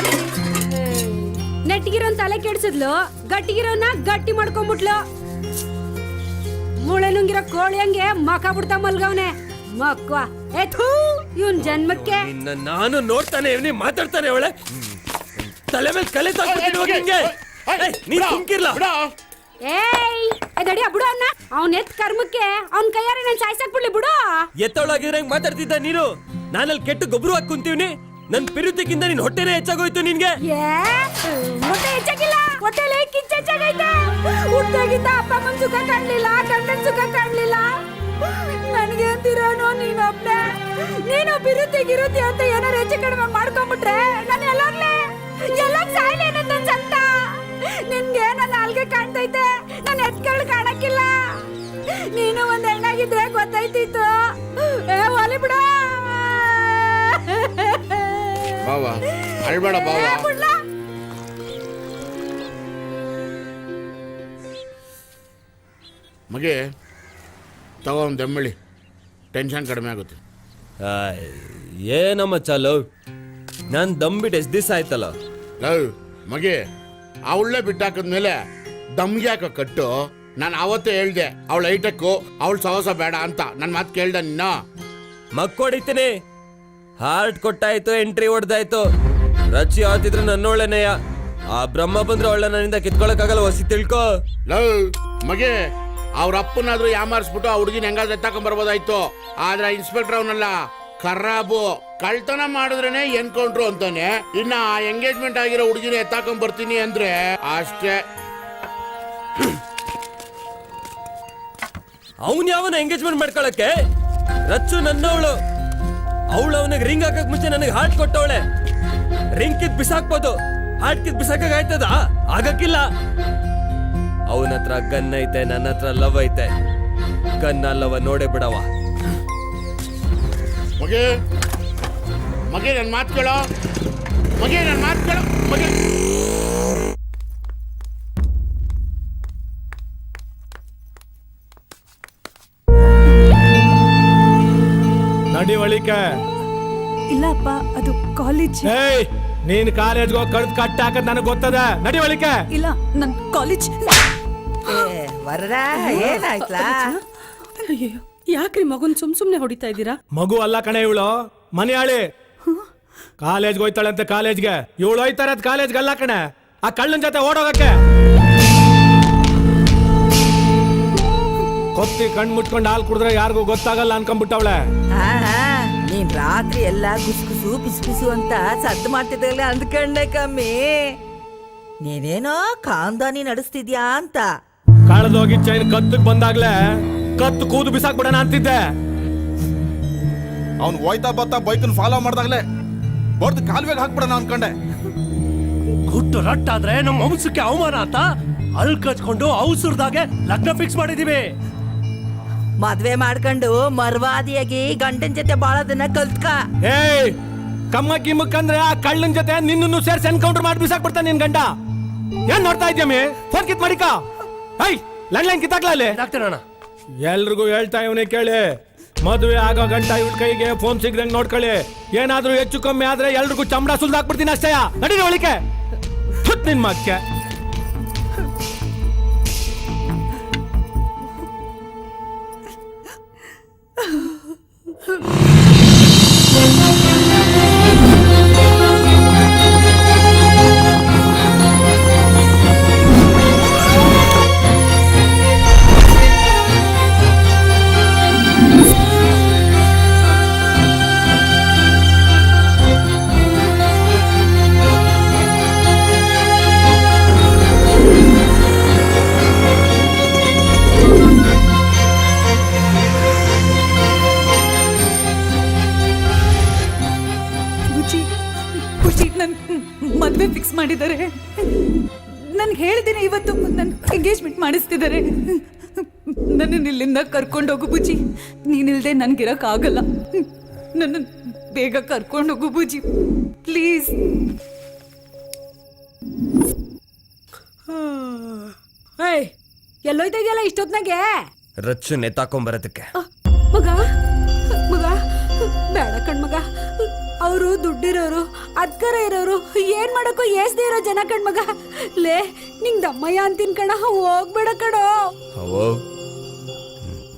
ನೆಟ್ಟಿಗಿರೋನ್ ತಲೆ ಕೆಡ್ಸಿದ್ಲು, ಗಟ್ಟಿಗಿರೋನ ಗಟ್ಟಿ ಮಾಡ್ಕೊಂಡ್ಬಿಟ್ಲು. ಮೂಳೆ ನುಂಗಿರೋ ಕೋಳಿ ಹಂಗೆ ಮಕ ಬಿಡ್ತಾ ಮಲ್ಗವ್ನೆ ಮಕ್ವ. ಏಥೂ ಇವನ್ ಜನ್ಮಕ್ಕೆ ನಾನು ನೋಡ್ತಾನೆ ಇವನಿ ಮಾತಾಡ್ತಾನೆ ಅವಳೆ ತಲೆ ಮೇಲೆ ಕಲೆ ತಾಕ್ಬಿಡ್ತೀನಿ ಹೋಗಿ ನಿಂಗೆ. ನೀನ್ ಸುಮ್ಕಿರ್ಲ. ಏಯ್ ಅದಡಿ ಬಿಡು ಅನ್ನ. ಅವ್ನ ಎತ್ ಕರ್ಮಕ್ಕೆ ಅವ್ನ ಕೈಯಾರೆ ನಾನು ಸಾಯ್ಸಕ್ ಬಿಡ್ಲಿ ಬಿಡು. ಎತ್ತೊಳಗಿದ್ರೆ ಹೆಂಗ್ ಮಾತಾಡ್ತಿದ್ದ ನೀನು? ನಾನಲ್ಲಿ ಕೆಟ್ಟು ಗೊಬ್ಬರ ಹಾಕಿ ಕುಂತೀವ್ನಿ. ನನ್ ಪಿರುತಿಗಿಂತ ನಿನ್ ಹೊಟ್ಟೆನೇ ಹೆಚ್ಚಾಗೋಯ್ತು ನಿನ್ಗೆ. ಹೊಟ್ಟೆ ಹೆಚ್ಚಾಗಿಲ್ಲ, ಹೊಟ್ಟೆಲಿ ಕಿಚ್ಚ ಹೆಚ್ಚಾಗೈತೆ. ಹುಟ್ಟಾಗಿದ್ದ ಅಪ್ಪ ಅಮ್ಮನ್ ಸುಖ ಕಾಣ್ಲಿಲ್ಲ, ಗಂಡನ್ ಸುಖ ಕಾಣ್ಲಿಲ್ಲ. ನನಗೆ ಅಂತಿರೋನು ನೀನೊಬ್ನೇ. ನೀನು ಬಿರುತಿ ಅಂತ ಏನಾರು ಹೆಚ್ಚು ಕಡಿಮೆ ಮಾಡ್ಕೊಂಡ್ಬಿಟ್ರೆ ನಾನು ಎಲ್ಲ ಸಾಯ್ಲೆ ನನ್ನ ಸಂತ. ನಿನ್ಗೆ ನನ್ನ ನಾಲ್ಗೆ ಕಾಣ್ತೈತೆ, ನನ್ನ ಎತ್ಗಳು ಕಾಣಕ್ಕಿಲ್ಲ. ನೀನು ಒಂದ್ ಹೆಣ್ಣಾಗಿದ್ರೆ ಗೊತ್ತೈತಿತ್ತು. ಏ ಒಲಿ ಬಿಡ ಬಾವಾ, ಅಳ್ಬೇಡ ಬಾವಾ. ಮಗೆ ತಗೋ ಒಂದು ದಮ್ಮಳಿ, ಟೆನ್ಷನ್ ಕಡಿಮೆ ಆಗುತ್ತೆ. ಏನಮ್ಮ ಚಾಲು ನಾನು ದಮ್ ಬಿಟ್ಟು ಎಷ್ಟು ದಿವಸ ಆಯ್ತಲ್ಲ. ಮಗೆ ಅವಳೇ ಬಿಟ್ಟಾಕದ್ಮೇಲೆ ದಮ್ಗೆ ಯಾಕ ಕಟ್ಟು? ನಾನು ಅವತ್ತೇ ಹೇಳ್ದೆ ಅವಳ ಐಟಕ್ಕು ಅವಳ ಸಹವಾಸ ಬೇಡ ಅಂತ. ನನ್ನ ಮಾತು ಕೇಳ್ದ ನಿನ್ನ? ಮಕ್ಕೊಡಿತೀನಿ, ಹಾರ್ಟ್ ಕೊಟ್ಟಾಯ್ತು, ಎಂಟ್ರಿ ಹೊಡ್ದಾಯ್ತು. ರಚಿ ಆತಿದ್ರು ನನ್ನೊಳ್ಳೆನೆಯ. ಆ ಬ್ರಹ್ಮ ಬಂದ್ರೆ ಒಳ್ಳೆ ನನ್ನಿಂದ ಕಿತ್ಕೊಳಕ್ಕಾಗಲ್ಲ, ಹೊಸಿ ತಿಳ್ಕೊ. ಮಗೆ ಅವ್ರ ಅಪ್ಪನಾದ್ರೂ ಯಾಮಾರಿಸ್ಬಿಟ್ಟು ಆ ಹುಡುಗಿನ ಹೆಂಗಾದ್ರೆ ಎತ್ತಾಕೊಂಡ್ ಬರ್ಬೋದಾಯ್ತು. ಆದ್ರೆ ಇನ್ಸ್ಪೆಕ್ಟರ್ ಅವನಲ್ಲ, ಖರಾಬು. ಕಳ್ತನ ಮಾಡಿದ್ರೇನೆ ಎನ್ಕೌಂಟ್ರು ಅಂತಾನೆ. ಇನ್ನ ಎಂಗೇಜ್ಮೆಂಟ್ ಆಗಿರೋ ಹುಡುಗಿನ ಎತ್ತಾಕೊಂಡ್ ಬರ್ತೀನಿ ಅಂದ್ರೆ ಅಷ್ಟೇ. ಅವನ್ ಯಾವನ ಎಂಗೇಜ್ಮೆಂಟ್ ಮಾಡ್ಕೊಳಕ್ಕೆ? ರಚ್ಚು ನನ್ನವಳು. ಅವಳು ಅವನಿಗೆ ರಿಂಗ್ ಹಾಕಕ್ ಮುಂಚೆ ನನಗೆ ಹಾರ್ಟ್ ಕೊಟ್ಟವಳೆ. ರಿಂಗ್ ಕಿತ್ ಬಿಸಾಕ್ಬೋದು, ಹಾರ್ಟ್ ಕಿತ್ ಬಿಸಾಕ ಆಯ್ತದ? ಆಗಕ್ಕಿಲ್ಲ. ಅವನ ಹತ್ರ ಗನ್ ಐತೆ, ನನ್ನ ಹತ್ರ ಲವ್ ಐತೆ. ಗನ್ನ ಲವ್ ನೋಡೇ ಬಿಡವ. ಮಗೆ ಮಗೆ ನನ್ನ ಮಾತು ಕೇಳೋ, ಮಗೆ ನನ್ನ ಮಾತು ಕೇಳೋ ಮಗೆ. ನಡಿವಳಿಕೆ ಇಲ್ಲ ಅಪ್ಪ, ಅದು ಕಾಲೇಜ್. ನೀನ್ ಕಾಲೇಜ್ಗೆ ಹೋಗಿ ಕಡ್ದು ಕಟ್ಟ ಹಾಕದ್ ನನಗೆ ಗೊತ್ತದ. ನಡಿವಳಿಕೆ. ಇಲ್ಲ, ನನ್ ಕಾಲೇಜ್. ಏನಾಯ್ತಾ? ಅಯ್ಯೋ, ಯಾಕ್ರಿ ಮಗುನ್ ಸುಮ್ನೆ ಹೊಡಿತಾ ಇದ್ದೀರಾ? ಮಗು ಅಲ್ಲ ಕಣೆ ಇವಳು, ಮನೆಯಾಳಿ. ಕಾಲೇಜ್ಗೆ ಹೋಯ್ತಾಳೆ ಅಂತ ಕಾಲೇಜ್ಗೆ. ಇವಳು ಹೋಯ್ತಾರೆ ಅದ್ ಕಾಲೇಜ್ಗೆ ಅಲ್ಲ ಕಣೆ, ಆ ಕಳ್ಳನ್ ಜೊತೆ ಓಡೋಗಕ್ಕೆ. ಕೊತ್ತಿ ಕಣ್ ಮುಟ್ಕೊಂಡು ಹಾಲು ಕುಡಿದ್ರೆ ಯಾರಿಗೂ ಗೊತ್ತಾಗಲ್ಲ ಅನ್ಕೊಂಡ್ಬಿಟ್ಟವಳೆ. ನೀನ್ ರಾತ್ರಿ ಎಲ್ಲ ಗುಸ್ಗುಸು ಪಿಸ್ಪಿಸು ಅಂತ ಸದ್ದು ಮಾಡ್ತಿದ್ದಲ್ಲ ಅಂದ್ಕೊಂಡೆ ಕಮ್ಮಿ. ನೀನೇನೋ ಕಾಂದಾನಿ ನಡೆಸ್ತಿದ್ಯಾ ಅಂತ. ಕಳೆದೋಗಿ ಚೈನ್ ಕತ್ತಿಗೆ ಬಂದಾಗ್ಲೇ ಕತ್ತು ಕೂದು ಬಿಸಾಕ್ಬಿಡೋಣ ಅಂತಿದ್ದೆ. ಅವ್ನು ಹೋಯ್ತಾ ಬತ್ತಾ ಬೈಕನ್ ಫಾಲೋ ಮಾಡ್ದಾಗ್ಲೇ ಬರ್ದು ಕಾಲುವೆಗೆ ಹಾಕ್ಬಿಡೋಣ ಅನ್ಕೊಂಡೆ. ಹುಟ್ಟು ರಟ್ಟಾದ್ರೆ ನಮ್ಮ ವಂಶಕ್ಕೆ ಅವಮಾನ ಅಂತ ಅಲ್ಲಿ ಕಚ್ಕೊಂಡು ಔಸರ್ದಾಗೆ ಲಗ್ನ ಫಿಕ್ಸ್ ಮಾಡಿದೀವಿ. ಮದ್ವೆ ಮಾಡ್ಕೊಂಡು ಮರ್ವಾದಿಯಾಗಿ ಗಂಡನ್ ಜೊತೆ ಬಾಳೋದನ್ನ ಕಲ್ತ್ಕ. ಏಯ್, ಕಮ್ಮ ಕಿಮ್ಮಕ್ಕಂದ್ರೆ ಆ ಕಳ್ಳನ್ ಜೊತೆ ನಿನ್ನನ್ನು ಸೇರ್ಸಿ ಎನ್ಕೌಂಟರ್ ಮಾಡಿ ಬಿಸಾಕ್ಬಿಡ್ತಾನೆ ನಿನ್ ಗಂಡ. ಏನ್ ನೋಡ್ತಾ ಇದ್ಯಮ್ಮಿ? ಫೋನ್ ಕಿತ್ ಮಾಡಿಕ. ಐ ಲೈನ್ ಕಿತ್ತಾಕ್ಲ ಅಲ್ಲಿ. ಎಲ್ರಿಗೂ ಹೇಳ್ತಾ ಇವನೇ ಕೇಳಿ, ಮದುವೆ ಆಗೋ ಗಂಟ ಇವ್ರ ಕೈಗೆ ಫೋನ್ ಸಿಗ್ದಂಗ್ ನೋಡ್ಕೊಳ್ಳಿ. ಏನಾದ್ರೂ ಹೆಚ್ಚು ಕಮ್ಮಿ ಆದ್ರೆ ಎಲ್ರಿಗೂ ಚಮಡ ಸುಲ್ದಾಕ್ಬಿಡ್ತೀನಿ ಅಷ್ಟೇ. ನಡೀರಿ ಒಳಿಕೆ. ನಿನ್ ಮಕ್ಕೆ ಮದ್ವೆ ಫಿಕ್ಸ್ ಮಾಡಿದ್ದಾರೆ. ನನ್ಗೆ ಹೇಳಿದ್ದೀನಿ ಇವತ್ತು ನನ್ನ ಎಂಗೇಜ್ಮೆಂಟ್ ಮಾಡಿಸ್ತಿದ್ದಾರೆ. ನನ್ನ ಇಲ್ಲಿಂದ ಕರ್ಕೊಂಡೋಗು ಬುಜ್ಜಿ. ನೀನಿಲ್ದೆ ನನ್ಗಿರಕ್ಕಾಗಲ್ಲ. ನನ್ನ ಬೇಗ ಕರ್ಕೊಂಡೋಗು ಬುಜ್ಜಿ, ಪ್ಲೀಸ್. ಎಲ್ಲೋಯ್ತಾ ಇದೆಯಲ್ಲ ಇಷ್ಟೊತ್ನಾಗೆ? ರಚ್ಚು ನೆತ್ತಾಕೊಂಬರೋದಕ್ಕೆ. ಮಗ ಮಗ ಬೇಡ ಕಣ್ಮಗ, ಅವರು ದುಡ್ಡಿರೋರು ಅದ್ಕರ ಇರೋರು, ಏನ್ ಮಾಡಕ್ಕೋ ಏಸ್ದೇ ಇರೋ ಜನ ಕಣ್ಮಗ. ಲೇ ನಿಂಗ್ ದಮ್ಮಯ್ಯ ಅಂತೀನ್ ಕಣ, ಹೋಗ್ಬೇಡ ಕಣೋ. ಅವೋ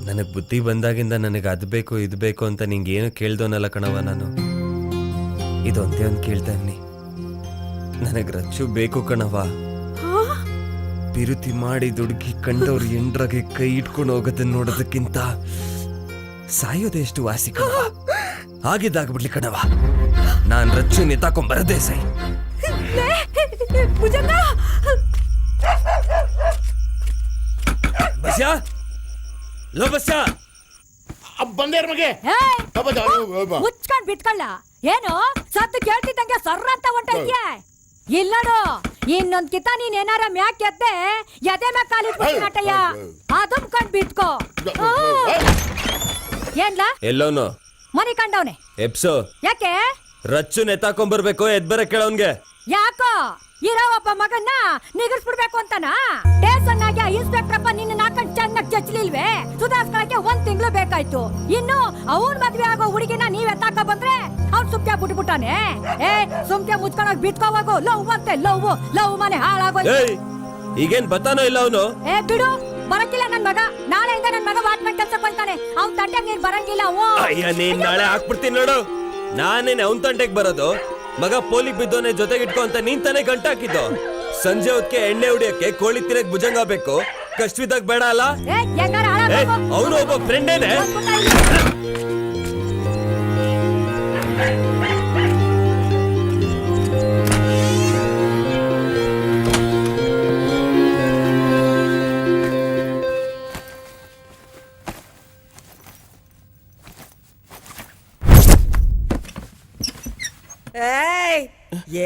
ನನಗ್ ಬುದ್ಧಿ ಬಂದಾಗಿಂದ ನನಗೆ ಅದ್ ಬೇಕು ಇದು ಬೇಕು ಅಂತ ನಿಂಗೆ ಏನು ಕೇಳ್ದೋನಲ್ಲ ಕಣವ. ನಾನು ಇದೊಂದೇ ಒಂದು ಕೇಳ್ತಾ ಇದ್ದೀನಿ, ನನಗ್ ರಚ್ಚು ಬೇಕು ಕಣವ. ಬಿರುತಿ ಮಾಡಿ ದುಡ್ಗಿ ಕಂಡವ್ರು ಎಂಡ್ರಾಗೆ ಕೈ ಇಟ್ಕೊಂಡು ಹೋಗೋದನ್ನ ನೋಡೋದಕ್ಕಿಂತ ಸಾಯೋದೆ ಎಷ್ಟು ವಾಸಿ ಕಣವ. ಆಗಿದ್ದಾಗ್ಬಿಡ್ಲಿ ಕಣವ, ನಾನ್ ರಚ್ಚು ನೆತ್ತಾಕೊಂಡ್ ಬರದೇ ಸೈ. ಬಸ್ಯಾ ಲೋ ಬಸ್ಯಾ, ಬಂದೇರ್ ಮಗೆ ಮುಚ್ಕೊಂಡ್ ಬಿಟ್ಕೊಳ್ಳ. ಏನು ಸತ್ತು ಕೇಳ್ತಿದ್ದಂಗೆ ಸರ್ರ ಅಂತ ಹೊಂಟೈತ್ಯಾ? ಇಲ್ಲಡು, ಇನ್ನೊಂದ್ ಕಿತ ನೀನ್ ಏನಾರ ಮ್ಯಾಕ್ ಎತ್ತೆ ಎದೆ ಮ್ಯಾಕ್ ಕಾಲಿಟ್ಬಿಟ್ಟಯ್ಯ, ಅದಮ್ಕೊಂಡ್ ಬಿಟ್ಕೋ. ಏನ್ಲ ಎಲ್ಲೋನು ಮನಿ ಕಂಡವ್ನೆ ಎಪ್ಸೋ. ಯಾಕೆ ರಚ್ಚು ನೆತ್ತಾಕೊಂಡ್ ಬರ್ಬೇಕು, ಎದ್ಬರ ಕೇಳೋನ್ಗೆ. ಯಾಕೋ ಇರೋ ಒಬ್ಬ ಮಗನ್ನ ನಿಗರ್ಸ್ಬಿಡ್ಬೇಕು ಅಂತನಾ? ಸ್ಟೇಷನ್ ಆಗಿ ಇನ್ಸ್ಪೆಕ್ಟರ್ ನಿನ್ನ ನಾಲ್ಕಂಡ್ ಚೆನ್ನಾಗಿ ಚಚ್ಚಲಿಲ್ವೇ? ಸುಧಾರ್ಸ್ಕೊಳಕ್ಕೆ 1 ತಿಂಗಳು ಬೇಕಾಯ್ತು. ಇನ್ನು ಅವನ್ ಮದ್ವೆ ಆಗೋ ಹುಡುಗಿನ ನೀವ್ ಎತ್ತಾಕ ಬಂದ್ರೆ ಅವ್ನ್ ಸುಮ್ಕೆ ಬಿಟ್ಬಿಟ್ಟಾನೆ. ಸುಮ್ಕೆ ಮುಚ್ಕೊಂಡೋಗಿ ಬಿಟ್ಕೋವಾಗು. ಲವ್ ಅಂತೆ ಲವ್ ಮನೆ ಹಾಳಾಗೋ. ಈಗೇನ್ ಬತ್ತಾನೋ ಇಲ್ಲ ಅವನು? ಬಿಡು, ಬರಕ್ಕಿಲ್ಲ ನನ್ ಮಗ. ನಾಳೆಯಿಂದ ನನ್ ಮಗ ವಾಚ್ಮನ್ ಕೆಲ್ಸಕ್ಕೆ ಹೋಗ್ತಾನೆ. ಅವ್ನ್ ತಂಟೆಗ್ ನೀನ್ ಬರಂಗಿಲ್ಲ. ಅಯ್ಯ ನೀನ್ ನಾಳೆ ಹಾಕ್ಬಿಡ್ತೀನಿ ನೋಡು. ನಾನೇನೆ ಅವ್ನ್ ತಂಟೆಗ್ ಬರೋದು? ಮಗ ಪೋಲಿಗ್ ಬಿದ್ದೋನೆ ಜೊತೆಗೆ ಇಟ್ಕೊ ಅಂತ ನೀನ್ ತಾನೇ ಗಂಟ ಹಾಕಿದ್ದು. ಸಂಜೆ ಹೊತ್ತಿಗೆ ಎಣ್ಣೆ ಹೊಡಿಯಕ್ಕೆ ಕೋಳಿ ತಿನ್ನಕ್ ಭುಜಂಗ ಬೇಕು, ಕಷ್ಟವಿದ್ದಾಗ ಬೇಡ ಅಲ್ಲ? ಅವನು ಒಬ್ಬ ಫ್ರೆಂಡೇನೆ.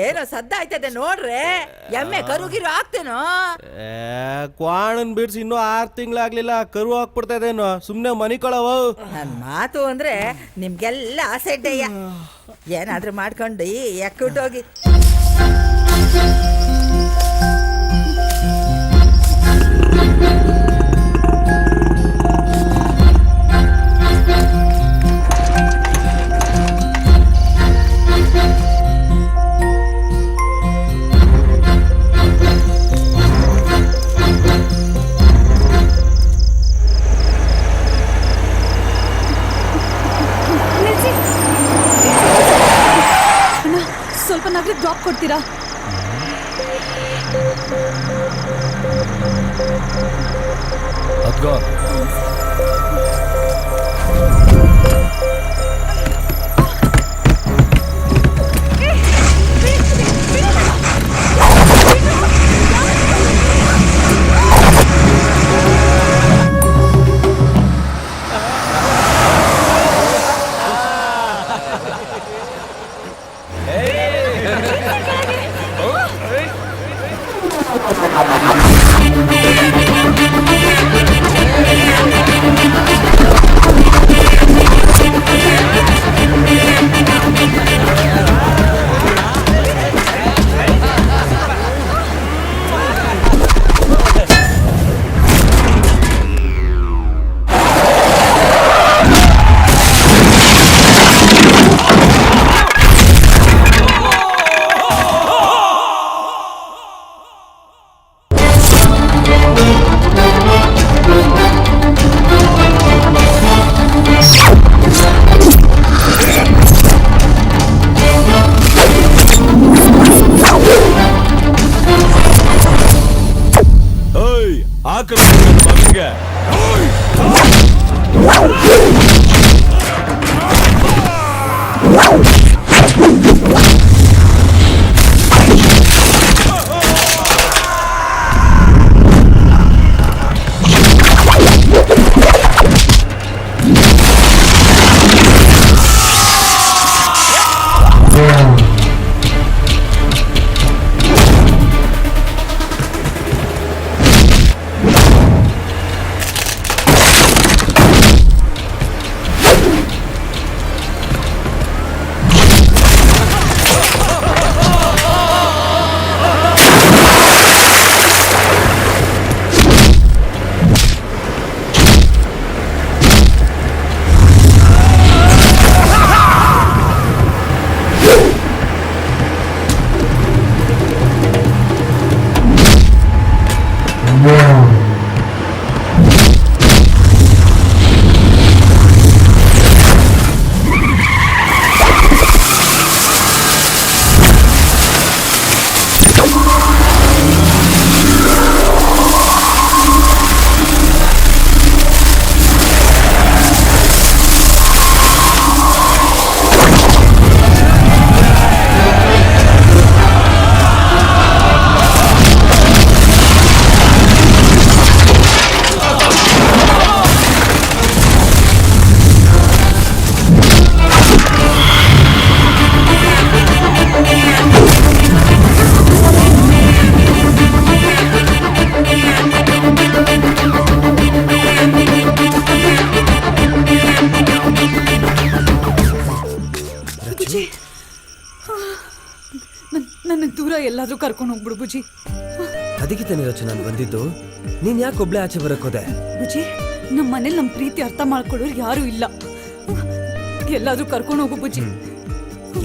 ಏನೋ ಸದ್ದ ಆಯ್ತದೆ ನೋಡ್ರೆ. ಎಮ್ಮೆ ಕರುಗಿರು ಆಗ್ತೇನೋ? ಕ್ವಾಣನ್ ಬಿಡ್ಸಿ ಇನ್ನೂ 6 ತಿಂಗಳಾಗ್ಲಿಲ್ಲ, ಕರು ಹಾಕ್ಬಿಡ್ತಾ ಇದೇನೋ. ಸುಮ್ನೆ ಮನಿ ಕೊಳವ. ನನ್ ಮಾತು ಅಂದ್ರೆ ನಿಮ್ಗೆಲ್ಲ ಆಸೆ ಇಡ್ಡಯ್ಯ. ಏನಾದ್ರೂ ಮಾಡ್ಕೊಂಡು ಎಕ್ಕುಟ್ಟೋಗಿ. ಸ್ವಲ್ಪ ನಗರ ಡ್ರಾಪ್ ಕೊಡ್ತೀರಾ? ಎಲ್ಲಾದ್ರೂ ಕರ್ಕೊಂಡು ಹೋಗ್ಬಿಡು ಬುಜ್ಜಿ. ಅದಕ್ಕೆ ತಾನೇ ರಚನೆ ನಾನು ಬಂದಿದ್ದು. ನೀನ್ ಯಾಕೆ ಒಬ್ಳೆ ಆಚೆ ಬರಕ್ ಹೋದೆ? ಬುಜ್ಜಿ, ನಮ್ಮ ಮನೇಲಿ ನಮ್ಮ ಪ್ರೀತಿ ಅರ್ಥ ಮಾಡ್ಕೊಳ್ಳೋರು ಯಾರು ಇಲ್ಲ. ಎಲ್ಲಾದ್ರೂ ಕರ್ಕೊಂಡು ಹೋಗು ಬುಜ್ಜಿ.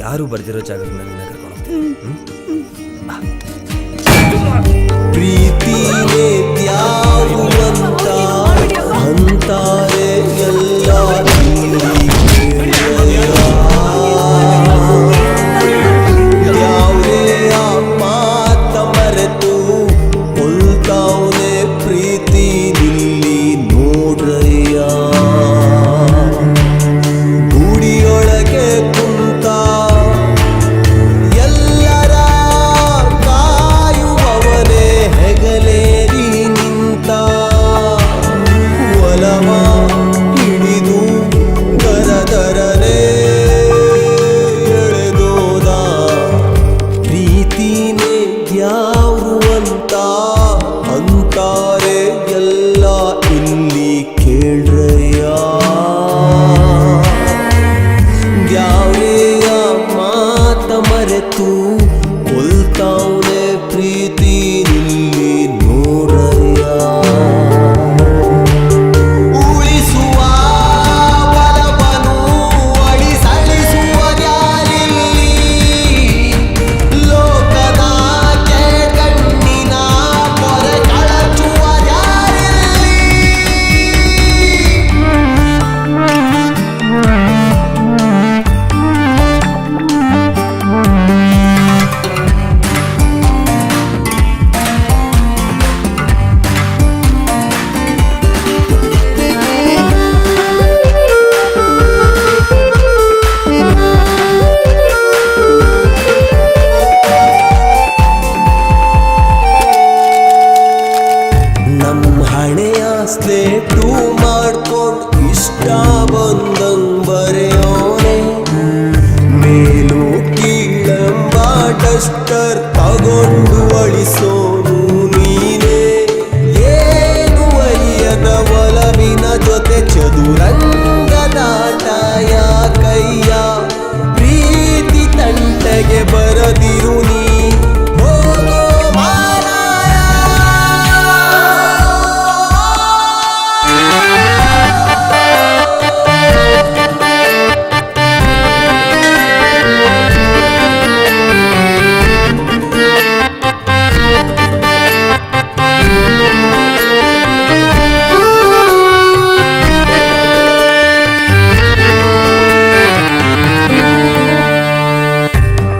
ಯಾರು ಬರ್ದಿರೋ ಜಾಗಕ್ಕೆ ನಾನು ಕರ್ಕೊಂಡು ಪ್ರೀತಿನೇ ತ್ಯಾಗುವಂತ ಅಂತಾರೆ ಎಲ್ಲ ಯಾವುದೇ ಆ ಮಾತ ಮರೆತು ಕೊಲ್ತಾವನೆ ಪ್ರೀತಿ ನಿಲ್ಲಿ ನೋಡ್ರಯ್ಯ. ಗುಡಿಯೊಳಗೆ ಕುಂತ ಎಲ್ಲರ ಕಾಯುವವನೇ ಹೆಗಲೇರಿ ನಿಂತ ಒಲವ ಹಿಡಿದು ದರದರನೆ ಎಳೆದೋದ ಪ್ರೀತಿನೇ ದ್ಯಾವ್ರು ಅಂತ ಅಂತಾರೆ ಎಲ್ಲ ಇಲ್ಲಿ ಕೇಳ್ರಯ್ಯ. ದ್ಯಾವ್ರೆಯ ಮಾತ ಮರೆತು ಕೊಲ್ತಾವನೆ ಪ್ರೀತಿ ನಿಲ್ಲಿ ನೋಡಯ್ಯ. ಉಳಿಸುವ ಬಲವನು ಅಳಿಸಳಿಸುವ ಯಾರಿಲ್ಲಿ ಲೋಕದ ಕಣ್ಣಿನ ಪೊರೆ ಕಳಚುವ ಯಾರಿಲ್ಲಿ. ನಮ್ಮ ಹಣೆಯ ಸ್ಲೇಟು ಮಾಡ್ಕೊಂಡು ಇಷ್ಟ ಬಂದಂಗ್ ಬರೆಯೋನೆ ಮೇಲು ಕೀಳೆಂಬ ಡಸ್ಟರ್ ತಗೊಂಡು ಅಳಿಸೋನು ನೀನೇ. ಏನು ಅಯ್ಯನ ಒಲವಿನ ಜೊತೆ ಚದುರಂಗದಾಟ ಯಾಕಯ್ಯ. ಪ್ರೀತಿ ತಂಟೆಗೆ ಬರದಿರು ನೀ ಹೋಗೋ ಮಾರಾಯ.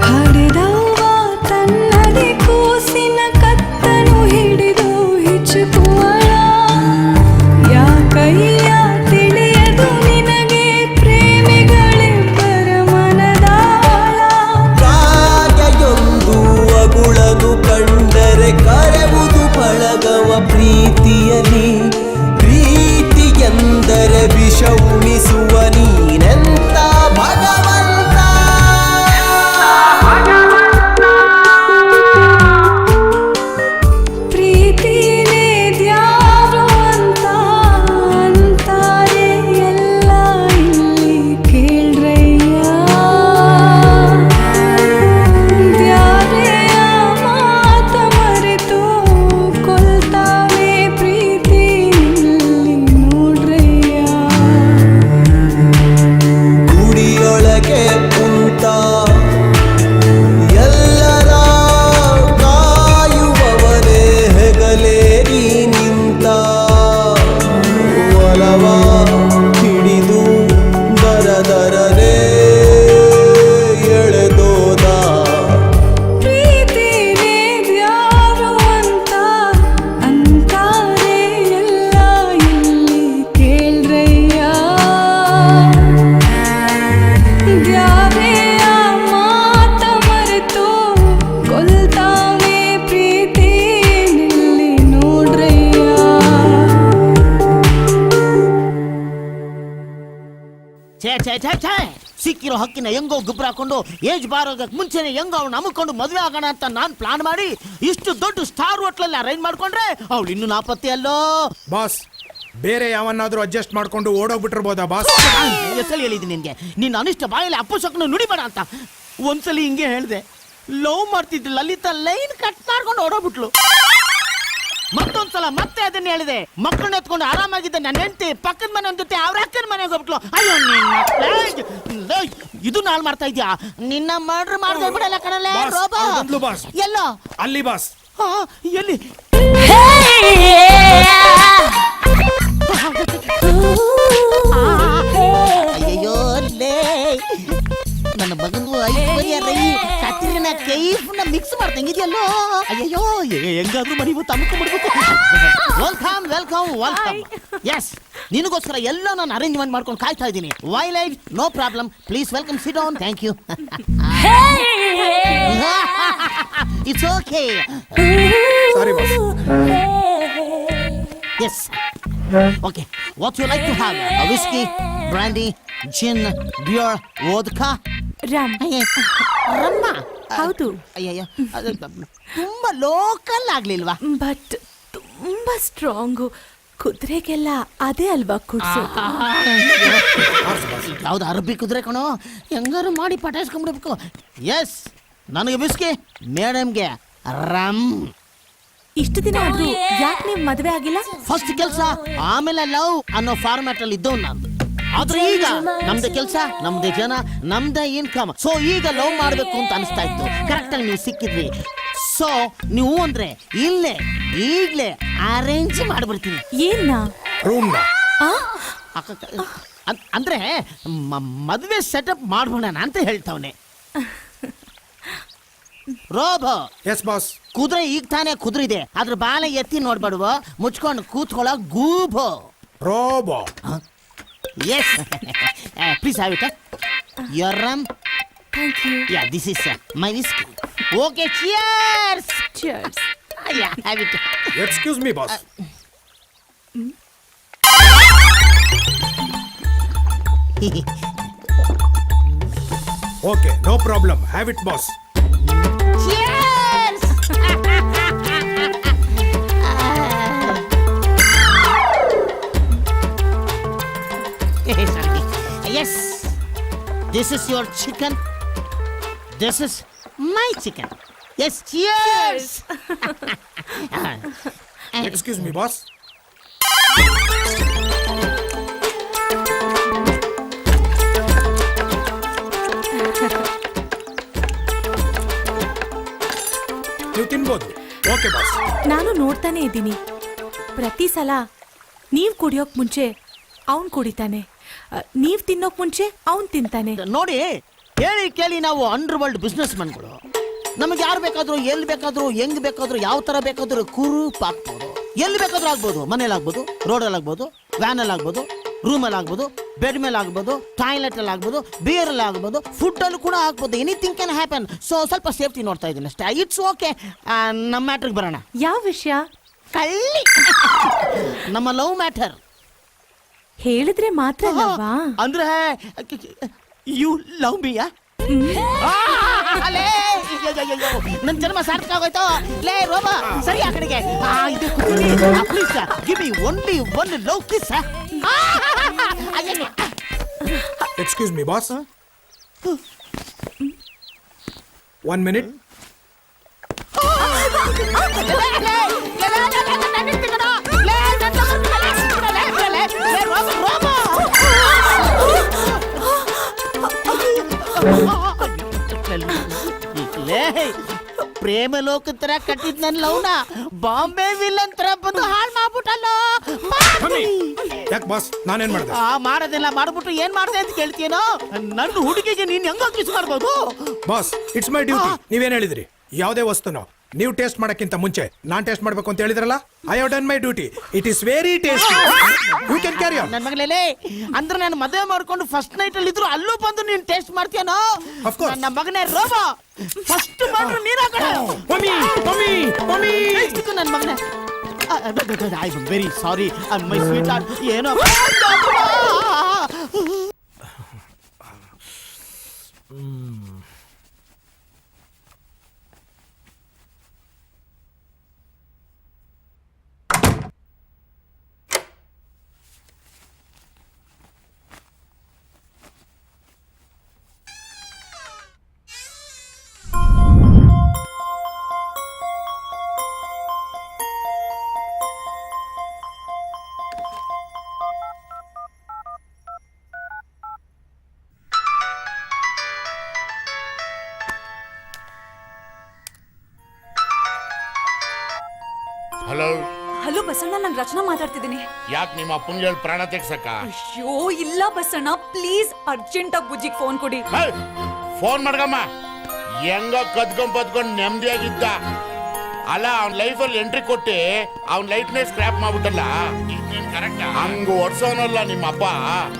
ಹರಿದವ್ವ ತನ್ನದೇ ಕೂಸಿನ ಕತ್ತನು ಹಿಡಿದು ಹಿಚ್ಚುಕುವಳ. ಯಾಕಯ್ಯ ತಿಳಿಯದು ನಿನಗೆ ಪ್ರೇಮಿಗಳಿಬ್ಬರ ಮನದಾಳ. ಕಾಗೆಯೊಂದು ಅಗುಳನು ಕಂಡರೆ ಕರೆವುದು ಬಳಗವ ಪ್ರೀತಿಯಲಿ. ಪ್ರೀತಿ ಎಂದರೆ ವಿಷ ಉಣಿಸುವ ನೀನೆಂತ ಭಗವಂತ. ಪ್ರೀತಿನೇ ದ್ಯಾವ್ರು ಅಂತ ಅಂತಾರೆ ಎಲ್ಲ ಇಲ್ಲಿ ಕೇಳ್ರಯ್ಯ. ದ್ಯಾವ್ರೆಯ ಮಾತ ಮರೆತು ಕೊಲ್ತಾವೆ ಪ್ರೀತಿ ಇಲ್ಲಿ ನೋಡ್ರಯ್ಯ. ಗುಡಿಯೊಳಗೆ ಕುಂತ ಎಲ್ಲರ ಕಾಯುವವನೇ ಹೆಗಲೇರಿ ನಿಂತ ಒಲವ ಹಿಡಿದು ದರದರನೆ ಎಳೆದೋದ ಪ್ರೀತಿನೇ ದ್ಯಾವ್ರು ಅಂತ ಅಂತಾರೆ ಎಲ್ಲ ಇಲ್ಲಿ ಕೇಳ್ರಯ್ಯ. ದ್ಯಾವ್ರೆಯ ಮಾತ ಮರೆತು ಕೊಲ್ತಾವೆ ಪ್ರೀತಿ ಇಲ್ಲಿ ನೋಡ್ರಯ್ಯ. ಛೇ ಛೇ ಛೇ ಛೇ, ಸಿಕ್ಕಿರೋ ಹಕ್ಕಿನ ಹೆಂಗೋ ಗುಬ್ರ ಹಾಕೊಂಡು ಏಜ್ ಬಾರೋದಕ್ಕೆ ಮುಂಚೆನೆ ಹೆಂಗೋ ಅವ್ನು ಅಮ್ಕೊಂಡು ಮದುವೆ ಆಗೋಣ ಅಂತ ನಾನು ಪ್ಲಾನ್ ಮಾಡಿ ಇಷ್ಟು ದೊಡ್ಡ ಸ್ಟಾರ್ ಹೋಟ್ಲಲ್ಲಿ ಅರೇಂಜ್ ಮಾಡ್ಕೊಂಡ್ರೆ ಅವಳು ಇನ್ನೂ ನಾಪತ್ತೆ ಅಲ್ಲೋ. ಬಾಸ್, ಬೇರೆ ಯಾವನ್ನಾದ್ರೂ ಅಡ್ಜಸ್ಟ್ ಮಾಡ್ಕೊಂಡು ಓಡೋಗ್ಬಿಟ್ಟಿರ್ಬೋದಾ ಬಾಸ್? ಎಷ್ಟಲ್ಲಿ ಹೇಳಿದ್ದೀನಿ ನಿನ್ಗೆ, ನಿನ್ನ ಅನಿಷ್ಟ ಬಾಯಲ್ಲಿ ಅಪ್ಪು ಸೊಕ್ಕನ್ನು ನುಡಿಬೇಡ ಅಂತ. ಒಂದ್ಸಲಿ ಹಿಂಗೆ ಹೇಳಿದೆ, ಲವ್ ಮಾಡ್ತಿದ್ದು ಲಲಿತಾ ಲೈನ್ ಕಟ್ ಮಾಡ್ಕೊಂಡು ಓಡೋಗ್ಬಿಟ್ಲು. ಮತ್ತೊಂದ್ಸಲ ಮತ್ತೆ ಅದನ್ನ ಹೇಳಿದೆ, ಮಕ್ಕಳನ್ನ ಎತ್ಕೊಂಡು ಆರಾಮಾಗಿದ್ದೆ ನನ್ನ ಹೆಂಡತಿ ಪಕ್ಕದ ಮನೆ ಜೊತೆ ಅವ್ರ ಅಕ್ಕನ ಮನೆಗೆ ಹೋಗ್ಬಿಟ್ಲು. ಅಯ್ಯೋ ನಿನ್ನ ಇದು ನಾಲ್ ಮಾಡ್ತಾ ಇದ್ಯಾ, ನಿನ್ನ ಮರ್ಡರ್ ಮಾಡ್ದೆ ಬಿಡಲ್ಲ ಕಣಲೆ ರೋಬೋ. ಎಲ್ಲ ಅಲ್ಲಿ ಬಾಸ್. ಎಲ್ಲಿ ಅಯ್ಯೋ ಲೇ ನನ್ನ ಮಗನಿಗೂ ಐಶ್ವರ್ಯ ರೈ ಕತ್ರಿನ ಕೈಫ್ನ ಮಿಕ್ಸ್ ಮಾಡ್ತಂಗಿದ್ಯಲ್ಲೋ. ಅಯ್ಯೋ ಹೆಂಗಾದ್ರೂ ಮನೆಗೂ ತಮ್ಕೊಂಡ್ಬಿಡ್ಬೇಕು. Welcome welcome welcome. ಎಸ್, ನಿನಗೋಸ್ಕರ ಎಲ್ಲ ನಾನು ಅರೇಂಜ್ಮೆಂಟ್ ಮಾಡ್ಕೊಂಡು ಕಾಯ್ತಾ ಇದ್ದೀನಿ. Why life no problem, please welcome, sit down. Thank you. It's okay. Sorry boss. Yes okay. What you like to have? Whisky, brandy, gin, beer, vodka? ರಮ್ಮ? ಹೌದು. ಅಯ್ಯಯ್ಯ, ತುಂಬಾ ಲೋಕಲ್ ಆಗ್ಲಿಲ್ವಾ? ಬಟ್ ತುಂಬಾ ಸ್ಟ್ರಾಂಗು. ಕುದುರೆಗೆಲ್ಲ ಅದೇ ಅಲ್ವಾ ಕುಡ್ಸು? ಯಾವ್ದು ಅರಬ್ಬಿ ಕುದುರೆ ಕಣೋ, ಹೆಂಗಾರು ಮಾಡಿ ಪಟಾಯಿಸ್ಕೊಂಡ್ಬಿಡ್ಬೇಕು. ಎಸ್, ನನಗೆ ಬಿಸ್ಕಿ, ಮೇಡಮ್ಗೆ ರಮ್. ಇಷ್ಟು ದಿನ ಆದ್ರೂ ಯಾಕೆ ನೀವು ಮದುವೆ ಆಗಿಲ್ಲ? ಫಸ್ಟ್ ಕೆಲಸ ಆಮೇಲೆ ಲವ್ ಅನ್ನೋ ಫಾರ್ಮ್ಯಾಟ್ ಅಲ್ಲಿ ಇದ್ದವ್ ನಾನು. ಆದ್ರೆ ಈಗ ನಮ್ದೇ ಕೆಲಸ, ನಮ್ದೇ ಜನ, ನಮ್ದೇ ಇನ್ಕಮ್. ಸೊ ಈಗ ಲವ್ ಮಾಡ್ಬೇಕು ಅಂತ ಅನಿಸ್ತಾ ಇತ್ತು. ಕರೆಕ್ಟ್ ಆಗಿ ನೀವು ಸಿಕ್ಕಿದ್ರಿ. ಸೊ ನೀವು ಅಂದ್ರೆ ಇಲ್ಲೇ ಈಗ್ಲೇ ಅರೇಂಜ್ ಮಾಡ್ಬಿಡ್ತೀನಿ. ಏನ್ನ? ರೂಮ್ ಅಂದ್ರೆ ಮದುವೆ ಸೆಟಪ್ ಮಾಡ್ಬೋಣ ಅಂತ ಹೇಳ್ತಾವನೆ. ರೋಬೋ. Yes boss. ಕುದುರೆ ಈಗ ತಾನೇ ಕುದುರಿದೆ, ಅದ್ರ ಬಾಲೆ ಎತ್ತಿ ನೋಡ್ಬೇಡುವ, ಮುಚ್ಕೊಂಡು ಕೂತ್ಕೊಳ್ಳೋ ಗೂಬೋ. Robo. Yes. Please have it. Your rum. Thank you. Yeah, this is my whiskey. Okay, cheers. Cheers. Yeah, have it. Excuse me boss. Okay, no problem, have it boss. Cheers. Yes, this is your chicken. This is my chicken. Yes, cheers. Excuse me boss. ನೀವು ತಿನ್ಬೋದು. Okay boss. ನಾನು ನೋಡ್ತಾನೆ ಇದ್ದೀನಿ, ಪ್ರತಿ ಸಲ ನೀವ್ ಕುಡಿಯೋಕ್ ಮುಂಚೆ ಅವನ್ ಕುಡಿತಾನೆ, ನೀವ್ ತಿನ್ನೋಕ್ ಮುಂಚೆ ಅವನ್ ತಿಂತಾನೆ. ನೋಡಿ, ಹೇಳಿ ಕೇಳಿ ನಾವು ಅಂಡರ್ ವರ್ಲ್ಡ್ ಬಿಸ್ನೆಸ್ ಮನ್ಗಳು. ನಮಗೆ ಯಾರು ಬೇಕಾದ್ರೂ ಎಲ್ಲಿ ಬೇಕಾದ್ರೂ ಹೆಂಗ್ ಬೇಕಾದ್ರೂ ಯಾವ ತರ ಬೇಕಾದ್ರೂ ಕುರೂಪ್ ಆಗ್ಬೋದು. ಎಲ್ಲಿ ಬೇಕಾದ್ರೂ ಆಗ್ಬೋದು. ಮನೇಲಿ ಆಗ್ಬೋದು, ರೋಡಲ್ಲಿ ಆಗ್ಬೋದು, ವ್ಯಾನಲ್ಲಿ ಆಗ್ಬೋದು, ರೂಮಲ್ಲಿ ಆಗ್ಬೋದು, ಬೆಡ್ ಮೇಲೆ ಆಗ್ಬೋದು, ಟಾಯ್ಲೆಟ್ ಅಲ್ಲಿ ಆಗ್ಬೋದು, ಬಿಯರ್ ಅಲ್ಲಿ ಆಗ್ಬೋದು, ಫುಡ್ ಅಲ್ಲಿ ಕೂಡ ಆಗ್ಬೋದು. Anything can happen. ಸೊ ಸ್ವಲ್ಪ ಸೇಫ್ಟಿ ನೋಡ್ತಾ ಇದ್ದೀನಿ ಅಷ್ಟೇ. It's okay. ನಮ್ಮ ಮ್ಯಾಟ್ರಿಗೆ ಬರೋಣ. ಯಾವ ವಿಷಯ? ಕಳ್ಳಿ ನಮ್ಮ ಲವ್ ಮ್ಯಾಟರ್. ಹೇಳಿದ್ರೆ ಮಾತ್ರ ಅಲ್ವಾ? ಅಂದ್ರೆ ಯು ಲವ್ ಮೀ? ನನ್ ಜನ್ಮ ಸಾರ್ಥಕ ಆಗೋಯ್ತು. ಲೇ ರೋಬಾ, ಸರಿ ಆ ಕಡೆಗೆ. ಇದು please give me only one love kiss. Excuse me boss. 1 minute. ಪ್ರೇಮ ಲೋಕ ತರ ಕಟ್ಟಿದ್ ನನ್ ಲವ್ನ ಬಾಂಬೆ ವಿಲನ್ ತರ ಬಂದು ಹಾಳು ಮಾಡ್ಬಿಟ್ಟಲ್ಲ. ಯಾಕೆ ಬಾಸ್, ನಾನೇನ್ ಮಾಡ್ದೆ? ಮಾಡೋದಿಲ್ಲ, ಮಾಡ್ಬಿಟ್ಟು ಏನ್ ಮಾಡ್ದೆ ಅಂತ ಕೇಳ್ತೀನೋ. ನನ್ನ ಹುಡುಗಿಗೆ ನೀನ್ ಹೆಂಗ ಕಿಸ್ ಮಾಡ್ಬೋದು? Boss, it's my duty. ನೀವೇನ್ ಹೇಳಿದ್ರಿ? ಯಾವುದೇ ವಸ್ತುನೋ ನೀವು ಟೇಸ್ಟ್ ಮಾಡಕ್ಕಿಂತ ಮುಂಚೆ ನಾನ್ ಟೇಸ್ಟ್ ಮಾಡ್ಬೇಕು ಅಂತ ಹೇಳಿದ್ರಲ್ಲ. I have done my duty. It is very tasty. You can carry on. ನನ್ನ ಮಗಳೇ, ಅಂದ್ರೆ ನಾನು ಮದುವೆ ಮಾಡ್ಕೊಂಡು ಫಸ್ಟ್ ನೈಟ್ ಅಲ್ಲಿ ಇದ್ರು ಅಲ್ಲೂ ಬಂದು ನೀನ್ ಟೇಸ್ಟ್ ಮಾಡ್ತೀಯನೋ? Of course. ನನ್ನ ಮಗನೇ ರೋಬೋ, ಫಸ್ಟ್ ಮಾಡ್ರು ನೀನ್ ಮಮ್ಮಿ ಮಮ್ಮಿ ಮಮ್ಮಿ. ನನ್ನ ಮಗನೇ, I am very sorry my sweet heart. ಏನೋ ಬಸಣ್ಣ ನಾನು ರಚನಾ ಮಾತಾಡ್ತಿದ್ದೀನಿ. ಯಾಕೆ ನಿಮ್ಮ ಅಪ್ಪಂಗೆ ಹೇಳಿ ಪ್ರಾಣ ತೆಗ್ಸಕ್ಕ? ಅಯ್ಯೋ ಇಲ್ಲ ಬಸಣ್ಣ, ಪ್ಲೀಸ್ ಅರ್ಜೆಂಟ್ ಆಗಿ ಬುಜ್ಜಿಗೆ ಫೋನ್ ಕೊಡಿ. ಫೋನ್ ಮಾಡ್ಕಮ್ಮ. ಹೆಂಗ ಕದ್ಕೊಂಡ್ ನೆಮ್ಮದಿಯಾಗಿದ್ದ ಅಲ್ಲ, ಅವ್ನ ಲೈಫಲ್ಲಿ ಎಂಟ್ರಿ ಕೊಟ್ಟಿ ಅವ್ನ ಲೈಫ್ನೇ ಸ್ಕ್ರಾಪ್ ಮಾಡ್ಬಿಟ್ಟಲ್ಲ. ಹಂಗ ಒಡ್ಸೋನಲ್ಲ ನಿಮ್ಮ ಅಪ್ಪ.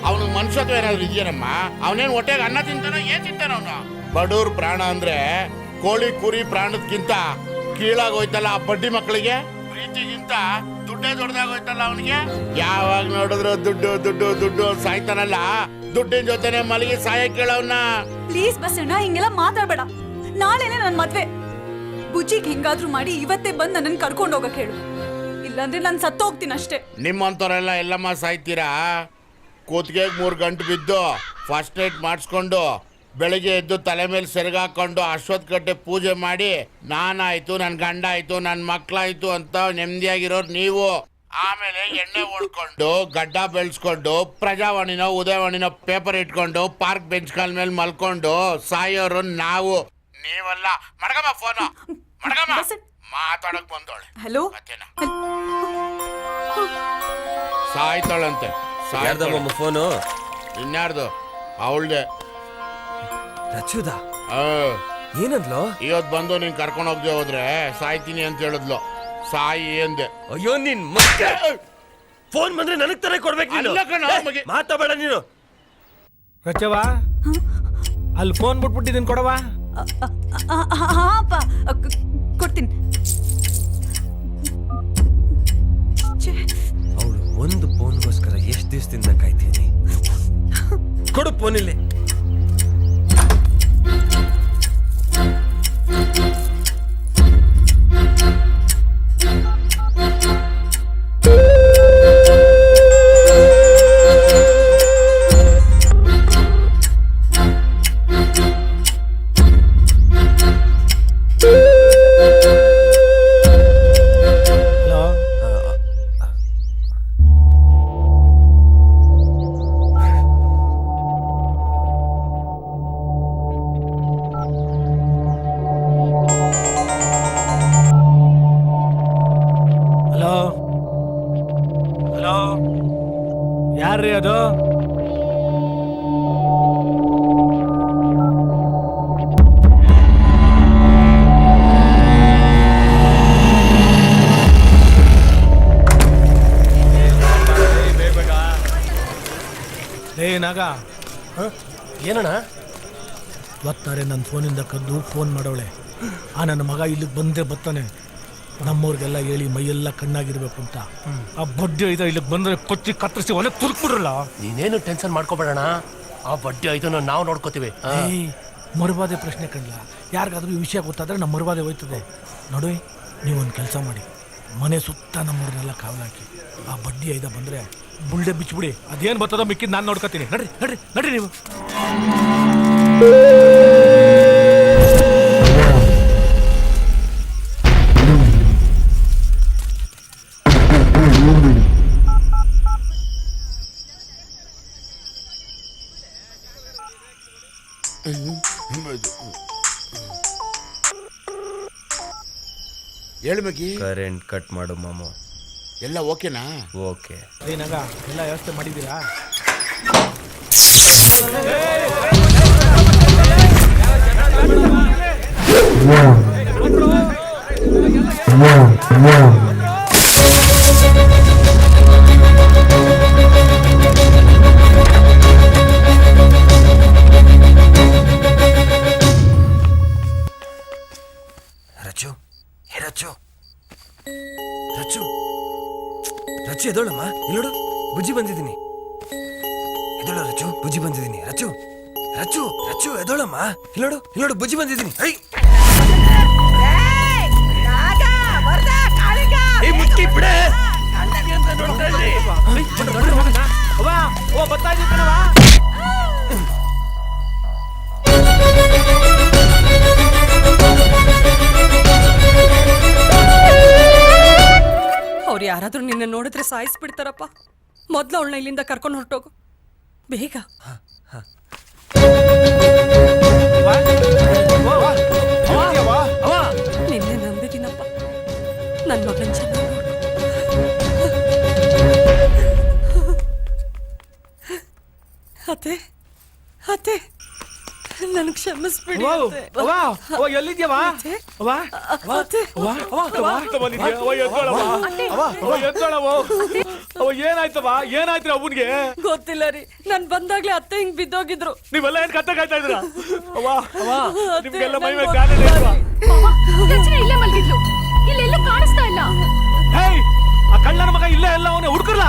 ಅವನಿಗೆ ಮನುಷ್ಯತ್ವ ಏನಾದ್ರು ಇದೆಯೇನಮ್ಮ? ಅವನೇನ್ ಹೊಟ್ಟೆಗೆ ಅನ್ನ ತಿಂತಾನೋ ಏನ್ ತಿಂತಾನ ಅವನು? ಬಡವ್ರ ಪ್ರಾಣ ಅಂದ್ರೆ ಕೋಳಿ ಕುರಿ ಪ್ರಾಣದ್ಕಿಂತ ಕೀಳಾಗೋಯ್ತಲ್ಲ ಆ ಬಡ್ಡಿ ಮಕ್ಕಳಿಗೆ. ಪ್ರೀತಿಗಿಂತ ದುಡ್ಡೇ ದೊಡ್ಡದಾಗೋಯ್ತಲ್ಲ ಅವನಿಗೆ. ಯಾವಾಗ ನೋಡಿದ್ರು ದುಡ್ಡು ದುಡ್ಡು ದುಡ್ಡು ಸಾಯ್ತಾನಲ್ಲ. ದುಡ್ಡಿನ ಜೊತೆನೆ ಮಲಗಿ ಸಾಯ ಕೇಳವನ್ನ. ಪ್ಲೀಸ್ ಬಸಣ್ಣ ಹಿಂಗೆಲ್ಲ ಮಾತಾಡ್ಬೇಡ. ನಾಳೆನೆ ನನ್ ಮದ್ವೆ. ಬುಜ್ಜಿಗೆ ಹೆಂಗಾದ್ರೂ ಮಾಡಿ ಇವತ್ತೇ ಬಂದ್ ನನ್ನನ್ನು ಕರ್ಕೊಂಡು ಹೋಗಕ್ ಹೇಳು, ಇಲ್ಲಾಂದ್ರೆ ನಾನು ಸತ್ತು ಹೋಗ್ತೀನಿ ಅಷ್ಟೇ. ನಿಮ್ಮಂತವ್ರೆಲ್ಲ ಎಲ್ಲಮ್ಮ ಸಾಯ್ತೀರಾ? ಕೂತ್ಗೆಗೆ 3 ಗಂಟೆ ಬಿದ್ದು ಫಸ್ಟ್ ಏಡ್ ಮಾಡಿಸ್ಕೊಂಡು ಬೆಳಿಗ್ಗೆ ಎದ್ದು ತಲೆ ಮೇಲೆ ಸೆರಗಾಕೊಂಡು ಅಶ್ವತ್ಥ ಕಟ್ಟೆ ಪೂಜೆ ಮಾಡಿ ನಾನಾಯ್ತು, ನನ್ನ ಗಂಡ ಆಯ್ತು, ನನ್ನ ಮಕ್ಕಳಾಯ್ತು ಅಂತ ನೆಮ್ಮದಿಯಾಗಿರೋರು ನೀವು. ಆಮೇಲೆ ಎಣ್ಣೆ ಹೊಡ್ಕೊಂಡು ಗಡ್ಡ ಬೆಳೆಸ್ಕೊಂಡು ಪ್ರಜಾವಾಣಿನೋ ಉದಯವಾಣಿನೋ ಪೇಪರ್ ಇಟ್ಕೊಂಡು ಪಾರ್ಕ್ ಬೆಂಚ್ ಕಾಲ್ ಮೇಲೆ ಮಲ್ಕೊಂಡು ಸಾಯೋರು ನಾವು. ನೀವಲ್ಲ. ಮಡಗಮ್ಮ ಫೋನು ಮಡಗಮ್ಮ. ಮಾತಾಡಕ್ ಬಂದೋಳೆ. ಹಲೋ, ಸಾಯ್ತಾಳಂತೆ. ಫೋನು ಇನ್ಯಾರ್ದು? ಅವಳ್ದೆ. ರಚುದ ಏನಂದ್ಲು? ಇವತ್ ಬಂದು ನೀನ್ ಕರ್ಕೊಂಡು ಹೋಗ್ದೆ ಹೋದ್ರೆ ಸಾಯ್ತೀನಿ ಅಂತ ಹೇಳಿದ್ಲು. ಸಾಯಿ ಎಂದೆ. ಅಯ್ಯೋ ನಿನ್ ಫೋನ್ ಬಂದ್ರೆ ನನಗ್ ತರ ಕೊಡ್ಬೇಕು. ಮಾತಾಡ ನೀನು. ರಚವಾ, ಅಲ್ಲಿ ಫೋನ್ ಬಿಟ್ಬಿಟ್ಟಿದ್ದೀನಿ, ಕೊಡವಾ? ಕೊಡ್ತೀನಿ. ಅವಳು ಒಂದು ಫೋನ್ಗೋಸ್ಕರ ಎಷ್ಟು ದಿವಸದಿಂದ ಕಾಯ್ತೀನಿ. ಕೊಡು ಫೋನ್ ಇಲ್ಲಿ. ಯಾರ್ರೀ ಅದು? ನಾಗ, ಏನಣ್ಣ? ಇವತ್ತಾರೆ ನನ್ನ ಫೋನಿಂದ ಕದ್ದು ಫೋನ್ ಮಾಡವಳೆ. ಆ ನನ್ನ ಮಗ ಇಲ್ಲಿಗೆ ಬಂದೇ ಬರ್ತಾನೆ. ನಮ್ಮವ್ರಿಗೆಲ್ಲ ಹೇಳಿ ಮೈಯೆಲ್ಲ ಕಣ್ಣಾಗಿರ್ಬೇಕು ಅಂತ. ಆ ಬಡ್ಡಿ ಐದ ಇಲ್ಲಿಗೆ ಬಂದ್ರೆ ಕೊಚ್ಚಿ ಕತ್ತರಿಸಿ ಒಲೆ ತುರ್ಕ್ಬಿಡ್ರಲ್ಲ. ನೀನೇನು ಟೆನ್ಷನ್ ಮಾಡ್ಕೋಬೇಡಣ, ಆ ಬಡ್ಡಿ ಐದನ್ನು ನಾವು ನೋಡ್ಕೋತೀವಿ. ಮರುಬಾದೆ ಪ್ರಶ್ನೆ ಕಣ್ಲ. ಯಾರಿಗಾದ್ರೂ ಈ ವಿಷಯ ಗೊತ್ತಾದ್ರೆ ನಮ್ಮ ಮರುಬಾದೆ ಹೋಯ್ತದೆ. ನೋಡಿ, ನೀವೊಂದು ಕೆಲಸ ಮಾಡಿ, ಮನೆ ಸುತ್ತ ನಮ್ಮವ್ರನ್ನೆಲ್ಲ ಕಾವಲಾಕಿ ಆ ಬಡ್ಡಿ ಐದ ಬಂದ್ರೆ ಬುಳ್ಳೆ ಬಿಚ್ಬಿಡಿ. ಅದೇನು ಬರ್ತದೋ ಮಿಕ್ಕಿದ್ ನಾನು ನೋಡ್ಕೋತೀನಿ. ನಡ್ರಿ ನಡ್ರಿ ನಡ್ರಿ ನೀವು. ಹೇಳು ಮಗಿ. ಕರೆಂಟ್ ಕಟ್ ಮಾಡು ಮಾಮು. ಎಲ್ಲ ಓಕೆನಾ? ಓಕೆ. ಏನಾಗ ಎಲ್ಲ ವ್ಯವಸ್ಥೆ ಮಾಡಿದ್ದೀರಾ? ರಚು, ಹೇ ರಚು, ರಚು, ರಚು ಎದೋಳಮ್ಮ. ಇಲ್ಲೋಡು, ಬುಜ್ಜಿ ಬಂದಿದ್ದೀನಿ. ಎದೋಳು ರಚು, ಬುಜ್ಜಿ ಬಂದಿದ್ದೀನಿ. ರಚು ರಚು ರಚು ಎದೋಳಮ್ಮ. ಇಲ್ಲೋಡು ಇಲ್ಲೋಡು, ಬುಜ್ಜಿ ಬಂದಿದ್ದೀನಿ. ಮುಚ್ಚಿ ಬಿಡೆ. ಅವ್ರು ಯಾರಾದ್ರೂ ನಿನ್ನ ನೋಡಿದ್ರೆ ಸಾಯಿಸ್ಬಿಡ್ತಾರಪ್ಪ. ಮೊದ್ಲು ಅವಳನ್ನ ಇಲ್ಲಿಂದ ಕರ್ಕೊಂಡು ಹೊರಟೋಗು ಬೇಗ. ನಿನ್ನೆ ನಂಬಿದ್ದೀನಪ್ಪ, ನನ್ನ ಮಗನ್ ಚೆನ್ನಾಗಿ ನೋಡು. ಅತ್ತೆ ಅತ್ತೆ ನನ್ ಕ್ಷಮಿಸ್ಬಿಡಿ ಅತ್ತೆ. ಎಲ್ಲಿದ್ಯವ ಅತ್ತೆ. ಅತ್ತೆ. ಏನಾಯ್ತವ ಏನಾಯ್ತು ಅವನ್ಗೆ ಗೊತ್ತಿಲ್ಲ ರೀ ನಾನ್ ಬಂದಾಗ್ಲೇ ಅತ್ತೆ ಹಿಂಗ್ ಬಿದ್ದೋಗಿದ್ರು. ನೀವೆಲ್ಲ ಏನ್ ಕತ್ತ ಕಾಯ್ತಾ ಇದ್ರ ನಿಮ್ಗೆಲ್ಲ ಮೈ ಮೇಲೆ ಇಲ್ಲೇ ಮಲ್ಗಿದ್ಲು ಇಲ್ಲೆಲ್ಲೂ ಕಾಣಿಸ್ತಾ ಇಲ್ಲ. ಆ ಕಳ್ಳನ ಮಗ ಇಲ್ಲೇ ಎಲ್ಲ ಅವನೇ ಹುಡ್ಕರ್ಲ.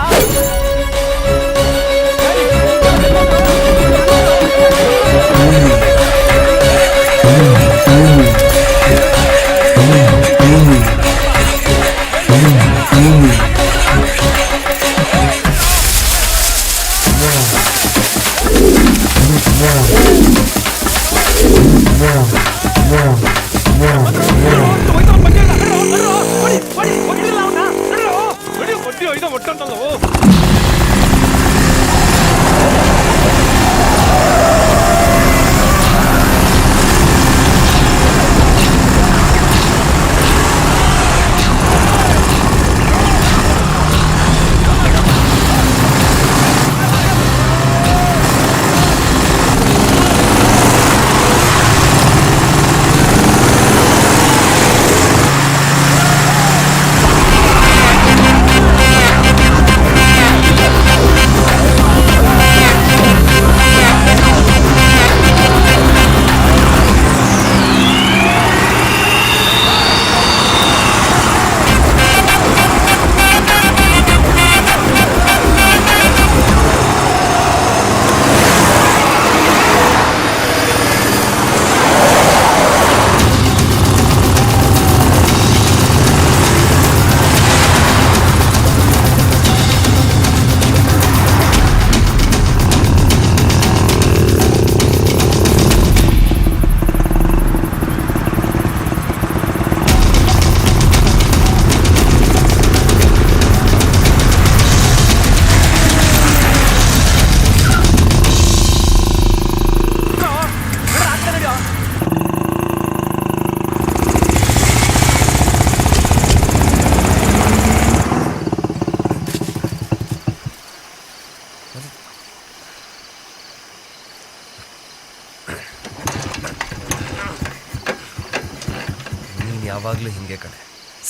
ಯಾವಾಗ್ಲೂ ಹಿಂಗೆ ಕಡೆ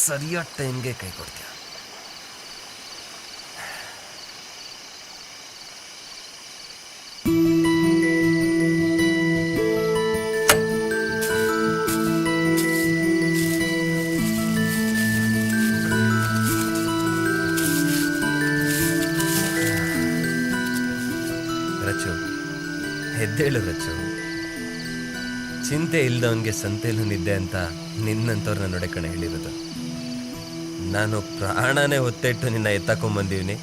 ಸರಿಯಾದ ಟೈಮ್ಗೆ ಕೈ ಕೊಡ್ತೀಯ. ರಚು ಎದ್ದೇಳು ರಚು. ಚಿಂತೆ ಇಲ್ದವನ್ಗೆ ಸಂತೆಯಲ್ಲೂ ನಿದ್ದೆ ಅಂತ ನಿನ್ನಂತವ್ರನ್ನ ನೋಡೆ ಕಣೆ ಹೇಳಿರೋದು. ನಾನು ಪ್ರಾಣನೇ ಹೊತ್ತಿಟ್ಟು ನಿನ್ನ ಎತ್ತಾಕೊಂಬಂದೀವ್ನಿ.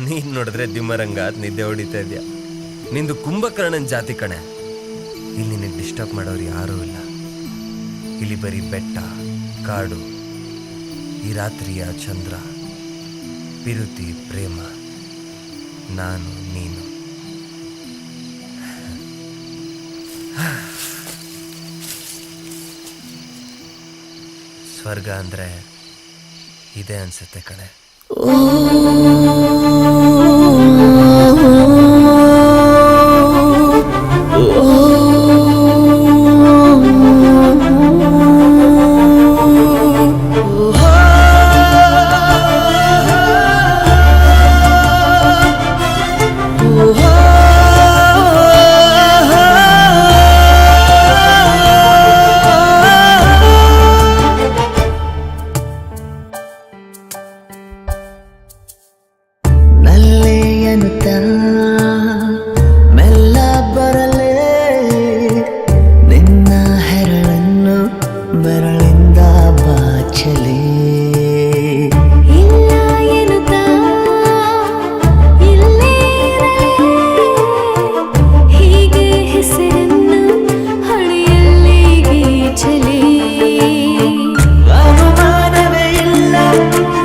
ನೀನು ನೋಡಿದ್ರೆ ದಿಮ್ಮರಂಗ ನಿದ್ದೆ ಹೊಡಿತಾ ಇದೆಯಾ. ನಿಂದು ಕುಂಭಕರ್ಣನ್ ಜಾತಿ ಕಣೆ. ಇಲ್ಲಿ ನಿನ್ನ ಡಿಸ್ಟರ್ಬ್ ಮಾಡೋರು ಯಾರೂ ಇಲ್ಲ. ಇಲ್ಲಿ ಬರೀ ಬೆಟ್ಟ ಕಾಡು, ಈ ರಾತ್ರಿಯ ಚಂದ್ರ, ಪಿರುತಿ, ಪ್ರೇಮ, ನಾನು ನೀನು. ಸ್ವರ್ಗ ಅಂದ್ರೆ ಇದೆ ಅನ್ಸುತ್ತೆ ಕಣೆ.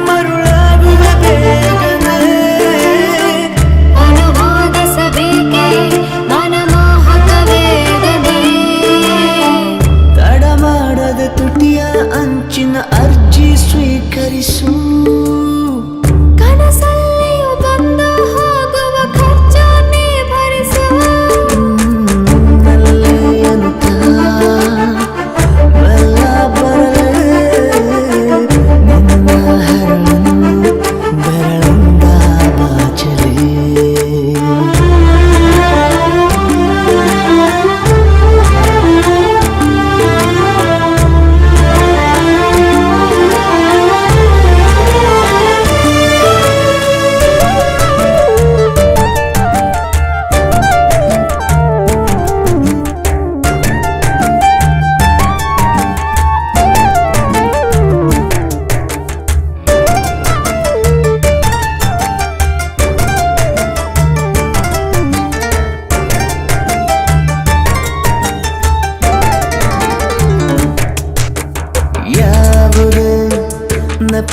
ಮರುಳಾಗುವ ಬೇಗನೆ ಅನುಭವ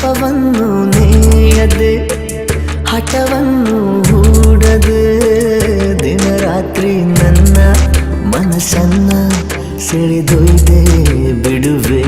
ಕೋಪವನ್ನು ನೇಯದೆ ಹಠವನ್ನು ಹೂಡದೆ ದಿನ ರಾತ್ರಿ ನನ್ನ ಮನಸ್ಸನ್ನ ಸೆಳೆದೊಯ್ದೆ ಬಿಡುವೆ.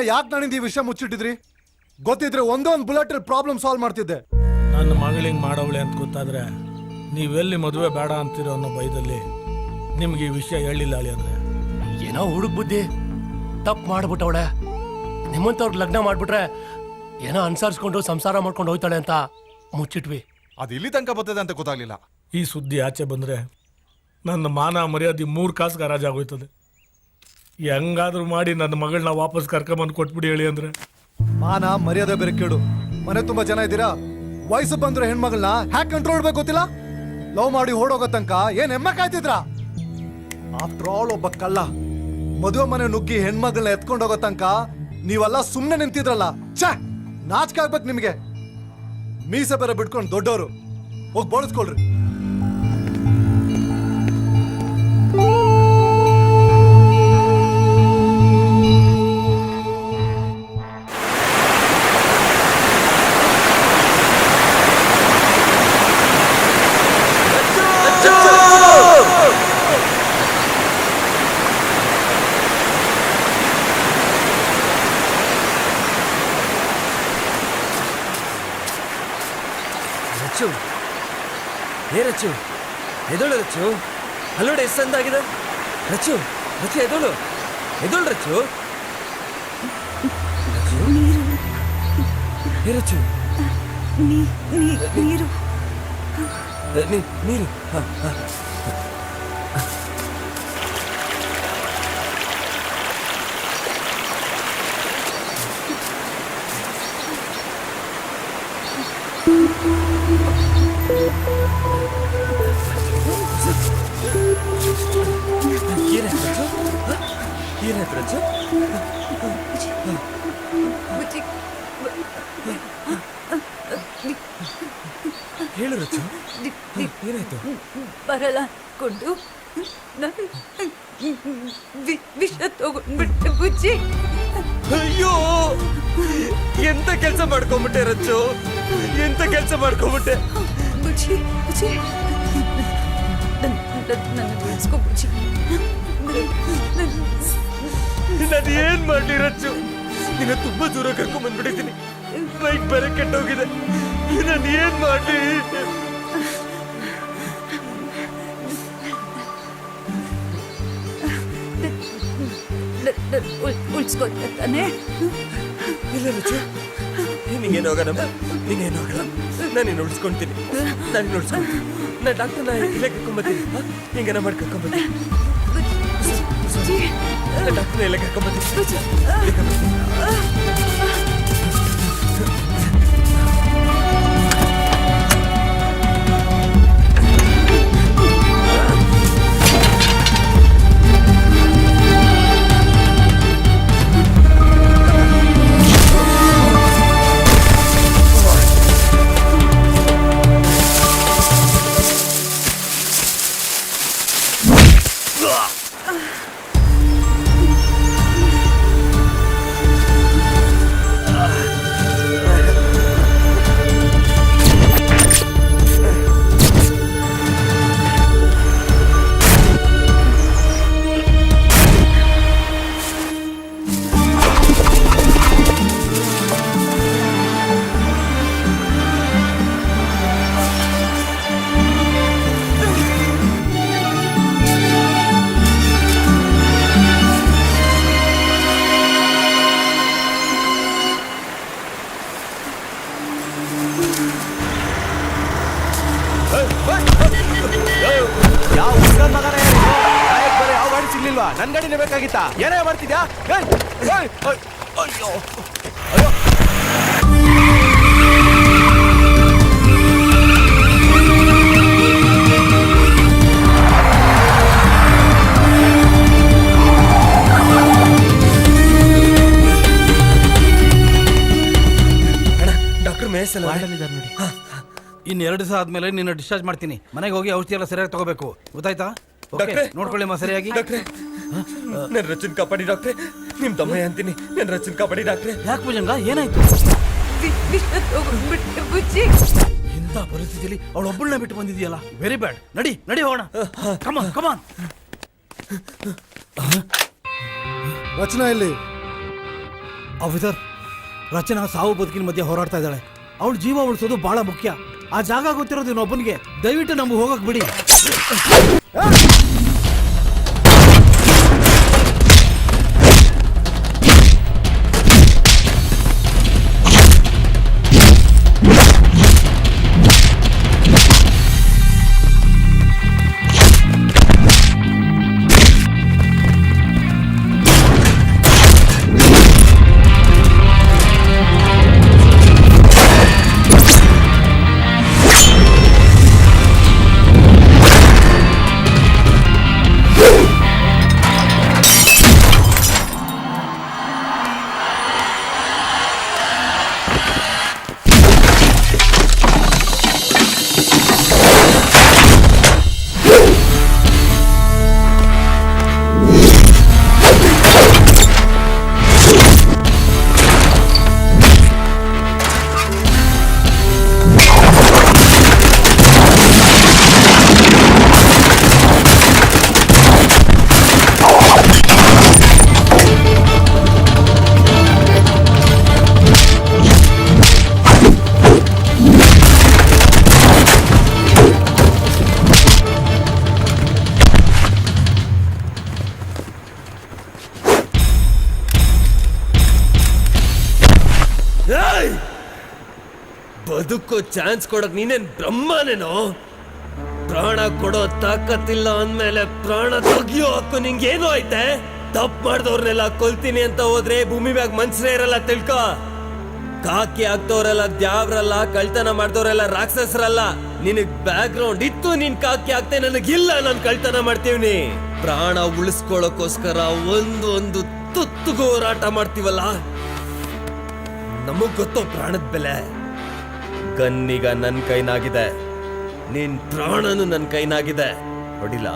ಯಾಕೆ ನಾನಿಂದ ಈ ವಿಷಯ ಮುಚ್ಚಿಟ್ಟಿದ್ರಿ? ಗೊತ್ತಿದ್ರೆ ಒಂದೊಂದು ಬುಲೆಟ್ ಪ್ರಾಬ್ಲಮ್ ಸಾಲ್ವ್ ಮಾಡ್ತಿದ್ದೆ. ನನ್ನ ಮಗಳಿಂಗ್ ಮಾಡವಳೆ ಅಂತ ಗೊತ್ತಾದ್ರೆ ನೀವೆಲ್ಲಿ ಮದುವೆ ಬೇಡ ಅಂತೀರೋ ಅನ್ನೋ ಭಯದಲ್ಲಿ ನಿಮ್ಗೆ ಈ ವಿಷಯ ಹೇಳಿಲ್ಲ ಅಳಿ. ಅಂದ್ರೆ ಏನೋ ಹುಡುಗ ಬುದ್ಧಿ ತಪ್ಪು ಮಾಡ್ಬಿಟ್ಟವಳೆ. ನಿಮ್ಮಂತವ್ರಿಗೆ ಲಗ್ನ ಮಾಡ್ಬಿಟ್ರೆ ಏನೋ ಅನ್ಸರಿಸ್ಕೊಂಡು ಸಂಸಾರ ಮಾಡ್ಕೊಂಡು ಹೋಗ್ತಾಳೆ ಅಂತ ಮುಚ್ಚಿಟ್ವಿ. ಅದು ಇಲ್ಲಿ ತನಕ ಬರ್ತದೆ ಅಂತ ಗೊತ್ತಾಗ್ಲಿಲ್ಲ. ಈ ಸುದ್ದಿ ಆಚೆ ಬಂದ್ರೆ ನನ್ನ ಮಾನ ಮರ್ಯಾದೆ 3 ಕಾಸು ಗರಾಜಾಗೋಯ್ತದೆ. ಹೆಂಗಾದ್ರೂ ಮಾಡಿ ನನ್ನ ಮಗಳನ್ನ ವಾಪಸ್ ಕರ್ಕೊಂಬಂದು ಕೊಟ್ಬಿಡಿ ಹೇಳಿ. ಅಂದ್ರೆ ಮಾನ ಮರ್ಯಾದೆ ಬೇರೆ ಕೇಳು. ಮನೆ ತುಂಬಾ ಜನ ಇದ್ದೀರಾ, ವಯಸ್ಸು ಬಂದ್ರೆ ಹೆಣ್ಮಗಳನ್ನ ಹ್ಯಾಕ್ ಕಂಟ್ರೋಲ್ ಇಡ್ಬೇಕು ಗೊತ್ತಿಲ್ಲ. ಲವ್ ಮಾಡಿ ಓಡೋಗೋ ತನಕ ಏನ್ ಹೆಮ್ಮ ಕಾಯ್ತಿದ್ರ? ಆಫ್ಟರ್ ಆಲ್ ಒಬ್ಬ ಕಳ್ಳ ಮದುವೆ ಮನೆ ನುಗ್ಗಿ ಹೆಣ್ಮಗಳನ್ನ ಎತ್ಕೊಂಡು ಹೋಗೋ ತನಕ ನೀವೆಲ್ಲ ಸುಮ್ನೆ ನಿಂತಿದ್ರಲ್ಲ. ಛೇ, ನಾಚಿಕೆ ಆಗ್ಬೇಕು ನಿಮ್ಗೆ. ಮೀಸೆ ಬೇರೆ ಬಿಟ್ಕೊಂಡು ದೊಡ್ಡವರು ಹೋಗಿ ಬೋಳಿಸ್ಕೊಳ್ರಿ. ಹೇ ರಚ್ಚು, ಎದೋಳು ರಚ್ಚು. ಅಲ್ಲೋಡೆ ಎಷ್ಟು ಅಂದಾಗಿದೆ. ರಚ್ಚು ರಚ್ಚು ಎದೋಳು, ಎದೋಳು ರಚ್ಚು. ಹೇ ರಚ್ಚು, ನೀರು ನೀರು. ಏನಾಯ್ತು ರಚ್ಚು? ಹೇಳು ರಚು, ಏನಾಯ್ತು? ಬರಲ್ಲ ಕೊಂಡು ವಿಷ ತಗೊಂಡ್ಬಿಟ್ಟೆ ಬುಜ್ಜಿ. ಅಯ್ಯೋ, ಎಂತ ಕೆಲಸ ಮಾಡ್ಕೊಂಬಿಟ್ಟೆ ರಚ್ಚು, ಎಂತ ಕೆಲಸ ಮಾಡ್ಕೊಂಬಿಟ್ಟೆ. ಬುಜ್ಜಿ ಬುಜ್ಜಿ ನನ್ನ ಉಳಿಸ್ಕೊ ಬುಜ್ಜಿ. ನಾನು ಏನ್ ಮಾಡ್ಲಿ ರಚ್ಚು, ನಿನ್ನ ತುಂಬಾ ದೂರ ಕರ್ಕೊಂಡ್ ಬಂದ್ಬಿಟ್ಟಿದ್ದೀನಿ. ಬೈಕ್ ಬೇರೆ ಕೆಟ್ಟೋಗಿದೆ, ನಾನು ಏನ್ ಮಾಡ್ಲಿ? ಉಳಿಸ್ಕೊತಾನೆ. ಇಲ್ಲ ರಚ್ಚು, ನಿಂಗೇನೋಗಲ್ಲ, ನಿಂಗೇನೋಗಲ್ಲ. ನಾನು ನಿನ್ನ ಉಳಿಸ್ಕೊಂತೀನಿ, ನಾನು ನಿನ್ನ ಉಳಿಸ್ಕೊಂತೀನಿ. ನಾನು ಡಾಕ್ಟರ್ನ ಇಲ್ಲೇ ಕರ್ಕೊಂಬತ್ತೀನಿ, ಹಿಂಗೇನ ಮಾಡಿ ಕರ್ಕೊಂಬತ್ತೀನಿ. ಡಾಕ್ಟರ್ನ ಇಲ್ಲೇ ಕರ್ಕೊಂಬತ್ತೀನಿ. ಯಾವ ಮಗನೇ ಯಾವ ಗಾಡಿ ಸಿಗ್ಲಿಲ್ವಾ? ನನ್ ಗಾಡಿನೇ ಬೇಕಾಗಿತ್ತಾ? ಏನೇ ಮಾಡ್ತಿದ್ಯಾ? ಅಯ್ಯೋ ಅಯ್ಯೋ, ಡಾಕ್ಟರ್ ಮೇಸಲ್ಲ ನೋಡಿ. ಇನ್ನು 2 ದಿವಸ ಆದ್ಮೇಲೆ ನಿನ್ನ ಡಿಸ್ಚಾರ್ಜ್ ಮಾಡ್ತೀನಿ. ಮನೆಗೆ ಹೋಗಿ ಔಷಧಿ ಎಲ್ಲ ಸರಿಯಾಗಿ ತಗೋಬೇಕು, ಗೊತ್ತಾಯ್ತಾ? ನೋಡ್ಕೊಳ್ಳಿ ಸರಿಯಾಗಿ. ಡಾಕ್ಟ್ರೆ, ನನ್ ರಚನ್ ಕಾಪಾಡಿ ಡಾಕ್ಟ್ರೆ, ನಿಮ್ ತಮ್ಮ ಅಂತೀನಿ, ನನ್ ರಚನ್ ಕಾಪಾಡಿ ಡಾಕ್ಟ್ರೆ. ಯಾಕೆ ಭುಜಂಗ, ಏನಾಯ್ತು? ವಿಷ ತಗೊಂಡ್ಬಿಟ್ಟೆ ಬುಜ್ಜಿ. ಇಂಥ ಪರಿಸ್ಥಿತಿಯಲ್ಲಿ ಅವಳೊಬ್ಬಳನ್ನ ಬಿಟ್ಟು ಬಂದಿದೆಯಲ್ಲ, ವೆರಿ ಬ್ಯಾಡ್. ನಡಿ ನಡಿ ಹೋಗೋಣ. ಕಮಾನ್ ಕಮಾನ್. ರಚನಾ ಇಲ್ಲಿ. ಆಫೀಸರ್, ರಚನಾ ಸಾವು ಬದುಕಿನ ಮಧ್ಯೆ ಹೋರಾಡ್ತಾ ಇದ್ದಾಳೆ. ಅವಳ ಜೀವ ಉಳಿಸೋದು ಬಹಳ ಮುಖ್ಯ. ಆ ಜಾಗ ಗೊತ್ತಿರೋದು ಇನ್ನೊಬ್ಬನಿಗೆ. ದಯವಿಟ್ಟು ನಮ್ಗೆ ಹೋಗಕ್ ಬಿಡಿ. ಬದುಕೋ ಚಾನ್ಸ್ ಕೊಡಕ್ ನೀನೇನ್ ಬ್ರಹ್ಮನೇನೋ? ಪ್ರಾಣ ಕೊಡೋ ತಾಕತ್ತಿಲ್ಲ ಅಂದ್ಮೇಲೆ ಪ್ರಾಣ ತೆಗಿಯೋ ಹಕ್ಕು ನಿಂಗೇನು ಐತೆ? ತಪ್ಪು ಮಾಡ್ದವ್ರನ್ನೆಲ್ಲ ಕೊಲ್ತೀನಿ ಅಂತ ಹೋದ್ರೆ ಭೂಮಿ ಮ್ಯಾಗ ಮನ್ಸರೇ ಇರಲ್ಲ, ತಿಳ್ಕೊ. ಕಾಕಿ ಆಗ್ತವ್ರೆಲ್ಲ ದ್ಯಾವ್ರಲ್ಲ, ಕಳ್ತನ ಮಾಡ್ದವ್ರೆಲ್ಲ ರಾಕ್ಷಸರಲ್ಲ. ನಿನಗ್ ಬ್ಯಾಕ್ ಗ್ರೌಂಡ್ ಇತ್ತು, ನೀನ್ ಕಾಕಿ ಆಗ್ತೆ, ನನಗಿಲ್ಲ, ನಾನ್ ಕಳ್ತನ ಮಾಡ್ತೀವ್ನಿ. ಪ್ರಾಣ ಉಳಿಸ್ಕೊಳ್ಳೋಕೋಸ್ಕರ ಒಂದು ತುತ್ತುಗೂ ಹೋರಾಟ ಮಾಡ್ತೀವಲ್ಲ, ನಮಗ್ ಗೊತ್ತೋ ಪ್ರಾಣದ ಬೆಲೆ. ಗನ್ನೀಗ ನನ್ ಕೈನಾಗಿದೆ, ನಿನ್ ಪ್ರಾಣನು ನನ್ನ ಕೈನಾಗಿದೆ. ಹೊಡಿಲ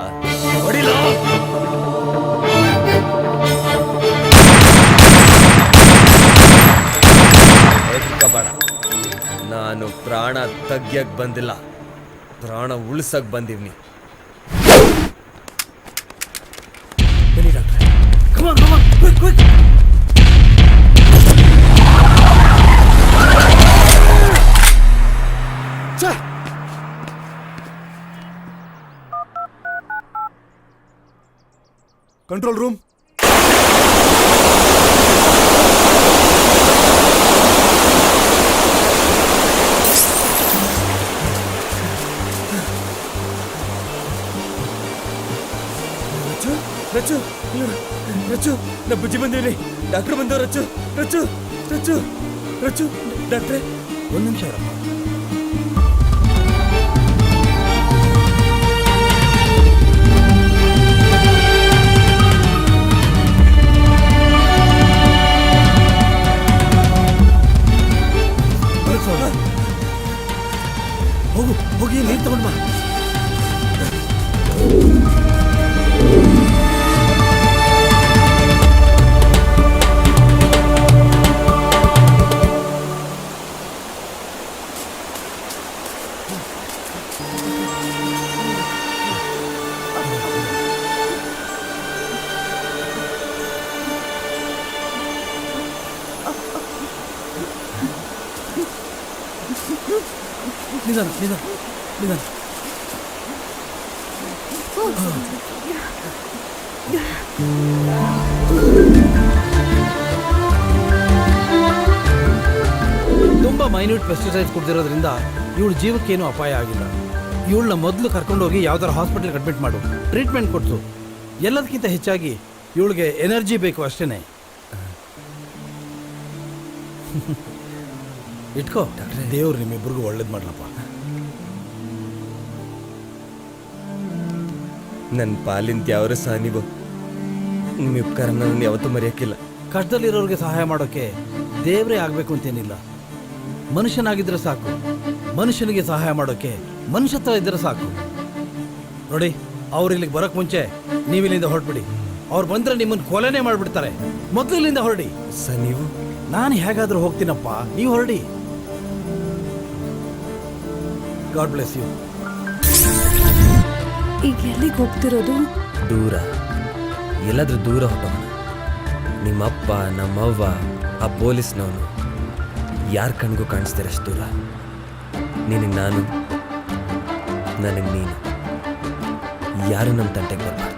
ಹೊಡಿಲ. ಹೆದರ್ಕೋಬೇಡ, ನಾನು ಪ್ರಾಣ ತೆಗ್ಯಕ್ ಬಂದಿಲ್ಲ, ಪ್ರಾಣ ಉಳ್ಸಕ್ ಬಂದಿವ್ನಿ. Control room. ರಚ್ಚು ರಚ್ಚು, ನಾ ಬುಜ್ಜಿ ಬಂದೇವ್ರಿ. ಡಾಕ್ಟರ್ ಬಂದವ್. ರಚ್ಚು ರಚ್ಚು ರಚ್ಚು ರಚ್ಚು. ಡಾಕ್ಟ್ರೆ ಒಂದು ನಿಮಿಷ ಇರಪ್ಪ. ಹೋಗು, ಹೋಗಿ ನೀರು ತಗೊಂಡ್ ಬಾ. ನಿಧಾನ ನಿಧಾನ ನಿಧಾನ. ತುಂಬಾ ಮೈನ್ಯೂಟ್ ಪೆಸ್ಟಿಸೈಡ್ಸ್ ಕುಡ್ದಿರೋದ್ರಿಂದ ಇವಳ ಜೀವಕ್ಕೇನು ಅಪಾಯ ಆಗಿಲ್ಲ. ಇವಳನ್ನ ಮೊದಲು ಕರ್ಕೊಂಡೋಗಿ ಯಾವ್ದಾರ ಹಾಸ್ಪಿಟಲ್ಗೆ ಅಡ್ಮಿಟ್ ಮಾಡು, ಟ್ರೀಟ್ಮೆಂಟ್ ಕೊಡ್ಸು. ಎಲ್ಲದಕ್ಕಿಂತ ಹೆಚ್ಚಾಗಿ ಇವಳಿಗೆ ಎನರ್ಜಿ ಬೇಕು ಅಷ್ಟೇನೆ. ಇಟ್ಕೋ, ದೇವ್ರು ನಿಮ್ಮಿಬ್ಬರಿಗೂ ಒಳ್ಳೇದು ಮಾಡ್ಲಪ್ಪ. ನನ್ನ ಪಾಲಿಂದ ಯಾವ್ರು ಸಹ ನೀವು ನಿಮ್ಮ ಉಪಕಾರ ನಾನು ಯಾವತ್ತೂ ಮರೆಯಕ್ಕಿಲ್ಲ. ಕಷ್ಟದಲ್ಲಿರೋರಿಗೆ ಸಹಾಯ ಮಾಡೋಕೆ ದೇವ್ರೇ ಆಗಬೇಕು ಅಂತೇನಿಲ್ಲ. ಮನುಷ್ಯನಾಗಿದ್ರೆ ಸಾಕು. ಮನುಷ್ಯನಿಗೆ ಸಹಾಯ ಮಾಡೋಕೆ ಮನುಷ್ಯತ್ವ ಇದ್ರೆ ಸಾಕು. ನೋಡಿ, ಅವ್ರು ಇಲ್ಲಿಗೆ ಬರೋಕ್ ಮುಂಚೆ ನೀವು ಇಲ್ಲಿಂದ ಹೊರಟ್ಬಿಡಿ. ಅವ್ರು ಬಂದ್ರೆ ನಿಮ್ಮನ್ನು ಕೊಲೆನೇ ಮಾಡಿಬಿಡ್ತಾರೆ. ಮೊದಲು ಇಲ್ಲಿಂದ ಹೊರಡಿ. ನೀವು ನಾನು ಹೇಗಾದ್ರೂ ಹೋಗ್ತೀನಪ್ಪ, ನೀವು ಹೊರಡಿ. God bless you. ಈಗ ಎಲ್ಲಿಗೆ ಹೋಗ್ತಿರೋದು? ದೂರ, ಎಲ್ಲಾದ್ರೂ ದೂರ ಹೊಟ್ಟೋಣ. ನಿಮ್ಮಪ್ಪ, ನಮ್ಮವ್ವ, ಆ ಪೊಲೀಸ್ನವನು ಯಾರ ಕಣ್ಗೂ ಕಾಣಿಸ್ತೀರಷ್ಟು ದೂರ. ನಿನಗೆ ನಾನು, ನನಗೆ ನೀನು, ಯಾರು ನಮ್ಮ ತಂಟೆಗೆ ಬರಬಾರ್ದು.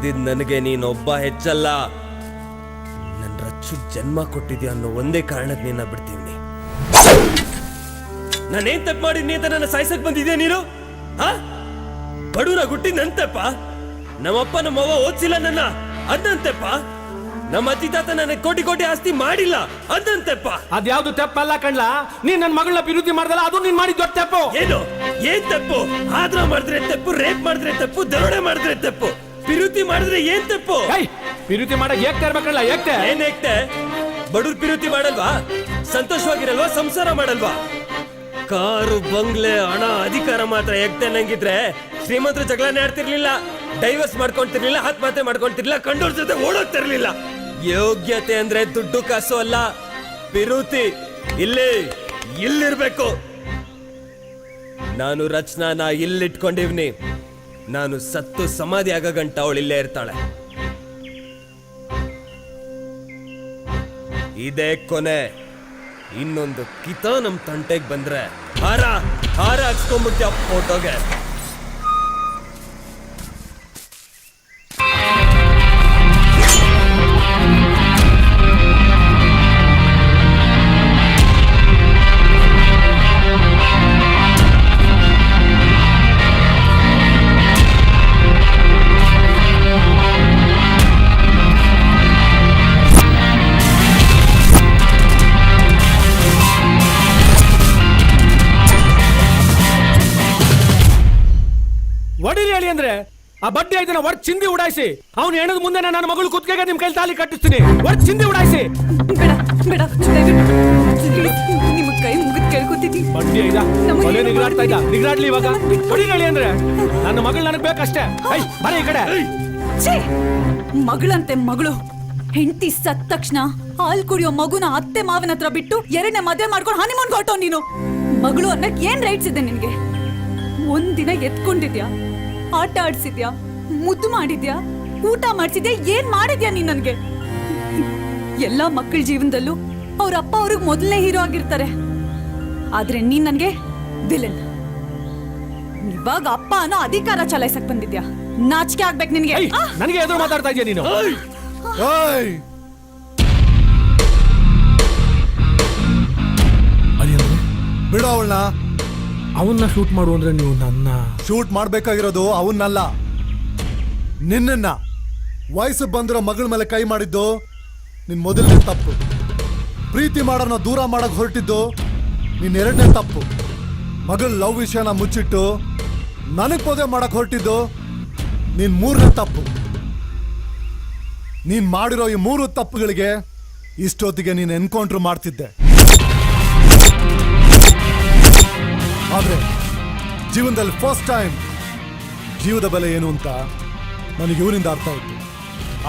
ಇದ್ದಿದ್ ನನಗೆ ನೀನೊಬ್ಬ ಹೆಚ್ಚಲ್ಲ. ನನ್ ರಚ್ಚು ಜನ್ಮ ಕೊಟ್ಟಿದ್ಯಾ ಅನ್ನೋ ಒಂದೇ ಕಾರಣಕ್ಕೆ ನಿನ್ನ ಬಿಡ್ತೀನಿ. ನಾನೇನ್ ತಪ್ಪು ಮಾಡಿದ್ನಿ ಅಂತ ನನ್ನ ಸಾಯ್ಸಕ್ ಬಂದಿದ್ಯಾ ನೀನು? ಬಡೂರ ಹುಟ್ಟಿ ನಂತೆಪ್ಪ. ನಮ್ಮಪ್ಪ ನಮ್ಮವ್ವ ಓದ್ಸಿಲ್ಲ ನನ್ನ, ಅದಂತೆಪ್ಪ. ನಮ್ಮ ಅಜ್ಜಿ ತಾತ ನನಗೆ ಕೋಟಿ ಕೋಟಿ ಆಸ್ತಿ ಮಾಡಿಲ್ಲ, ಅದಂತೆಪ್ಪ. ಅದ್ಯಾವ್ದು ತೆಪ್ಪಲ್ಲ ಕಣ್ಲಾ. ನೀನ್ ನನ್ನ ಮಗಳನ್ನ ಅಭಿವೃದ್ಧಿ ಮಾಡ್ದಲ್ಲ, ಅದು ನೀನ್ ಮಾಡಿದ ದೊಡ್ಡ ತೆಪ್ಪು. ಏನು ಏನ್ ತಪ್ಪು? ಆದ್ರ ಮಾಡಿದ್ರೆ ತಪ್ಪು, ರೇಪ್ ಮಾಡಿದ್ರೆ ತಪ್ಪು, ದರೋಡೆ ಮಾಡಿದ್ರೆ ತಪ್ಪು, ಪಿರುತಿ ಮಾಡಿದ್ರೆ ಏನ್ ತಪ್ಪು? ಪಿರುತಿ ಮಾಡಕ್ ಏಕ್ತಾ ಇರ್ಬೇಕಲ್ಲ. ಏಕ್ತೆ ಏನ್ ಏಕ್ತೆ? ಬಡವ್ರು ಪಿರುತಿ ಮಾಡಲ್ವಾ? ಸಂತೋಷವಾಗಿರಲ್ವಾ? ಸಂಸಾರ ಮಾಡಲ್ವಾ? ಕಾರು, ಬಂಗ್ಲೆ, ಹಣ, ಅಧಿಕಾರ ಮಾತ್ರ ಏಕ್ತೆ ನಂಗಿದ್ರೆ ಶ್ರೀಮಂತರು ಜಗಳನೇ ಆಡ್ತಿರ್ಲಿಲ್ಲ, ಡೈವರ್ಸ್ ಮಾಡ್ಕೊಂತಿರ್ಲಿಲ್ಲ, ಆತ್ಮಹತ್ಯೆ ಮಾಡ್ಕೊಂತಿರ್ಲಿಲ್ಲ, ಕಂಡೋರ್ ಜೊತೆ ಓಡೋಗ್ತಿರ್ಲಿಲ್ಲ. ಯೋಗ್ಯತೆ ಅಂದ್ರೆ ದುಡ್ಡು ಕಾಸು ಅಲ್ಲ, ಪಿರುತಿ ಇಲ್ಲಿರ್ಬೇಕು. ನಾನು ರಚನಾನ ಇಲ್ಲಿಟ್ಕೊಂಡಿವ್ನಿ. ನಾನು ಸತ್ತು ಸಮಾಧಿ ಆಗ ಗಂಟ ಅವಳು ಇಲ್ಲೇ ಇರ್ತಾಳೆ. ಇದೇ ಕೊನೆ. ಇನ್ನೊಂದು ಕಿತ ನಮ್ ತಂಟೆಗೆ ಬಂದ್ರೆ ಹಾರ ಹಾಕ್ಸ್ಕೊಂಡ್ಬಿಡ್ತೀಯ ಫೋಟೋಗೆ. ಒಡಿರಿ ಹೇಳಿ ಅಂದ್ರೆ ಆ ಬಡ್ಡಿ ಐದನ ಒಡ್ ಚಿಂದಿ ಉಡಾಯಿಸಿ ಅವ್ನು ಹೆಣದ ಮುಂದೆ ನನ್ನ ಮಗಳು ಕುತ್ತಿಗೆಗೆ ನಿಮ್ ಕೈ ತಾಲಿ ಕಟ್ಟಿಸ್ತೀನಿ. ಒಡ್ ಚಿಂದಿ ಉಡಾಯಿಸಿ. ಬೇಡ ನಿಮ್ ಕೈ ಮುಗಿದ್ ಕೇಳ್ಕೊತಿದ್ದಿ. ಬಡ್ಡಿ ಐದ ಒಲೆ ನಿಗ್ರಾಡ್ತಾ ಇದ್ದ, ನಿಗ್ರಾಡ್ಲಿ ಇವಾಗ. ಒಡಿರಿ ಹೇಳಿ ಅಂದ್ರೆ ನನ್ನ ಮಗಳು ನನಗ್ ಬೇಕಷ್ಟೇ. ಬರೀ ಈ ಕಡೆ. ಮಗಳಂತೆ ಮಗಳು. ಹೆಂಡತಿ ಸತ್ತ ತಕ್ಷಣ ಹಾಲ್ ಕುಡಿಯೋ ಮಗುನ ಅತ್ತೆ ಮಾವನ ಹತ್ರ ಬಿಟ್ಟು ಎರಡನೇ ಮದುವೆ ಮಾಡ್ಕೊಂಡು ಹನಿಮೂನ್ ಹೊರಟೋ ನೀನು. ಮಗಳು ಅನ್ನಕ್ ಏನ್ ರೈಟ್ಸ್ ಇದೆ ನಿನ್ಗೆ? ಒಂದಿನ ಎತ್ಕೊಂಡಿದ್ಯಾ, ಆಟ ಆಡ್ಸಿದ್ಯಾ, ಮುದ್ದು ಮಾಡಿದ್ಯಾ, ಊಟ ಮಾಡ್ಸಿದ್ಯಾ, ಏನ್ ಮಾಡಿದ್ಯಾ ನೀನ್ ನನ್ಗೆ? ಎಲ್ಲಾ ಮಕ್ಕಳ ಜೀವನದಲ್ಲೂ ಅವ್ರ ಅಪ್ಪ ಅವ್ರಿಗೆ ಮೊದಲನೇ ಹೀರೋ ಆಗಿರ್ತಾರೆ, ಆದ್ರೆ ನೀನ್ ನನ್ಗೆ ವಿಲನ್. ಇವಾಗ ಅಪ್ಪ ಅನ್ನೋ ಅಧಿಕಾರ ಚಲಾಯಿಸಕ್ ಬಂದಿದ್ಯಾ. ನಾಚಿಕೆ ಆಗ್ಬೇಕು ನಿನ್ಗೆ. ನನಗೆ ಎದುರು ಮಾತಾಡ್ತಾ ಇದೀಯ ನೀನು. ಬಿಡು ಅವಳನ್ನ. ಅವನ್ನ ಶೂಟ್ ಮಾಡು ಅಂದ್ರೆ ನೀವು ನನ್ನ ಶೂಟ್ ಮಾಡ್ಬೇಕಾಗಿರೋದು ಅವನ್ನಲ್ಲ, ನಿನ್ನ. ವಯಸ್ಸು ಬಂದಿರೋ ಮಗಳ ಮೇಲೆ ಕೈ ಮಾಡಿದ್ದು ನಿನ್ ಮೊದಲನೇ ತಪ್ಪು. ಪ್ರೀತಿ ಮಾಡೋಣ ದೂರ ಮಾಡಕ್ ಹೊರಟಿದ್ದು ನಿನ್ ಎರಡನೇ ತಪ್ಪು. ಮಗಳ ಲವ್ ವಿಷಯನ ಮುಚ್ಚಿಟ್ಟು ನನಗ್ ಮದುವೆ ಮಾಡಕ್ ಹೊರಟಿದ್ದು ನಿನ್ ಮೂರನೇ ತಪ್ಪು. ನೀನ್ ಮಾಡಿರೋ ಈ ಮೂರು ತಪ್ಪುಗಳಿಗೆ ಇಷ್ಟೊತ್ತಿಗೆ ನೀನ್ ಎನ್ಕೌಂಟರ್ ಮಾಡ್ತಿದ್ದೆ. ಆದ್ರೆ ಜೀವನದಲ್ಲಿ ಫಸ್ಟ್ ಟೈಮ್ ಜೀವದ ಬೆಲೆ ಏನು ಅಂತ ನನಗೆ ಇವನಿಂದ ಅರ್ಥ ಆಯ್ತು.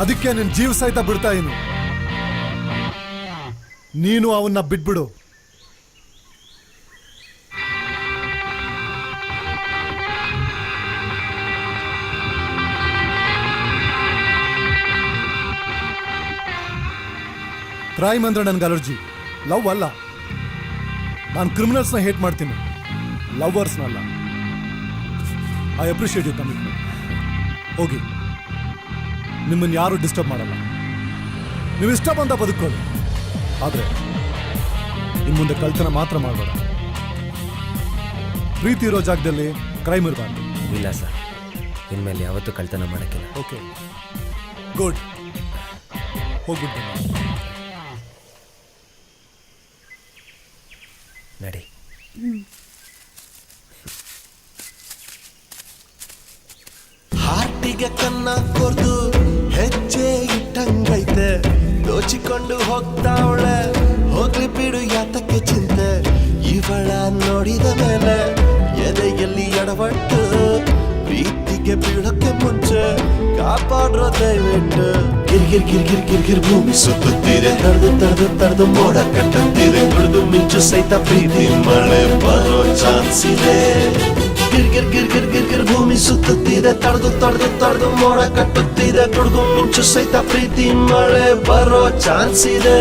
ಅದಕ್ಕೆ ನಿನ್ ಜೀವ ಸಹಿತ ಬಿಡ್ತಾ ಇನ್ನು. ನೀನು ಅವನ್ನ ಬಿಟ್ಬಿಡು. ಕ್ರೈಮ್ ಅಂದ್ರೆ ನನ್ಗೆ ಅಲರ್ಜಿ, ಲವ್ ಅಲ್ಲ. ನಾನು ಕ್ರಿಮಿನಲ್ಸ್ನ ಹೇಟ್ ಮಾಡ್ತೀನಿ, ಲವರ್ಸ್ನಲ್ಲ. I appreciate you commitment. ಹೋಗಿ, ನಿಮ್ಮನ್ನು ಯಾರು ಡಿಸ್ಟರ್ಬ್ ಮಾಡಲ್ಲ. ನೀವು ಇಷ್ಟ ಬಂದ ಬದುಕೊಳ್ಳಿ, ಆದರೆ ಇನ್ನು ಮುಂದೆ ಕಳ್ತನ ಮಾತ್ರ ಮಾಡಬೇಡ. ಪ್ರೀತಿ ಇರೋ ಜಾಗದಲ್ಲಿ ಕ್ರೈಮ್ ಇರಬಾರ್ದು. ಇಲ್ಲ ಸರ್, ಇನ್ಮೇಲೆ ಯಾವತ್ತೂ ಕಳ್ತನ ಮಾಡಕ್ಕಿಲ್ಲ. Okay, good. ಹೋಗ್ಬಿಟ್ಟು ನಡಿ. ಹಾರ್ಟಿಗೆ ಕನ್ನ ಕೊರ್ದು ಹೆಜ್ಜೆ ಇಟ್ಟಂಗೈತೆ, ದೋಚಿಕೊಂಡು ಹೋಗ್ತಾವಳೆ. ಹೋಗ್ಲಿ ಬಿಡು ಯಾತಕ್ಕೆ ಚಿಂತೆ, ಇವಳ ನೋಡಿದ ಮೇಲೆ ಎದೆಯಲ್ಲಿ ಎಡವಟ್ಟು. ಪ್ರೀತಿಗೆ ಬೀಳಕ್ಕೆ ಮುಂಚೆ ಕಾಪಾಡ್ರೋ ದಯವಿಟ್ಟು. ಗಿರ್ಗಿರ್ ಗಿರ್ಗಿರ್ ಗಿರ್ಗಿರ್ ಭೂಮಿ ಸುತ್ತುತ್ತಿದೆ, ತಡೆದು ಮೋಡ ಕಟ್ಟುತ್ತಿದೆ. ಗುಡಿದು ಮಿಂಚು ಸಹಿತ ಪ್ರೀತಿ ಮಳೆ ಬರೋ ಚಾನ್ಸ್ ಇದೆ. ಗಿರ್ಗಿರ್ ಗಿರ್ಗಿರ್ ಗಿರ್ಗಿರ್ ಭೂಮಿ ಸುತ್ತುತ್ತಿದೆ, ತಡೆದು ಮೋಡ ಕಟ್ಟುತ್ತಿದೆ. ಗುಡುಗು ಮಿಂಚು ಸಹಿತ ಪ್ರೀತಿ ಮಳೆ ಬರೋ ಚಾನ್ಸ್ ಇದೆ.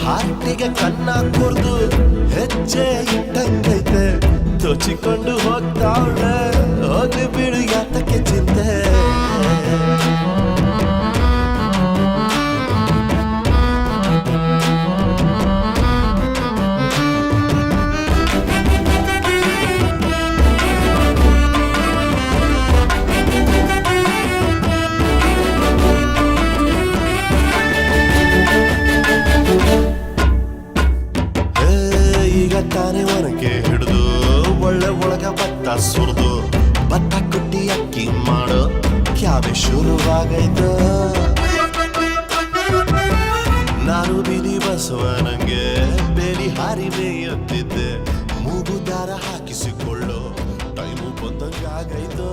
ಹಾರ್ಟಿಗೆ ಕನ್ನ ಕೊರ್ದು ಹೆಜ್ಜೆ ಇಟ್ಟಂಗೈತೆ, ದೋಚಿಕೊಂಡು ಹೋಗ್ತಾವಳೆ. ಹೋಗಿ ಬಿಡು ಯಾತಕ್ಕೆ ಚಿಂತೆ. ಈಗ ತಾನೇ ಒನಕೆ ಹಿಡಿದು ಒಳ್ಳೆ ಒಳಗ ಭತ್ತ ಸುರಿದು ಭತ್ತ ಕುಟ್ಟಿ ಅಕ್ಕಿ ಮಾಡೋ ಕ್ಯಾಬೆ ಶುರುವಾಗೈತು. ನಾನು ಬೀದಿ ಬಸವ ನಂಗೆ ಬೇಲಿ ಹಾರಿ ಮೇಯುತ್ತಿದ್ದೆ, ಮೂಗು ದಾರ ಹಾಕಿಸಿಕೊಳ್ಳೋ ಟೈಮು ಬಂದಂಗಾಗೈತು.